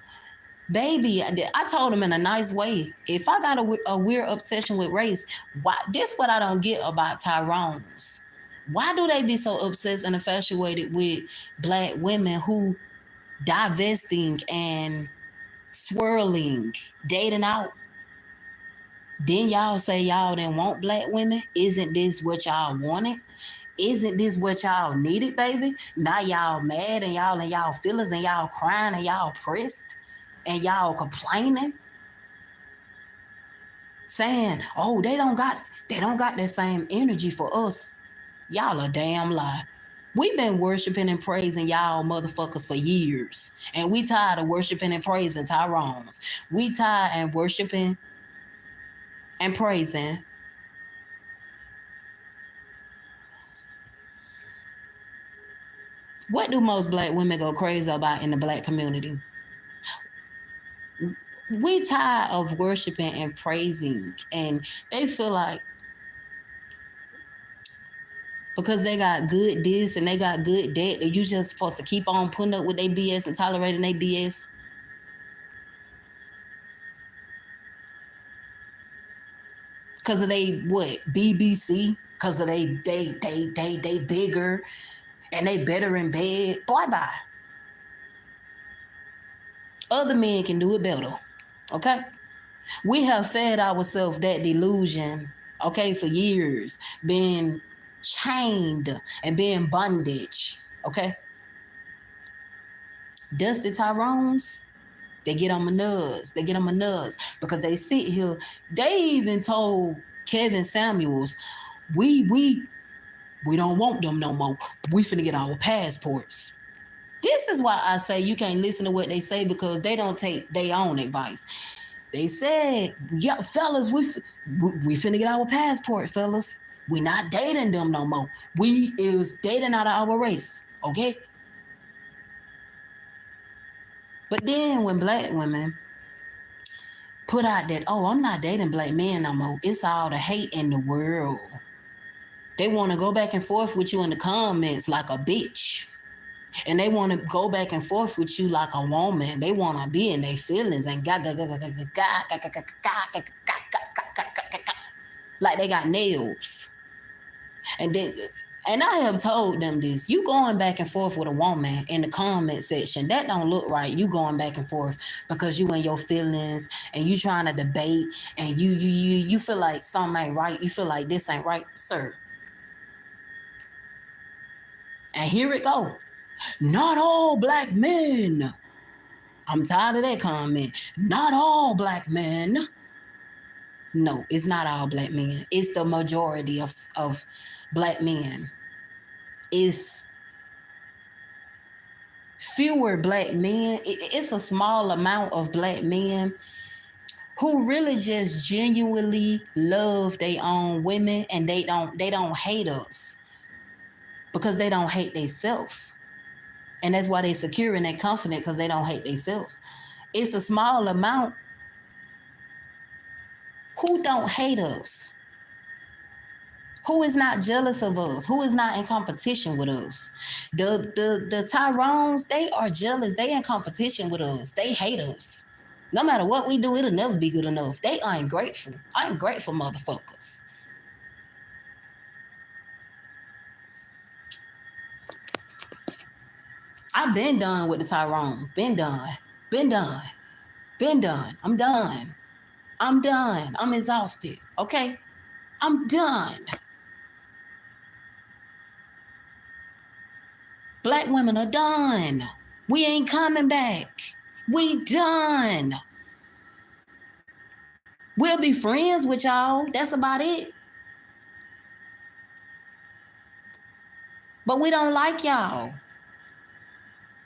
Baby, I told him in a nice way, if I got a weird obsession with race, why? This what I don't get about Tyrones. Why do they be so obsessed and infatuated with black women who divesting and swirling, dating out? Then y'all say y'all didn't want black women? Isn't this what y'all wanted? Isn't this what y'all needed, baby? Now y'all mad and y'all in y'all feelings and y'all crying and y'all pressed and y'all complaining, saying, oh, they don't got that same energy for us. Y'all a damn lie. We've been worshiping and praising y'all motherfuckers for years. And we tired of worshiping and praising Tyrones. We tired and worshiping and praising what do most black women go crazy about in the black community? We tired of worshiping and praising, and they feel like because they got good this and they got good that you just supposed to keep on putting up with their BS and tolerating their BS. Because of they what? BBC? Because of they bigger and they better in bed. Boy, bye. Other men can do it better. Okay? We have fed ourselves that delusion, okay, for years, being chained and being bondage, okay? Dusty Tyrones, they get on my nerves. They get on my nerves because they sit here. They even told Kevin Samuels, we don't want them no more. We finna get our passports. This is why I say you can't listen to what they say because they don't take their own advice. They said, yeah, fellas, we finna get our passport, fellas. We not dating them no more. We is dating out of our race, okay? But then when black women put out that, oh, I'm not dating black men no more, it's all the hate in the world. They want to go back and forth with you in the comments like a bitch. And they want to go back and forth with you like a woman. They want to be in their feelings and like they got nails. And I have told them this. You going back and forth with a woman in the comment section, that don't look right. You going back and forth because you in your feelings and you trying to debate and you feel like something ain't right. You feel like this ain't right, sir. And here it go. Not all black men. I'm tired of that comment. Not all black men. No, it's not all black men. It's the majority of black men. It's fewer black men. It's a small amount of black men who really just genuinely love their own women, and they don't hate us because they don't hate themselves. And that's why they secure and they confident, because they don't hate themselves. It's a small amount who don't hate us, who is not jealous of us, who is not in competition with us. The Tyrones, they are jealous. They in competition with us. They hate us. No matter what we do, it'll never be good enough. They are ungrateful. Ungrateful motherfuckers. I've been done with the Tyrones. Been done. Been done. Been done. I'm done. I'm done. I'm exhausted. Okay? I'm done. Black women are done. We ain't coming back. We done. We'll be friends with y'all. That's about it. But we don't like y'all.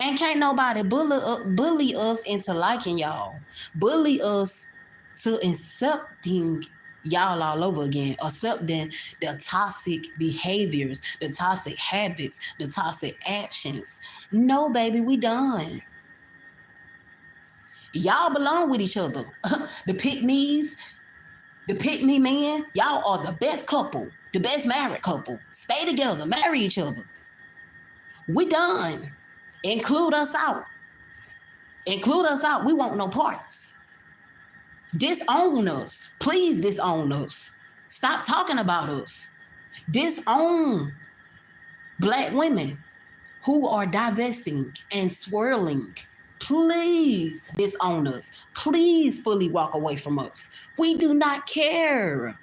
And can't nobody bully us into liking y'all. Bully us to accepting y'all all over again. Accepting the toxic behaviors, the toxic habits, the toxic actions. No, baby, we done. Y'all belong with each other. The pick-me's, the pick-me men, y'all are the best couple, the best married couple. Stay together, marry each other. We done. Include us out. Include us out. We want no parts. Disown us. Please disown us. Stop talking about us. Disown Black women who are divesting and swirling. Please disown us. Please fully walk away from us. We do not care.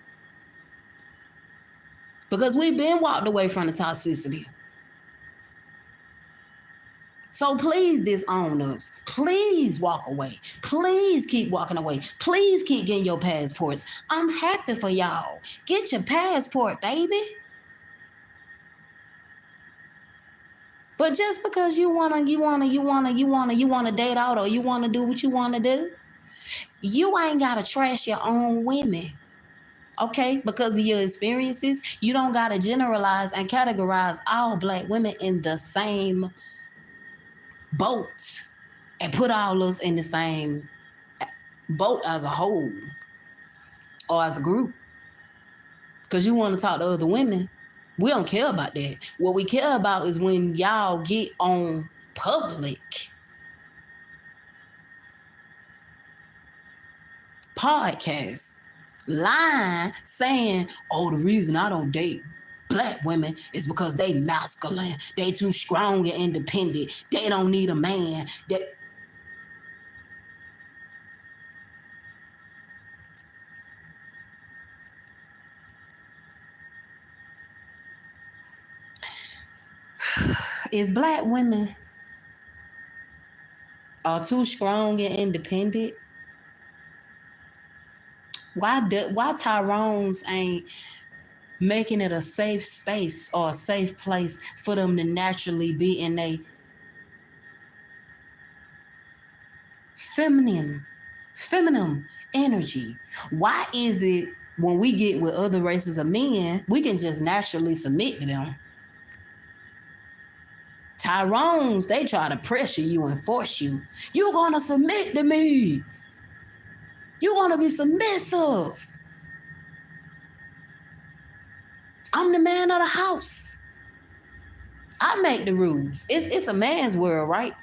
Because we've been walked away from the toxicity. So please disown us. Please walk away. Please keep walking away. Please keep getting your passports. I'm happy for y'all. Get your passport, baby. But just because you wanna date out, or you wanna do what you wanna do, you ain't gotta trash your own women. Okay? Because of your experiences, you don't gotta generalize and categorize all Black women in the same boat and put all us in the same boat as a whole or as a group. Because you want to talk to other women. We don't care about that. What we care about is when y'all get on public podcasts lying, saying, oh, the reason I don't date Black women is because they masculine. They too strong and independent. They don't need a man. If Black women are too strong and independent, why Tyrones ain't making it a safe space or a safe place for them to naturally be in a feminine energy? Why is it when we get with other races of men, we can just naturally submit to them? Tyrones, they try to pressure you and force you. You're gonna submit to me. You're gonna be submissive. I'm the man of the house. I make the rules. It's a man's world, right?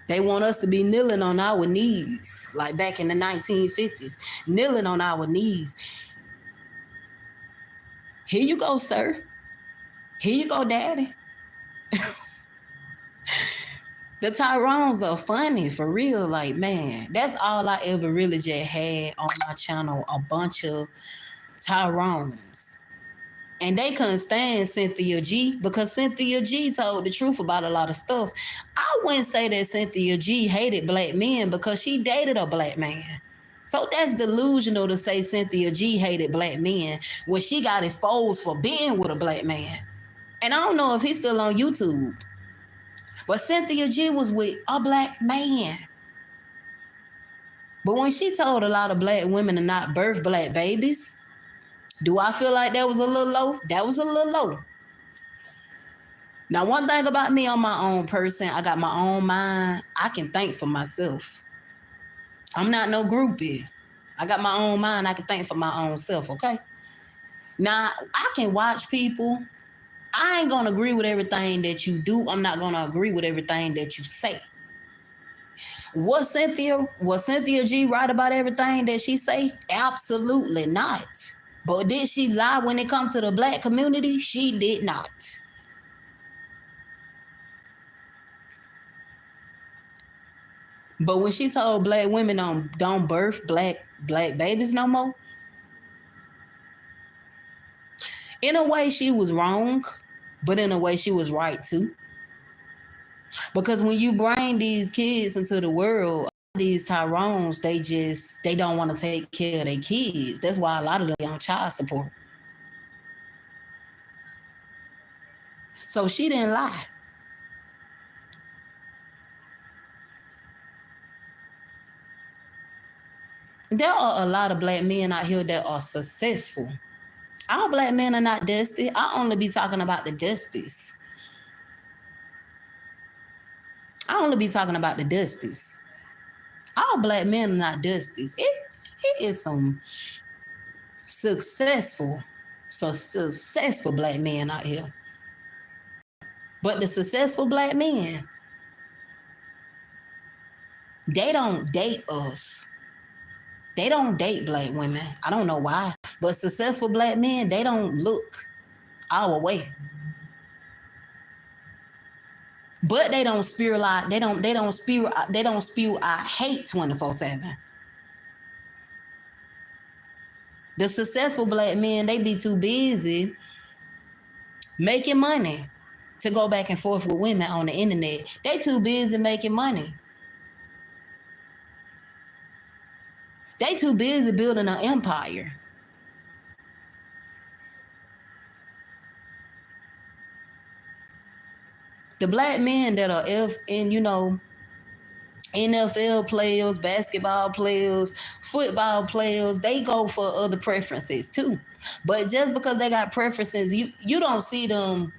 They want us to be kneeling on our knees, like back in the 1950s, kneeling on our knees. Here you go, sir. Here you go, daddy. The Tyrones are funny, for real. Like, man, that's all I ever really just had on my channel, a bunch of Tyrones. And they couldn't stand Cynthia G, because Cynthia G told the truth about a lot of stuff. I wouldn't say that Cynthia G hated Black men, because she dated a Black man. So that's delusional to say Cynthia G hated Black men when she got exposed for being with a Black man. And I don't know if he's still on YouTube. But Cynthia G was with a Black man. But when she told a lot of black women to not birth black babies, do I feel like that was a little low? That was a little low. Now, one thing about me, I'm my own person. I got my own mind. I can think for myself. I'm not no groupie. I got my own mind. I can think for my own self, okay? Now, I can watch people. I ain't going to agree with everything that you do. I'm not going to agree with everything that you say. Was Cynthia G right about everything that she say? Absolutely not. But did she lie when it comes to the black community? She did not. But when she told black women don't birth black babies no more, in a way she was wrong, but in a way she was right too. Because when you bring these kids into the world, these Tyrones, they don't want to take care of their kids. That's why a lot of them are on child support. So she didn't lie. There are a lot of black men out here that are successful. All black men are not dusty. I only be talking about the dusties. I only be talking about the dusties. All black men are not dusties. It is some successful black men out here. But the successful black men, they don't date us. They don't date black women. I don't know why. But successful black men, they don't look our way. But they don't spew out hate 24/7. The successful black men, they be too busy making money to go back and forth with women on the internet. They too busy making money. They too busy building an empire. The black men that are NFL players, basketball players, football players, they go for other preferences too. But just because they got preferences, you don't see them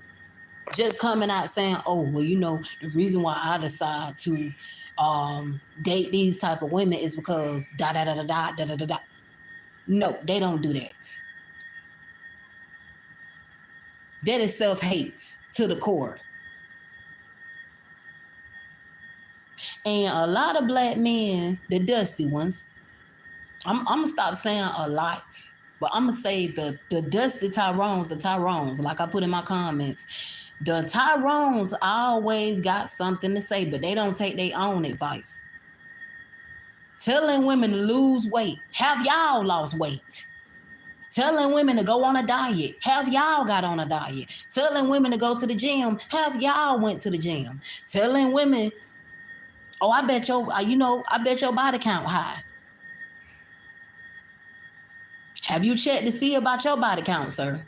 just coming out saying, oh, well, the reason why I decide to date these type of women is because da da da da da da da da da. No, they don't do that. That is self-hate to the core. And a lot of black men, the dusty ones, I'm gonna stop saying a lot, but I'm gonna say the dusty Tyrones, like I put in my comments. The Tyrones always got something to say, but they don't take their own advice. Telling women to lose weight. Have y'all lost weight? Telling women to go on a diet. Have y'all got on a diet? Telling women to go to the gym. Have y'all went to the gym? Telling women, oh, I bet your body count high. Have you checked to see about your body count, sir?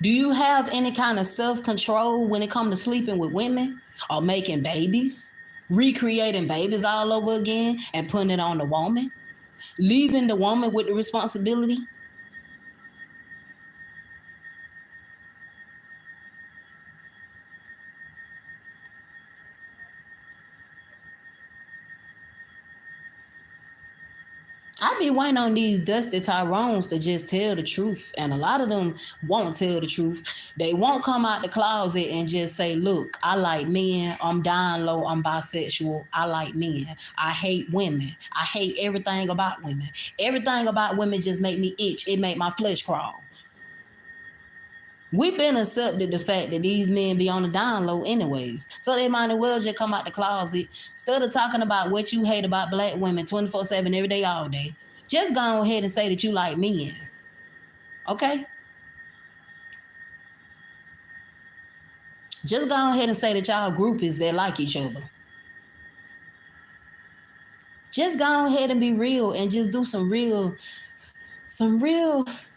Do you have any kind of self-control when it comes to sleeping with women or making babies, recreating babies all over again and putting it on the woman, leaving the woman with the responsibility? I be waiting on these dusty Tyrones to just tell the truth. And a lot of them won't tell the truth. They won't come out the closet and just say, look, I like men. I'm down low. I'm bisexual. I like men. I hate women. I hate everything about women. Everything about women just make me itch. It make my flesh crawl. We've been accepted the fact that these men be on the down low anyways. So they might as well just come out the closet. Instead of talking about what you hate about black women 24/7 every day, all day, just go ahead and say that you like men. Okay? Just go ahead and say that y'all groupies that like each other. Just go ahead and be real and just do some real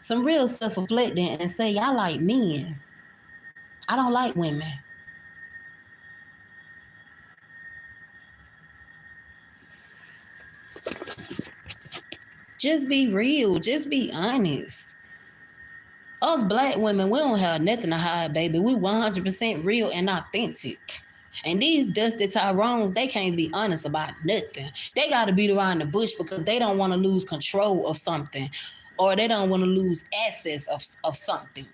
self-reflecting and say, I like men. I don't like women. Just be real. Just be honest. Us black women, we don't have nothing to hide, baby. We 100% real and authentic. And these dusty Tyrones, they can't be honest about nothing. They got to beat around the bush because they don't want to lose control of something, or they don't want to lose access of something.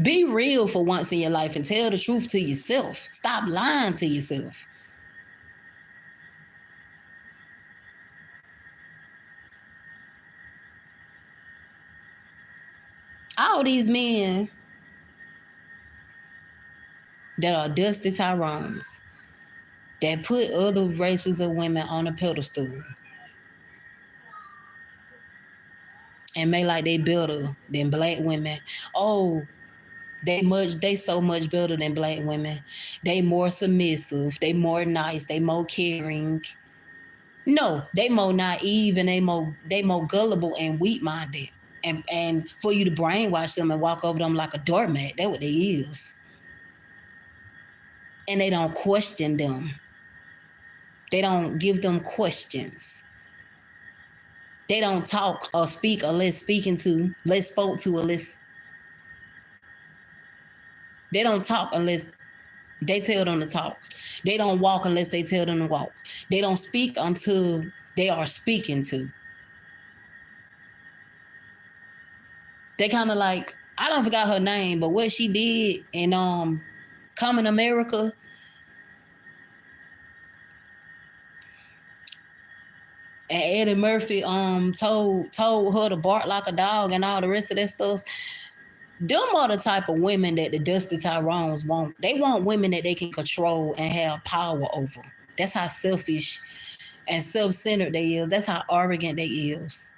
Be real for once in your life and tell the truth to yourself. Stop lying to yourself. All these men that are dusty Tyrones that put other races of women on a pedestal and make like they better than black women. Oh, they so much better than black women. They more submissive, they more nice, they more caring. No, they more naive and they more gullible and weak minded. And for you to brainwash them and walk over them like a doormat, that's what they is. And they don't question them. They don't give them questions. They don't talk or speak unless spoke to, unless they don't talk unless they tell them to talk. They don't walk unless they tell them to walk. They don't speak until they are speaking to. They kind of like, I don't forgot her name, but what she did in Coming America, and Eddie Murphy told her to bark like a dog and all the rest of that stuff. Them are the type of women that the Dusty Tyrones want. They want women that they can control and have power over. That's how selfish and self-centered they is. That's how arrogant they is.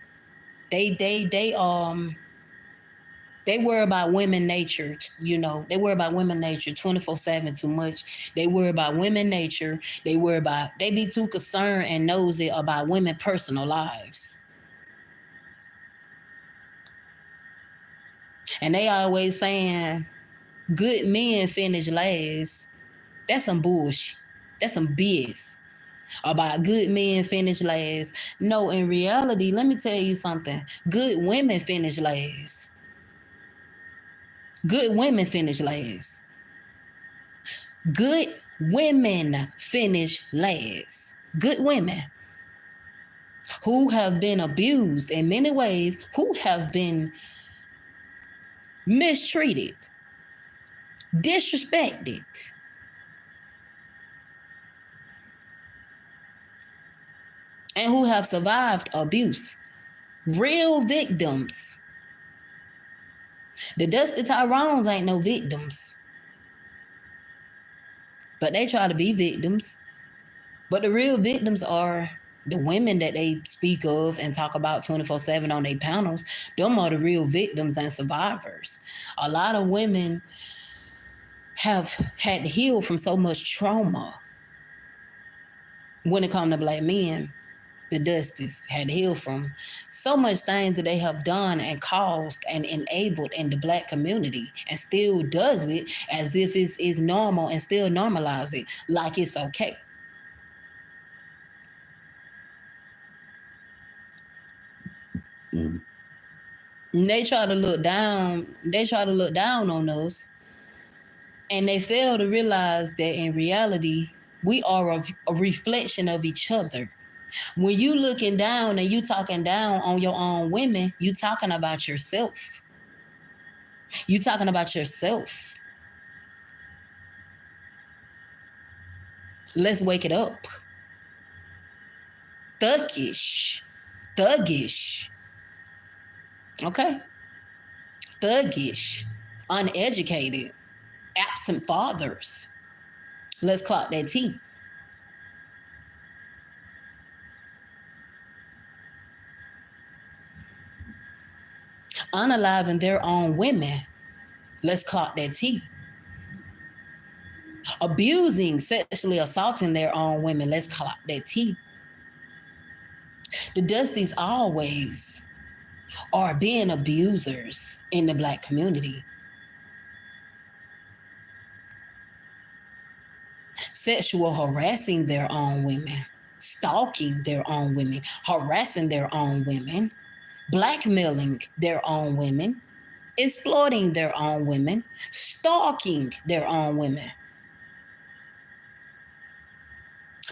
They worry about women nature, you know. They worry about women nature 24/7 too much. They worry about women nature. They be too concerned and nosy about women personal lives. And they always saying good men finish last. That's some bullshit. That's some BS about good men finish last. No, in reality, let me tell you something. Good women finish last. Good women finish last. Good women finish last. Good women who have been abused in many ways, who have been mistreated, disrespected, and who have survived abuse. Real victims. The Dusty Tyrones ain't no victims. But they try to be victims. But the real victims are the women that they speak of and talk about 24/7 on their panels. Them are the real victims and survivors. A lot of women have had to heal from so much trauma when it comes to black men. The Dusties had to heal from so much things that they have done and caused and enabled in the black community, and still does it as if it's normal and still normalize it like it's okay. They try to look down on us, and they fail to realize that in reality we are a reflection of each other. When you looking down and you talking down on your own women, you talking about yourself. You talking about yourself. Let's wake it up. Thuggish. Okay? Thuggish. Uneducated. Absent fathers. Let's clock that T. Unaliving their own women. Let's clock that T. Abusing, sexually assaulting their own women. Let's clock that T. The Dusties always are being abusers in the black community. sexual harassing their own women, stalking their own women, harassing their own women, blackmailing their own women, exploiting their own women, stalking their own women.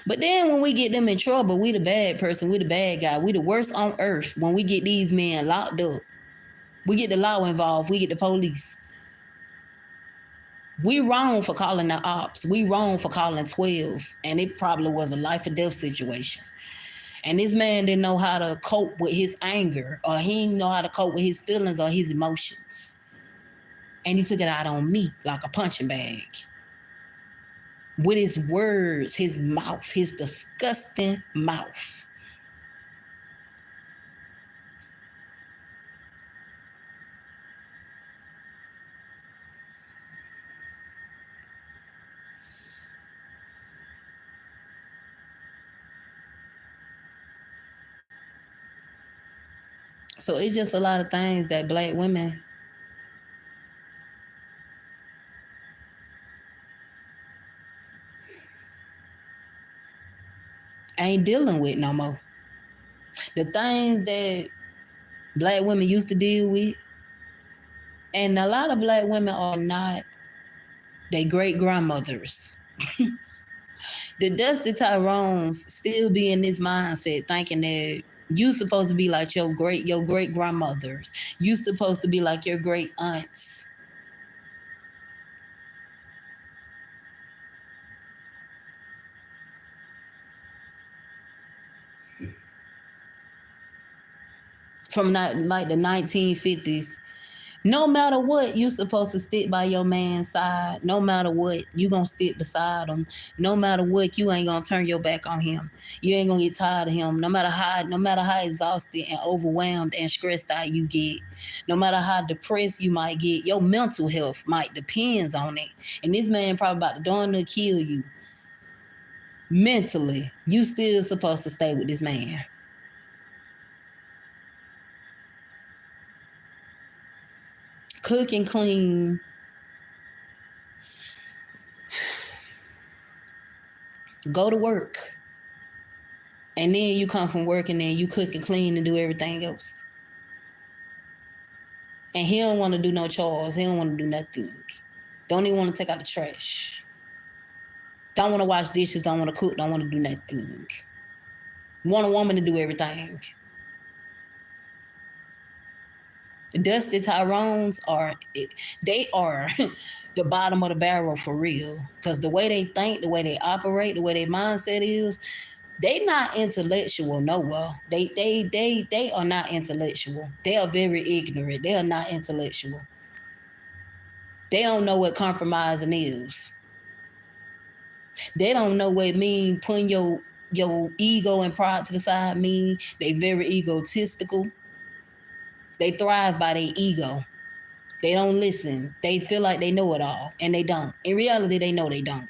But then when we get them in trouble, we the bad person, we the bad guy, we the worst on earth. When we get these men locked up, we get the law involved, we get the police. We wrong for calling the ops. We wrong for calling 12. And it probably was a life or death situation. And this man didn't know how to cope with his anger, or he didn't know how to cope with his feelings or his emotions. And he took it out on me like a punching bag. With his words, his mouth, his disgusting mouth. So it's just a lot of things that black women ain't dealing with no more. The things that black women used to deal with, and a lot of black women are not their great grandmothers. The Dusty Tyrones still be in this mindset thinking that you supposed to be like your great grandmothers. You supposed to be like your great aunts. From not like the 1950s. No matter what, you supposed to stick by your man's side. No matter what, you gonna stick beside him. No matter what, you ain't gonna turn your back on him. You ain't gonna get tired of him. No matter how exhausted and overwhelmed and stressed out you get, no matter how depressed you might get, your mental health might depends on it. And this man probably about to darn near kill you. Mentally, you still supposed to stay with this man. Cook and clean. Go to work. And then you come from work and then you cook and clean and do everything else. And he don't want to do no chores. He don't want to do nothing. Don't even want to take out the trash. Don't want to wash dishes. Don't want to cook. Don't want to do nothing. Want a woman to do everything. Dusty Tyrones they are the bottom of the barrel for real. Because the way they think, the way they operate, the way their mindset is, they not intellectual nowhere. They are not intellectual. They are very ignorant. They are not intellectual. They don't know what compromising is. They don't know what it means putting your ego and pride to the side mean. They very egotistical. They thrive by their ego. They don't listen. They feel like they know it all, and they don't. In reality, they know they don't.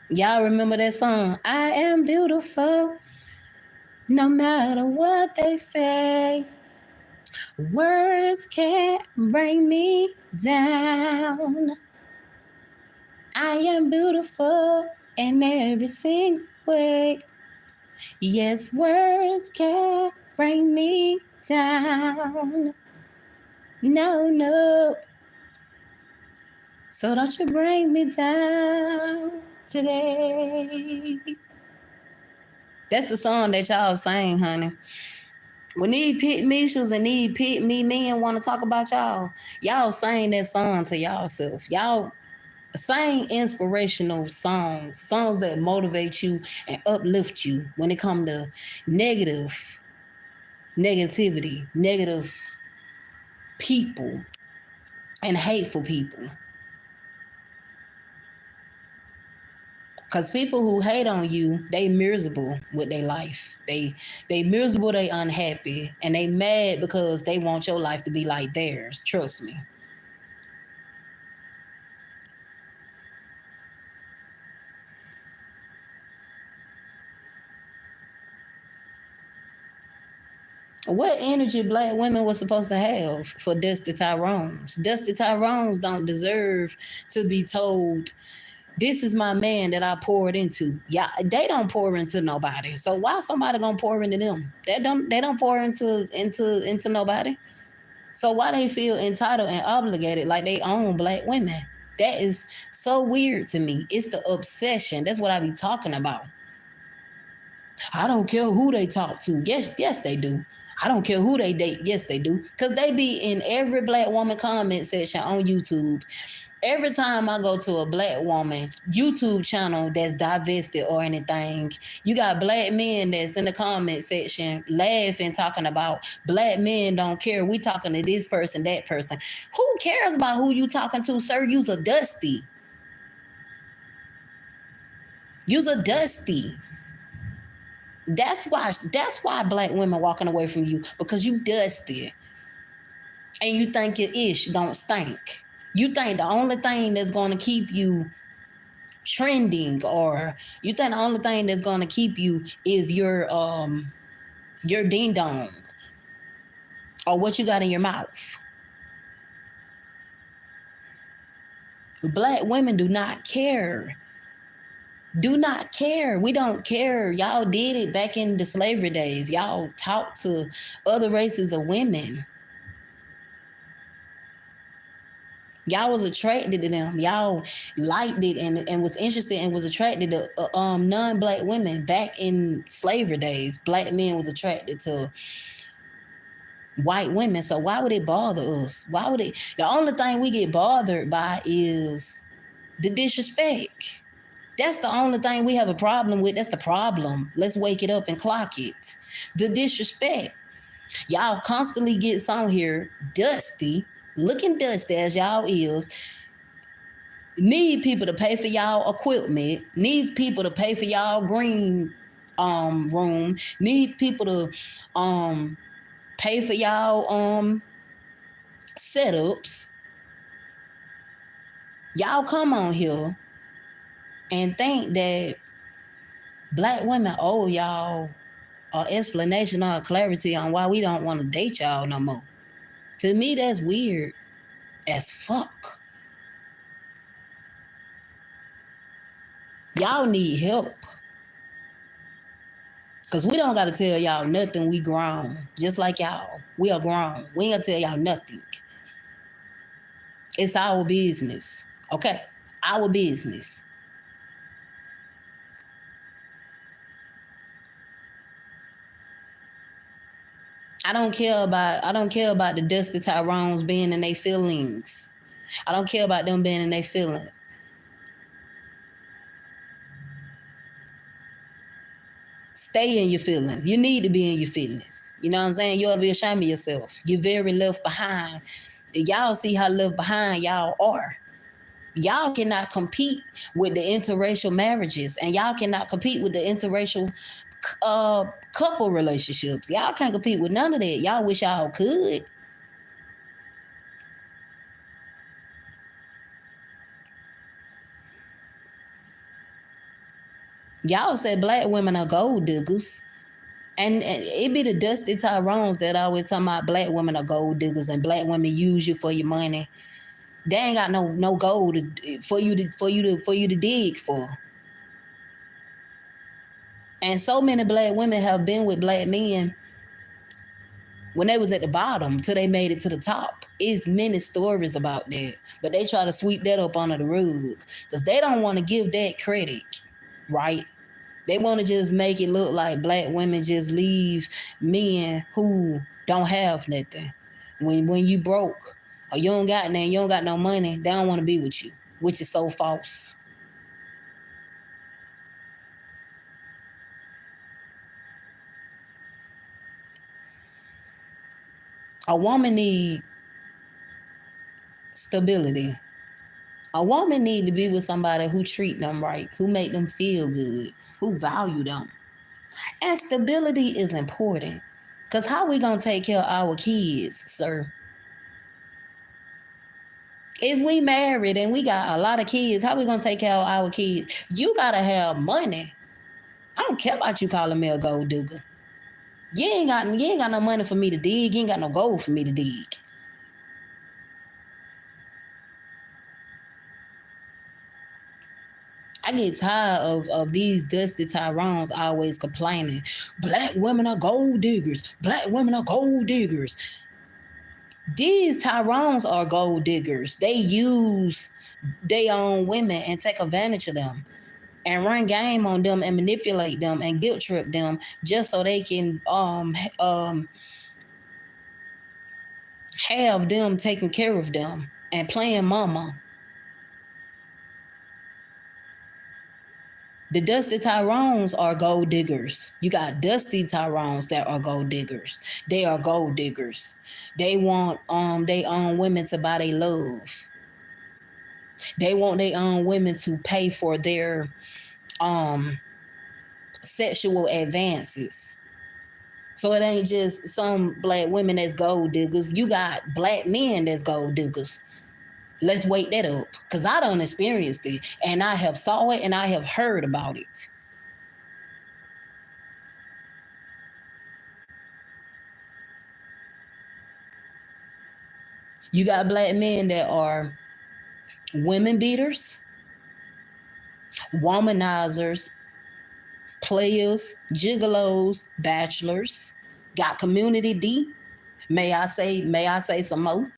Y'all remember that song? I am beautiful, no matter what they say. Words can't bring me down. I am beautiful in every single way. Yes, words can't bring me down. No, no. So don't you bring me down today. That's the song that y'all sang, honey. When these pit Mishas and these pit me men want to talk about y'all sing that song to y'allself. Y'all sing inspirational songs that motivate you and uplift you when it comes to negativity, negative people, and hateful people. Cause people who hate on you, they miserable with their life. They miserable, they unhappy, and they mad because they want your life to be like theirs. Trust me. What energy black women was supposed to have for Dusty Tyrones? Dusty Tyrones don't deserve to be told, this is my man that I poured into. Yeah, they don't pour into nobody. So why somebody gonna pour into them? They don't pour into nobody. So why they feel entitled and obligated like they own black women? That is so weird to me. It's the obsession. That's what I be talking about. I don't care who they talk to. Yes, they do. I don't care who they date. Yes, they do. Because they be in every black woman comment section on YouTube. Every time I go to a black woman YouTube channel that's divested or anything, you got black men that's in the comment section laughing, talking about black men don't care. We talking to this person, that person. Who cares about who you talking to, sir? You's a dusty. You's a dusty. That's why black women walking away from you, because you dusty and you think your ish don't stink. You think the only thing that's going to keep you trending, or you think the only thing that's going to keep you is your ding dong or what you got in your mouth. Black women do not care. Do not care. We don't care. Y'all did it back in the slavery days. Y'all talked to other races of women. Y'all was attracted to them. Y'all liked it and was interested and was attracted to non-black women back in slavery days. Black men was attracted to white women. So why would it bother us? Why would it? The only thing we get bothered by is the disrespect. That's the only thing we have a problem with. That's the problem. Let's wake it up and clock it. The disrespect. Y'all constantly gets on here dusty, looking dusty as y'all is. Need people to pay for y'all equipment. Need people to pay for y'all green room. Need people to pay for y'all setups. Y'all come on here and think that black women owe y'all an explanation or clarity on why we don't want to date y'all no more. To me, that's weird as fuck. Y'all need help. Because we don't got to tell y'all nothing. We grown. Just like y'all. We are grown. We ain't got to tell y'all nothing. It's our business. Okay? Our business. I don't care about the Dusty Tyrones being in their feelings. I don't care about them being in their feelings. Stay in your feelings. You need to be in your feelings. You know what I'm saying? You ought to be ashamed of yourself. You're very left behind. Y'all see how left behind y'all are. Y'all cannot compete with the interracial marriages, and y'all cannot compete with the interracial couple relationships. Y'all can't compete with none of that. Y'all wish y'all could. Y'all say black women are gold diggers. And it be the Dusty Tyrones that always talking about black women are gold diggers and black women use you for your money. They ain't got no gold for you to dig for. And so many black women have been with black men when they was at the bottom till they made it to the top. It's many stories about that. But they try to sweep that up under the rug because they don't want to give that credit, right? They want to just make it look like black women just leave men who don't have nothing. When you broke or you don't got nothing, you don't got no money, they don't want to be with you, which is so false. A woman need stability, A woman need to be with somebody who treat them right, who make them feel good, who value them. And stability is important. Because how we going to take care of our kids, sir? If we married and we got a lot of kids, how we going to take care of our kids? You got to have money. I don't care about you calling me a gold digger. You ain't got no money for me to dig. You ain't got no gold for me to dig. I get tired of these dusty Tyrones always complaining. Black women are gold diggers. Black women are gold diggers. These Tyrones are gold diggers. They use their own women and take advantage of them and run game on them and manipulate them and guilt trip them just so they can have them taking care of them and playing mama. The dusty Tyrones are gold diggers. You got dusty Tyrones that are gold diggers. They are gold diggers. They want their own women to buy their love. They want their own women to pay for their sexual advances. So it ain't just some black women that's gold diggers. You got black men that's gold diggers. Let's wake that up, because I done experienced it and I have saw it and I have heard about it. You got black men that are women beaters, womanizers, players, gigolos, bachelors, got community D. May I say some more?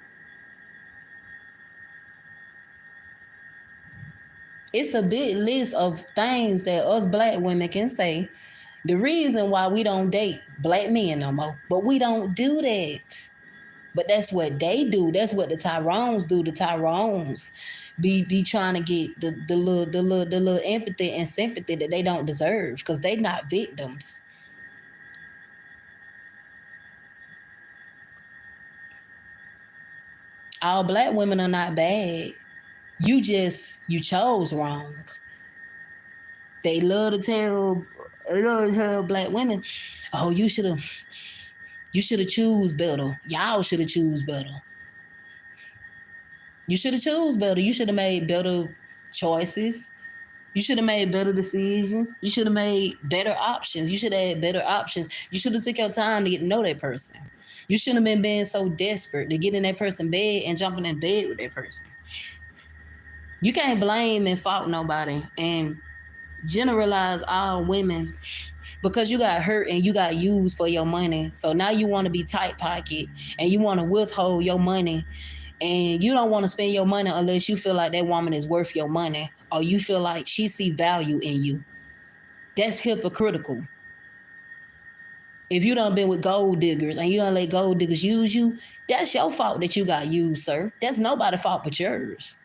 It's a big list of things that us black women can say. The reason why we don't date black men no more, but we don't do that. But that's what they do. That's what the Tyrones do. The Tyrones be trying to get the little empathy and sympathy that they don't deserve because they not victims. All black women are not bad. You chose wrong. They love to tell black women, oh, you should have choose better. Y'all should have choose better. You should have chose better. You should have made better choices. You should have made better decisions. You should have made better options. You should have had better options. You should have took your time to get to know that person. You shouldn't have been being so desperate to get in that person's bed and jumping in bed with that person. You can't blame and fault nobody and generalize all women because you got hurt and you got used for your money. So now you want to be tight pocket and you want to withhold your money, and you don't want to spend your money unless you feel like that woman is worth your money or you feel like she see value in you. That's hypocritical. If you done been with gold diggers and you don't let gold diggers use you, that's your fault that you got used, sir. That's nobody's fault but yours.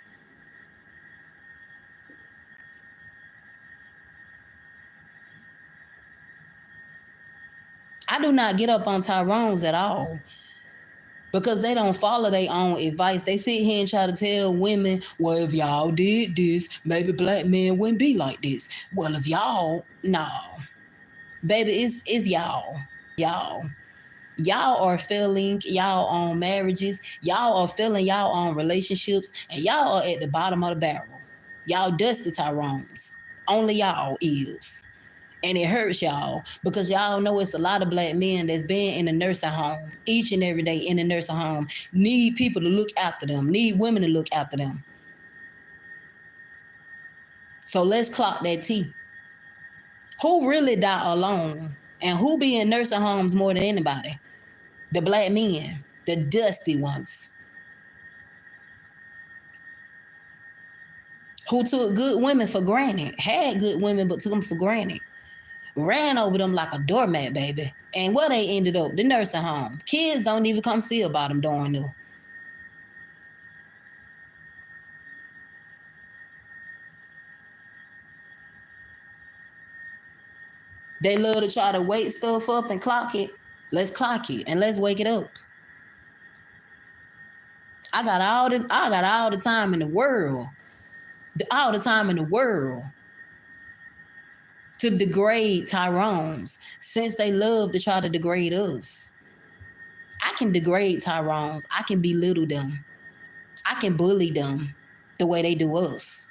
I do not get up on Tyrones at all because they don't follow their own advice. They sit here and try to tell women, well, if y'all did this, maybe black men wouldn't be like this. Well, if y'all, no. Baby, it's y'all. Y'all are failing y'all on marriages. Y'all are failing y'all on relationships. And y'all are at the bottom of the barrel. Y'all dusty Tyrones. Only y'all is. And it hurts y'all because y'all know it's a lot of black men that's been in the nursing home each and every day in the nursing home, need people to look after them, need women to look after them. So let's clock that T. Who really die alone and who be in nursing homes more than anybody? The black men, the dusty ones. Who took good women for granted, had good women but took them for granted. Ran over them like a doormat, baby. And where they ended up? The nursing home. Kids don't even come see about them doing new. They love to try to wake stuff up and clock it. Let's clock it and let's wake it up. I got all the time in the world all the time in the world to degrade Tyrones, since they love to try to degrade us. I can degrade Tyrones. I can belittle them. I can bully them the way they do us.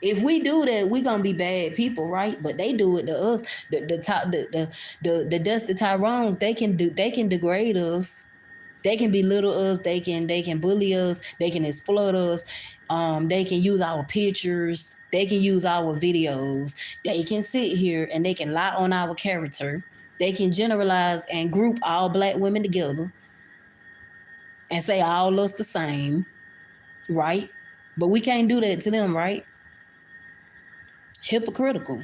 If we do that, we're gonna be bad people, right? But they do it to us. The dusty Tyrones, they can degrade us. They can belittle us. They can bully us. They can exploit us. They can use our pictures. They can use our videos. They can sit here and they can lie on our character. They can generalize and group all black women together and say all us the same, right? But we can't do that to them, right? Hypocritical.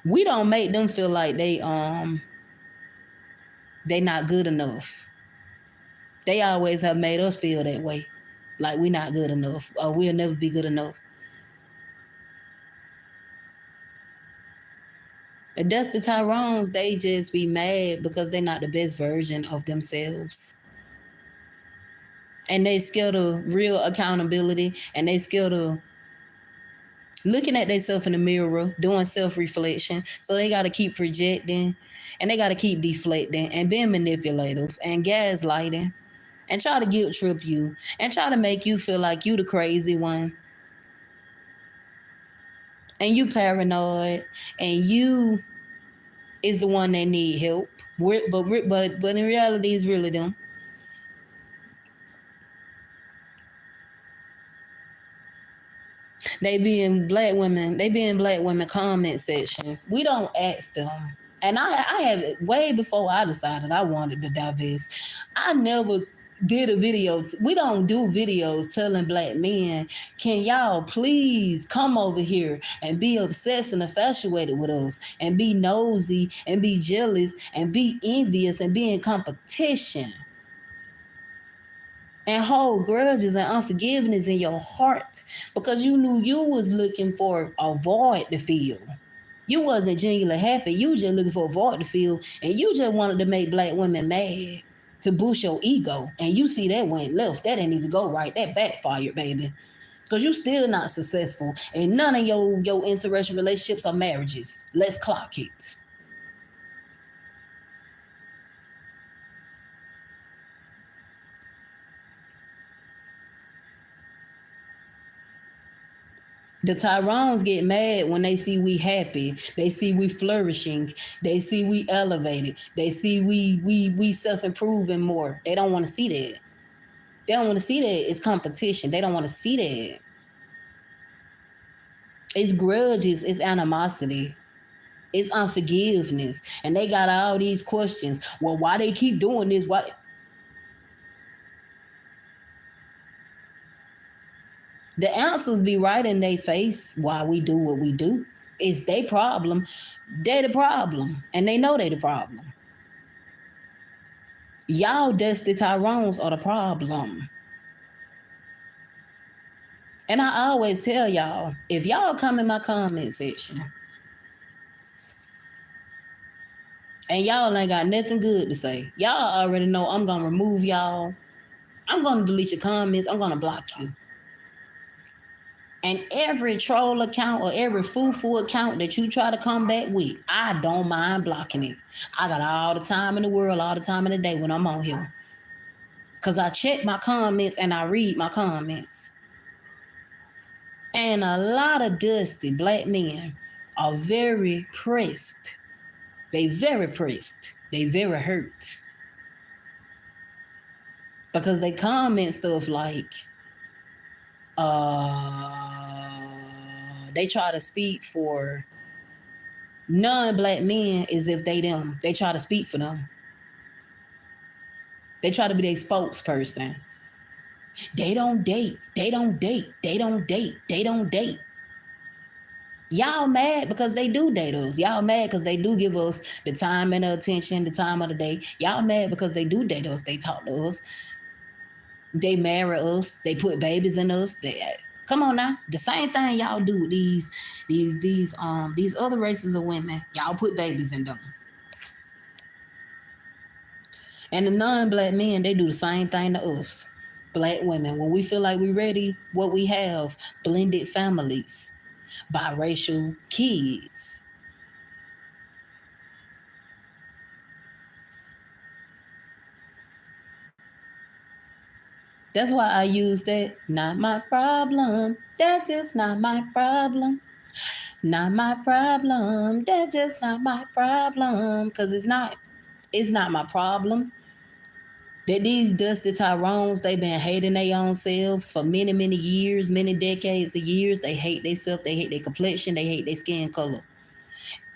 We don't make them feel like they not good enough. They always have made us feel that way, like we not good enough or we'll never be good enough. The Dusty Tyrones, they just be mad because they're not the best version of themselves. And they scared of real accountability, and they scared of looking at themselves in the mirror, doing self-reflection. So they got to keep projecting, and they got to keep deflecting and being manipulative and gaslighting and try to guilt trip you and try to make you feel like you the crazy one. And you paranoid, and you is the one that need help. But in reality, it's really them. They be in black women comment section. We don't ask them. And I have way before I decided I wanted to divest. I never did a video. We don't do videos telling black men, can y'all please come over here and be obsessed and infatuated with us and be nosy and be jealous and be envious and be in competition and hold grudges and unforgiveness in your heart because you knew you was looking for a void to fill. You wasn't genuinely happy. You just looking for a void to fill, and you just wanted to make black women mad to boost your ego. And you see that went left. That didn't even go right. That backfired, baby. Because you still not successful. And none of your interracial relationships or marriages. Let's clock it. The Tyrones get mad when they see we happy. They see we flourishing. They see we elevated. They see we self-improving more. They don't want to see that. They don't want to see that. It's competition. They don't want to see that. It's grudges. It's animosity. It's unforgiveness. And they got all these questions. Well, why they keep doing this? Why? The answers be right in their face why we do what we do. It's their problem. They the problem. And they know they the problem. Y'all dusty Tyrones are the problem. And I always tell y'all, if y'all come in my comment section and y'all ain't got nothing good to say, y'all already know I'm going to remove y'all. I'm going to delete your comments. I'm going to block you. And every troll account or every foo-foo account that you try to come back with, I don't mind blocking it. I got all the time in the world, all the time in the day when I'm on here. Because I check my comments and I read my comments. And a lot of dusty black men are very pressed. They very pressed. They very hurt. Because they comment stuff like, they try to speak for non-black men as if they them. They try to speak for them. They try to be their spokesperson. They don't date. They don't date. They don't date. They don't date. Y'all mad because they do date us. Y'all mad because they do give us the time and the attention, the time of the day. Y'all mad because they do date us. They talk to us. They marry us. They put babies in us. Come on now. The same thing y'all do with these other races of women. Y'all put babies in them. And the non-black men, they do the same thing to us. Black women. When we feel like we're ready, what we have, blended families, biracial kids. That's why I use that. Not my problem. That's just not my problem. Not my problem. That's just not my problem. Because it's not. It's not my problem. That these dusty Tyrones, they been hating their own selves for many, many years, many decades of years. They hate themselves. They hate their complexion. They hate their skin color.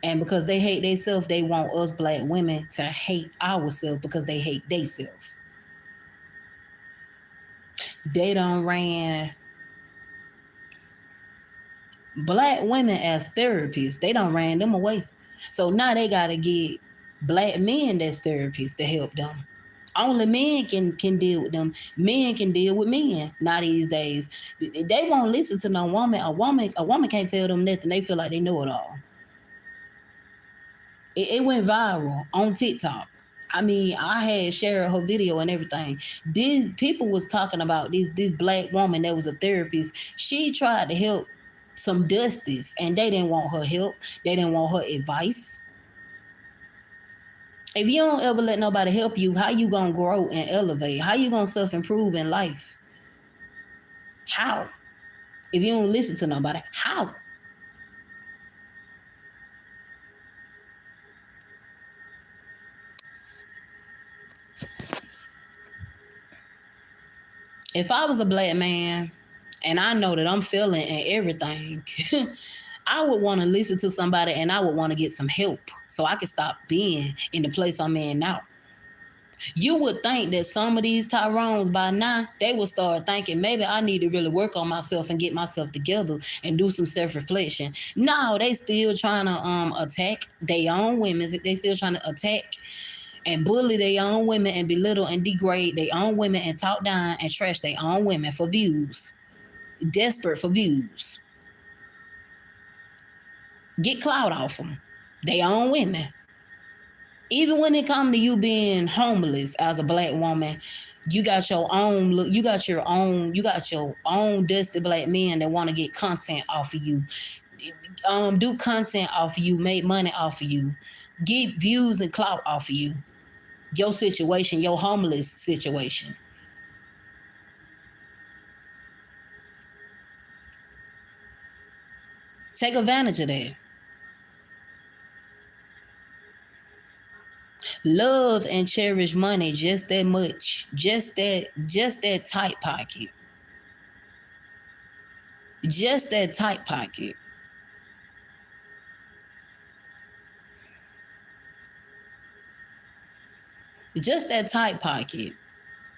And because they hate themselves, they want us black women to hate ourselves because they hate themselves. They done ran black women as therapists. They done ran them away. So now they got to get black men that's therapists to help them. Only men can deal with them. Men can deal with men. Not these days. They won't listen to no woman. A woman can't tell them nothing. They feel like they know it all. It went viral on TikTok. I mean, I had shared her video and everything. These people was talking about this black woman that was a therapist. She tried to help some dusties, and they didn't want her help. They didn't want her advice. If you don't ever let nobody help you, how you gonna grow and elevate? How you gonna self-improve in life? How? If you don't listen to nobody, how? If I was a black man and I know that I'm feeling and everything, I would want to listen to somebody and I would want to get some help so I could stop being in the place I'm in now. You would think that some of these Tyrones by now, they would start thinking maybe I need to really work on myself and get myself together and do some self-reflection. No, they still trying to attack their own women. They still trying to attack and bully their own women and belittle and degrade their own women and talk down and trash their own women for views. Desperate for views. Get clout off them. They own women. Even when it comes to you being homeless as a black woman, you got your own look, you got your own dusty black men that want to get content off of you. Do content off of you, make money off of you, get views and clout off of you. Your situation, your homeless situation. Take advantage of that. Love and cherish money just that much. Just that tight pocket. Just that tight pocket. Just that tight pocket.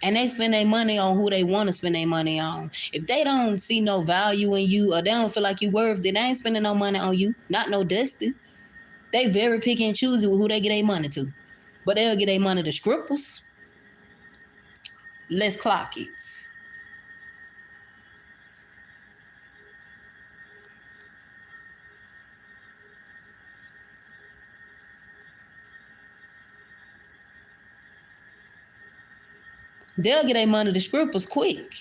And they spend their money on who they want to spend their money on. If they don't see no value in you or they don't feel like you worth it, they ain't spending no money on you. Not no dusty. They very picky and choosy with who they get their money to. But they'll get their money to strippers. Let's clock it. They'll get their money to strippers quick.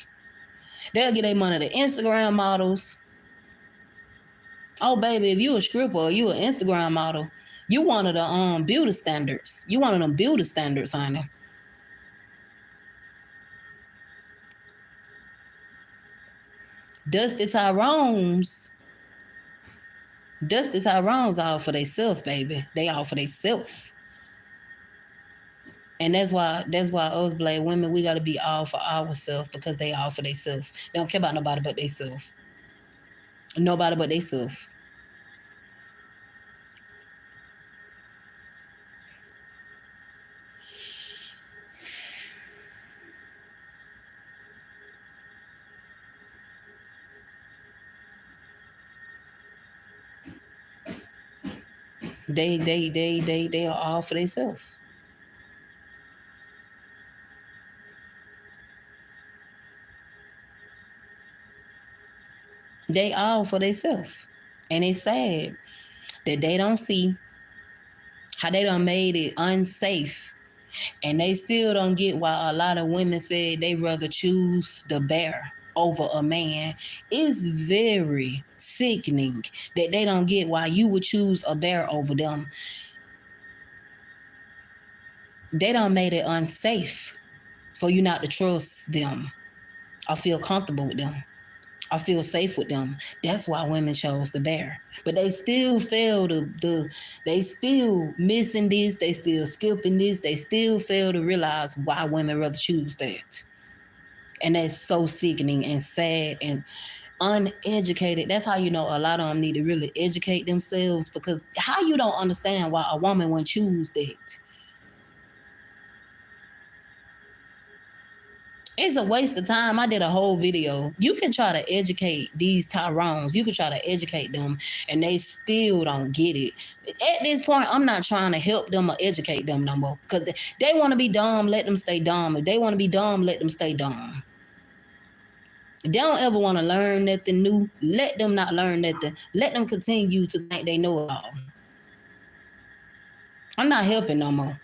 They'll get their money to Instagram models. Oh, baby, if you a stripper or you an Instagram model, you one of the beauty standards. You one of them beauty standards, honey. Dusty Tyrones. Dusty Tyrones all for theyself, baby. They all for theyself. And that's why us black women, we gotta be all for ourselves because they all for themselves. They don't care about nobody but themselves. Nobody but themselves. They are all for themselves. They all for themselves. And it's sad that they don't see how they done made it unsafe. And they still don't get why a lot of women said they rather choose the bear over a man. It's very sickening that they don't get why you would choose a bear over them. They done made it unsafe for you not to trust them or feel comfortable with them. I feel safe with them. That's why women chose the bear. But they still fail they still missing this, they still skipping this, they still fail to realize why women rather choose that. And that's so sickening and sad and uneducated. That's how you know a lot of them need to really educate themselves, because how you don't understand why a woman would choose that? It's a waste of time. I did a whole video. You can try to educate these Tyrones. You can try to educate them, and they still don't get it. At this point, I'm not trying to help them or educate them no more. Because they want to be dumb, let them stay dumb. If they want to be dumb, let them stay dumb. If they don't ever want to learn nothing new, let them not learn nothing. Let them continue to think they know it all. I'm not helping no more.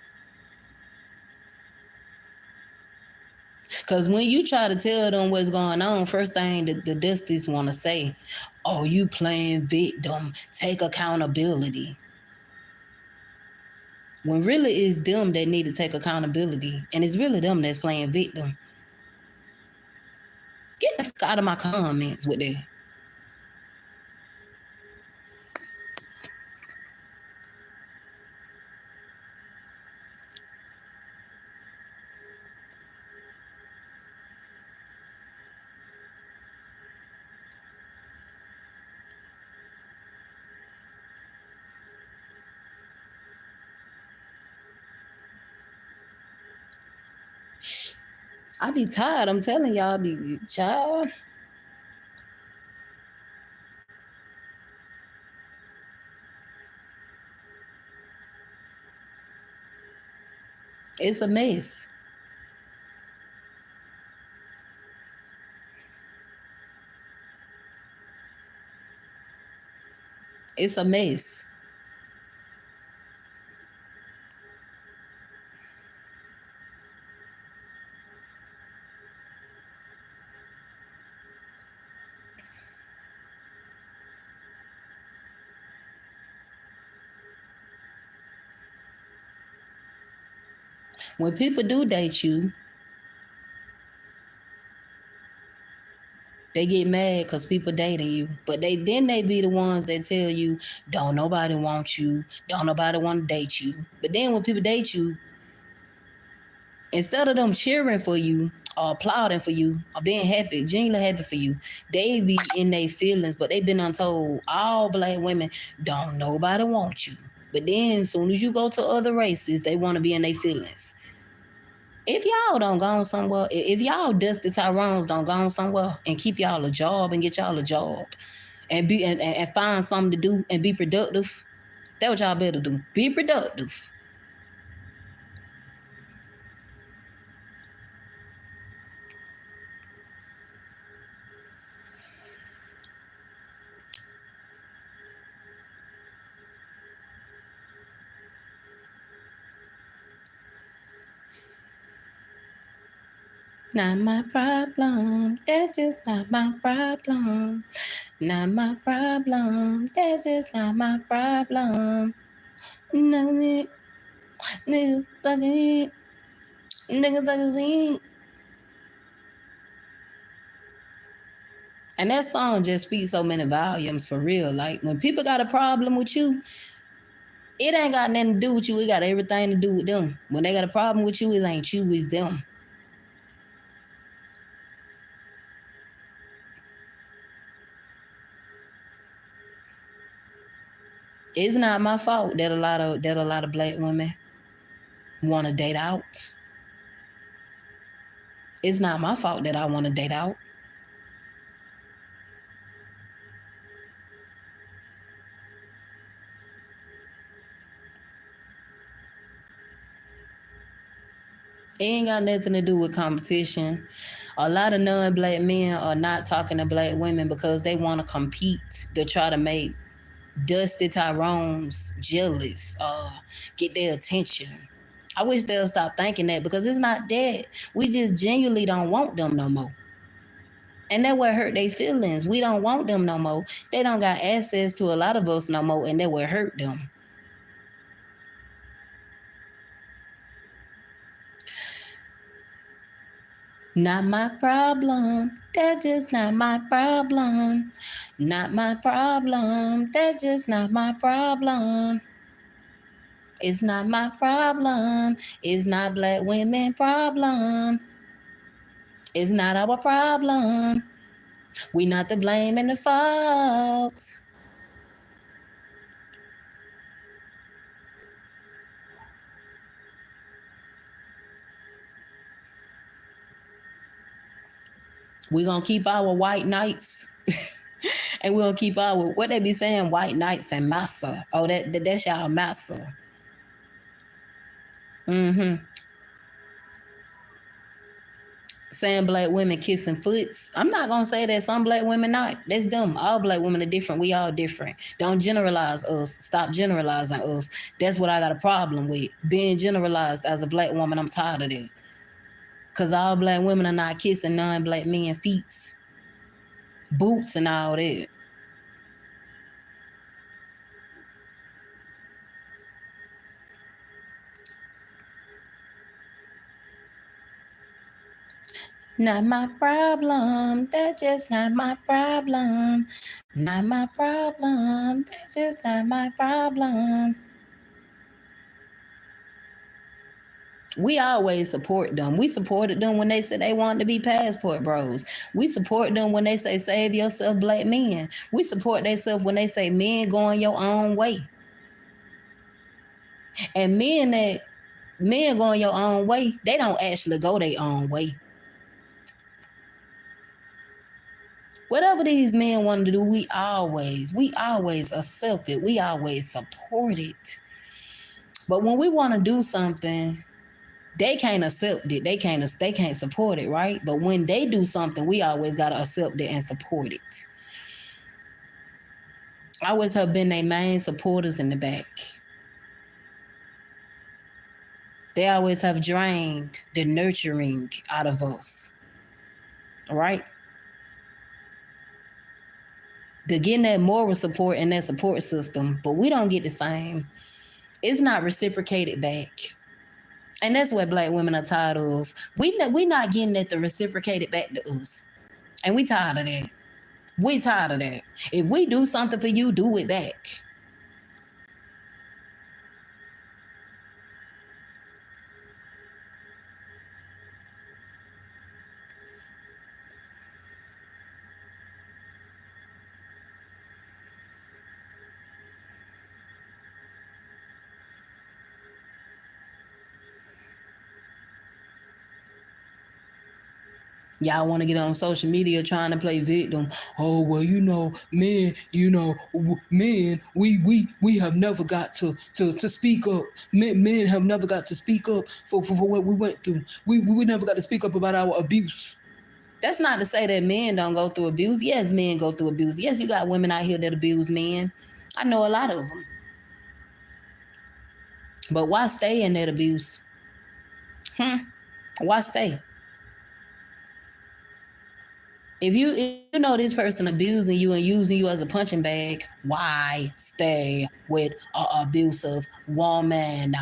Because when you try to tell them what's going on, first thing the Dusties want to say, oh, you playing victim, take accountability. When really it's them that need to take accountability, and it's really them that's playing victim. Get the fuck out of my comments with that. I be tired. I'm telling y'all, I be child. It's a mess. It's a mess. When people do date you, they get mad because people dating you. But they be the ones that tell you, don't nobody want you, don't nobody want to date you. But then when people date you, instead of them cheering for you or applauding for you or being happy, genuinely happy for you, they be in their feelings. But they been untold, all black women, don't nobody want you. But then as soon as you go to other races, they want to be in their feelings. If y'all don't go somewhere, if y'all Dusty Tyrones don't go somewhere and keep y'all a job and get y'all a job and be and find something to do and be productive, that's what y'all better do. Be productive. Not my problem. That's just not my problem. Not my problem. That's just not my problem. Niggas like it. Niggas like it. And that song just speaks so many volumes for real. Like when people got a problem with you, it ain't got nothing to do with you. It got everything to do with them. When they got a problem with you, it ain't you, it's them. It's not my fault that a lot of black women want to date out. It's not my fault that I want to date out. It ain't got nothing to do with competition A lot of non-black men are not talking to black women because they want to compete to try to make Dusty Tyrone's jealous, get their attention. I wish they'll stop thinking that because it's not that. We just genuinely don't want them no more. And that what hurt their feelings. We don't want them no more. They don't got access to a lot of us no more, and that what hurt them. Not my problem. That's just not my problem. Not my problem. That's just not my problem. It's not my problem. It's not black women problem. It's not our problem. We not the blame and the fault. We gonna keep our white knights. And we gonna keep our what they be saying, white knights and massa. Oh, that's y'all massa. Mm-hmm. Saying black women kissing foots. I'm not gonna say that some black women not. That's dumb. All black women are different. We all different. Don't generalize us. Stop generalizing us. That's what I got a problem with. Being generalized as a black woman, I'm tired of that. Cause all black women are not kissing non-black men feet, boots, and all that. Not my problem. That's just not my problem. Not my problem. That's just not my problem. We always support them. We supported them when they said they wanted to be passport bros. We support them when they say save yourself, black men. We support themselves when they say men going your own way. And men going your own way, they don't actually go their own way. Whatever these men want to do, we always accept it. We always support it. But when we want to do something, they can't accept it. They can't support it, right? But when they do something, we always gotta accept it and support it. I always have been their main supporters in the back. They always have drained the nurturing out of us, right? They're getting that moral support and that support system, but we don't get the same. It's not reciprocated back. And that's what black women are tired of. We not getting that to reciprocate it back to us. And we tired of that. We tired of that. If we do something for you, do it back. Y'all want to get on social media trying to play victim. Oh well, men, men. We have never got to speak up. Men have never got to speak up for what we went through. We never got to speak up about our abuse. That's not to say that men don't go through abuse. Yes, men go through abuse. Yes, you got women out here that abuse men. I know a lot of them. But why stay in that abuse? Why stay? If you know this person abusing you and using you as a punching bag, why stay with an abusive woman?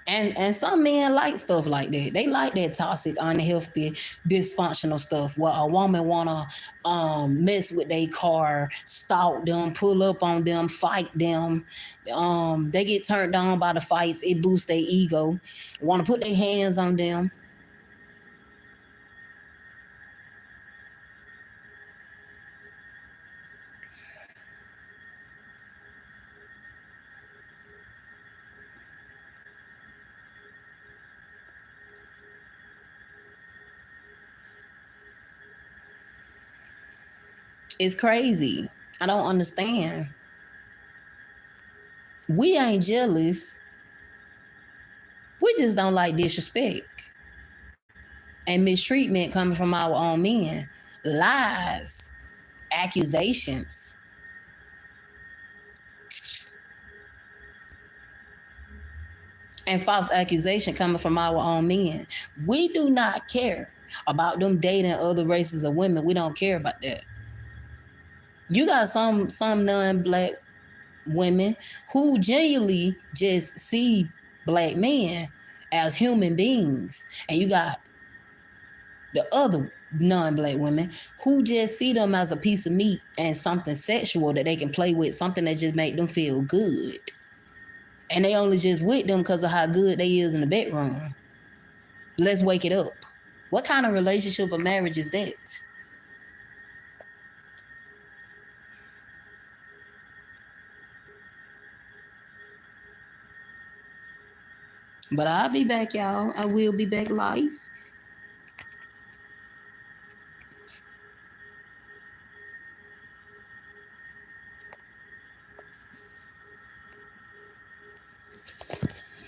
And some men like stuff like that. They like that toxic, unhealthy, dysfunctional stuff where a woman wanna mess with their car, stalk them, pull up on them, fight them. They get turned on by the fights. It boosts their ego. Want to put their hands on them. It's crazy. I don't understand. We ain't jealous. We just don't like disrespect. and mistreatment coming from our own men. Lies, accusations, and false accusation coming from our own men. We do not care about them dating other races of women. We don't care about that. You got some non-black women who genuinely just see black men as human beings, and you got the other non-black women who just see them as a piece of meat and something sexual that they can play with, something that just make them feel good, and they only just with them because of how good they is in the bedroom. Let's wake it up. What kind of relationship or marriage is that? But I'll be back, y'all. I will be back live.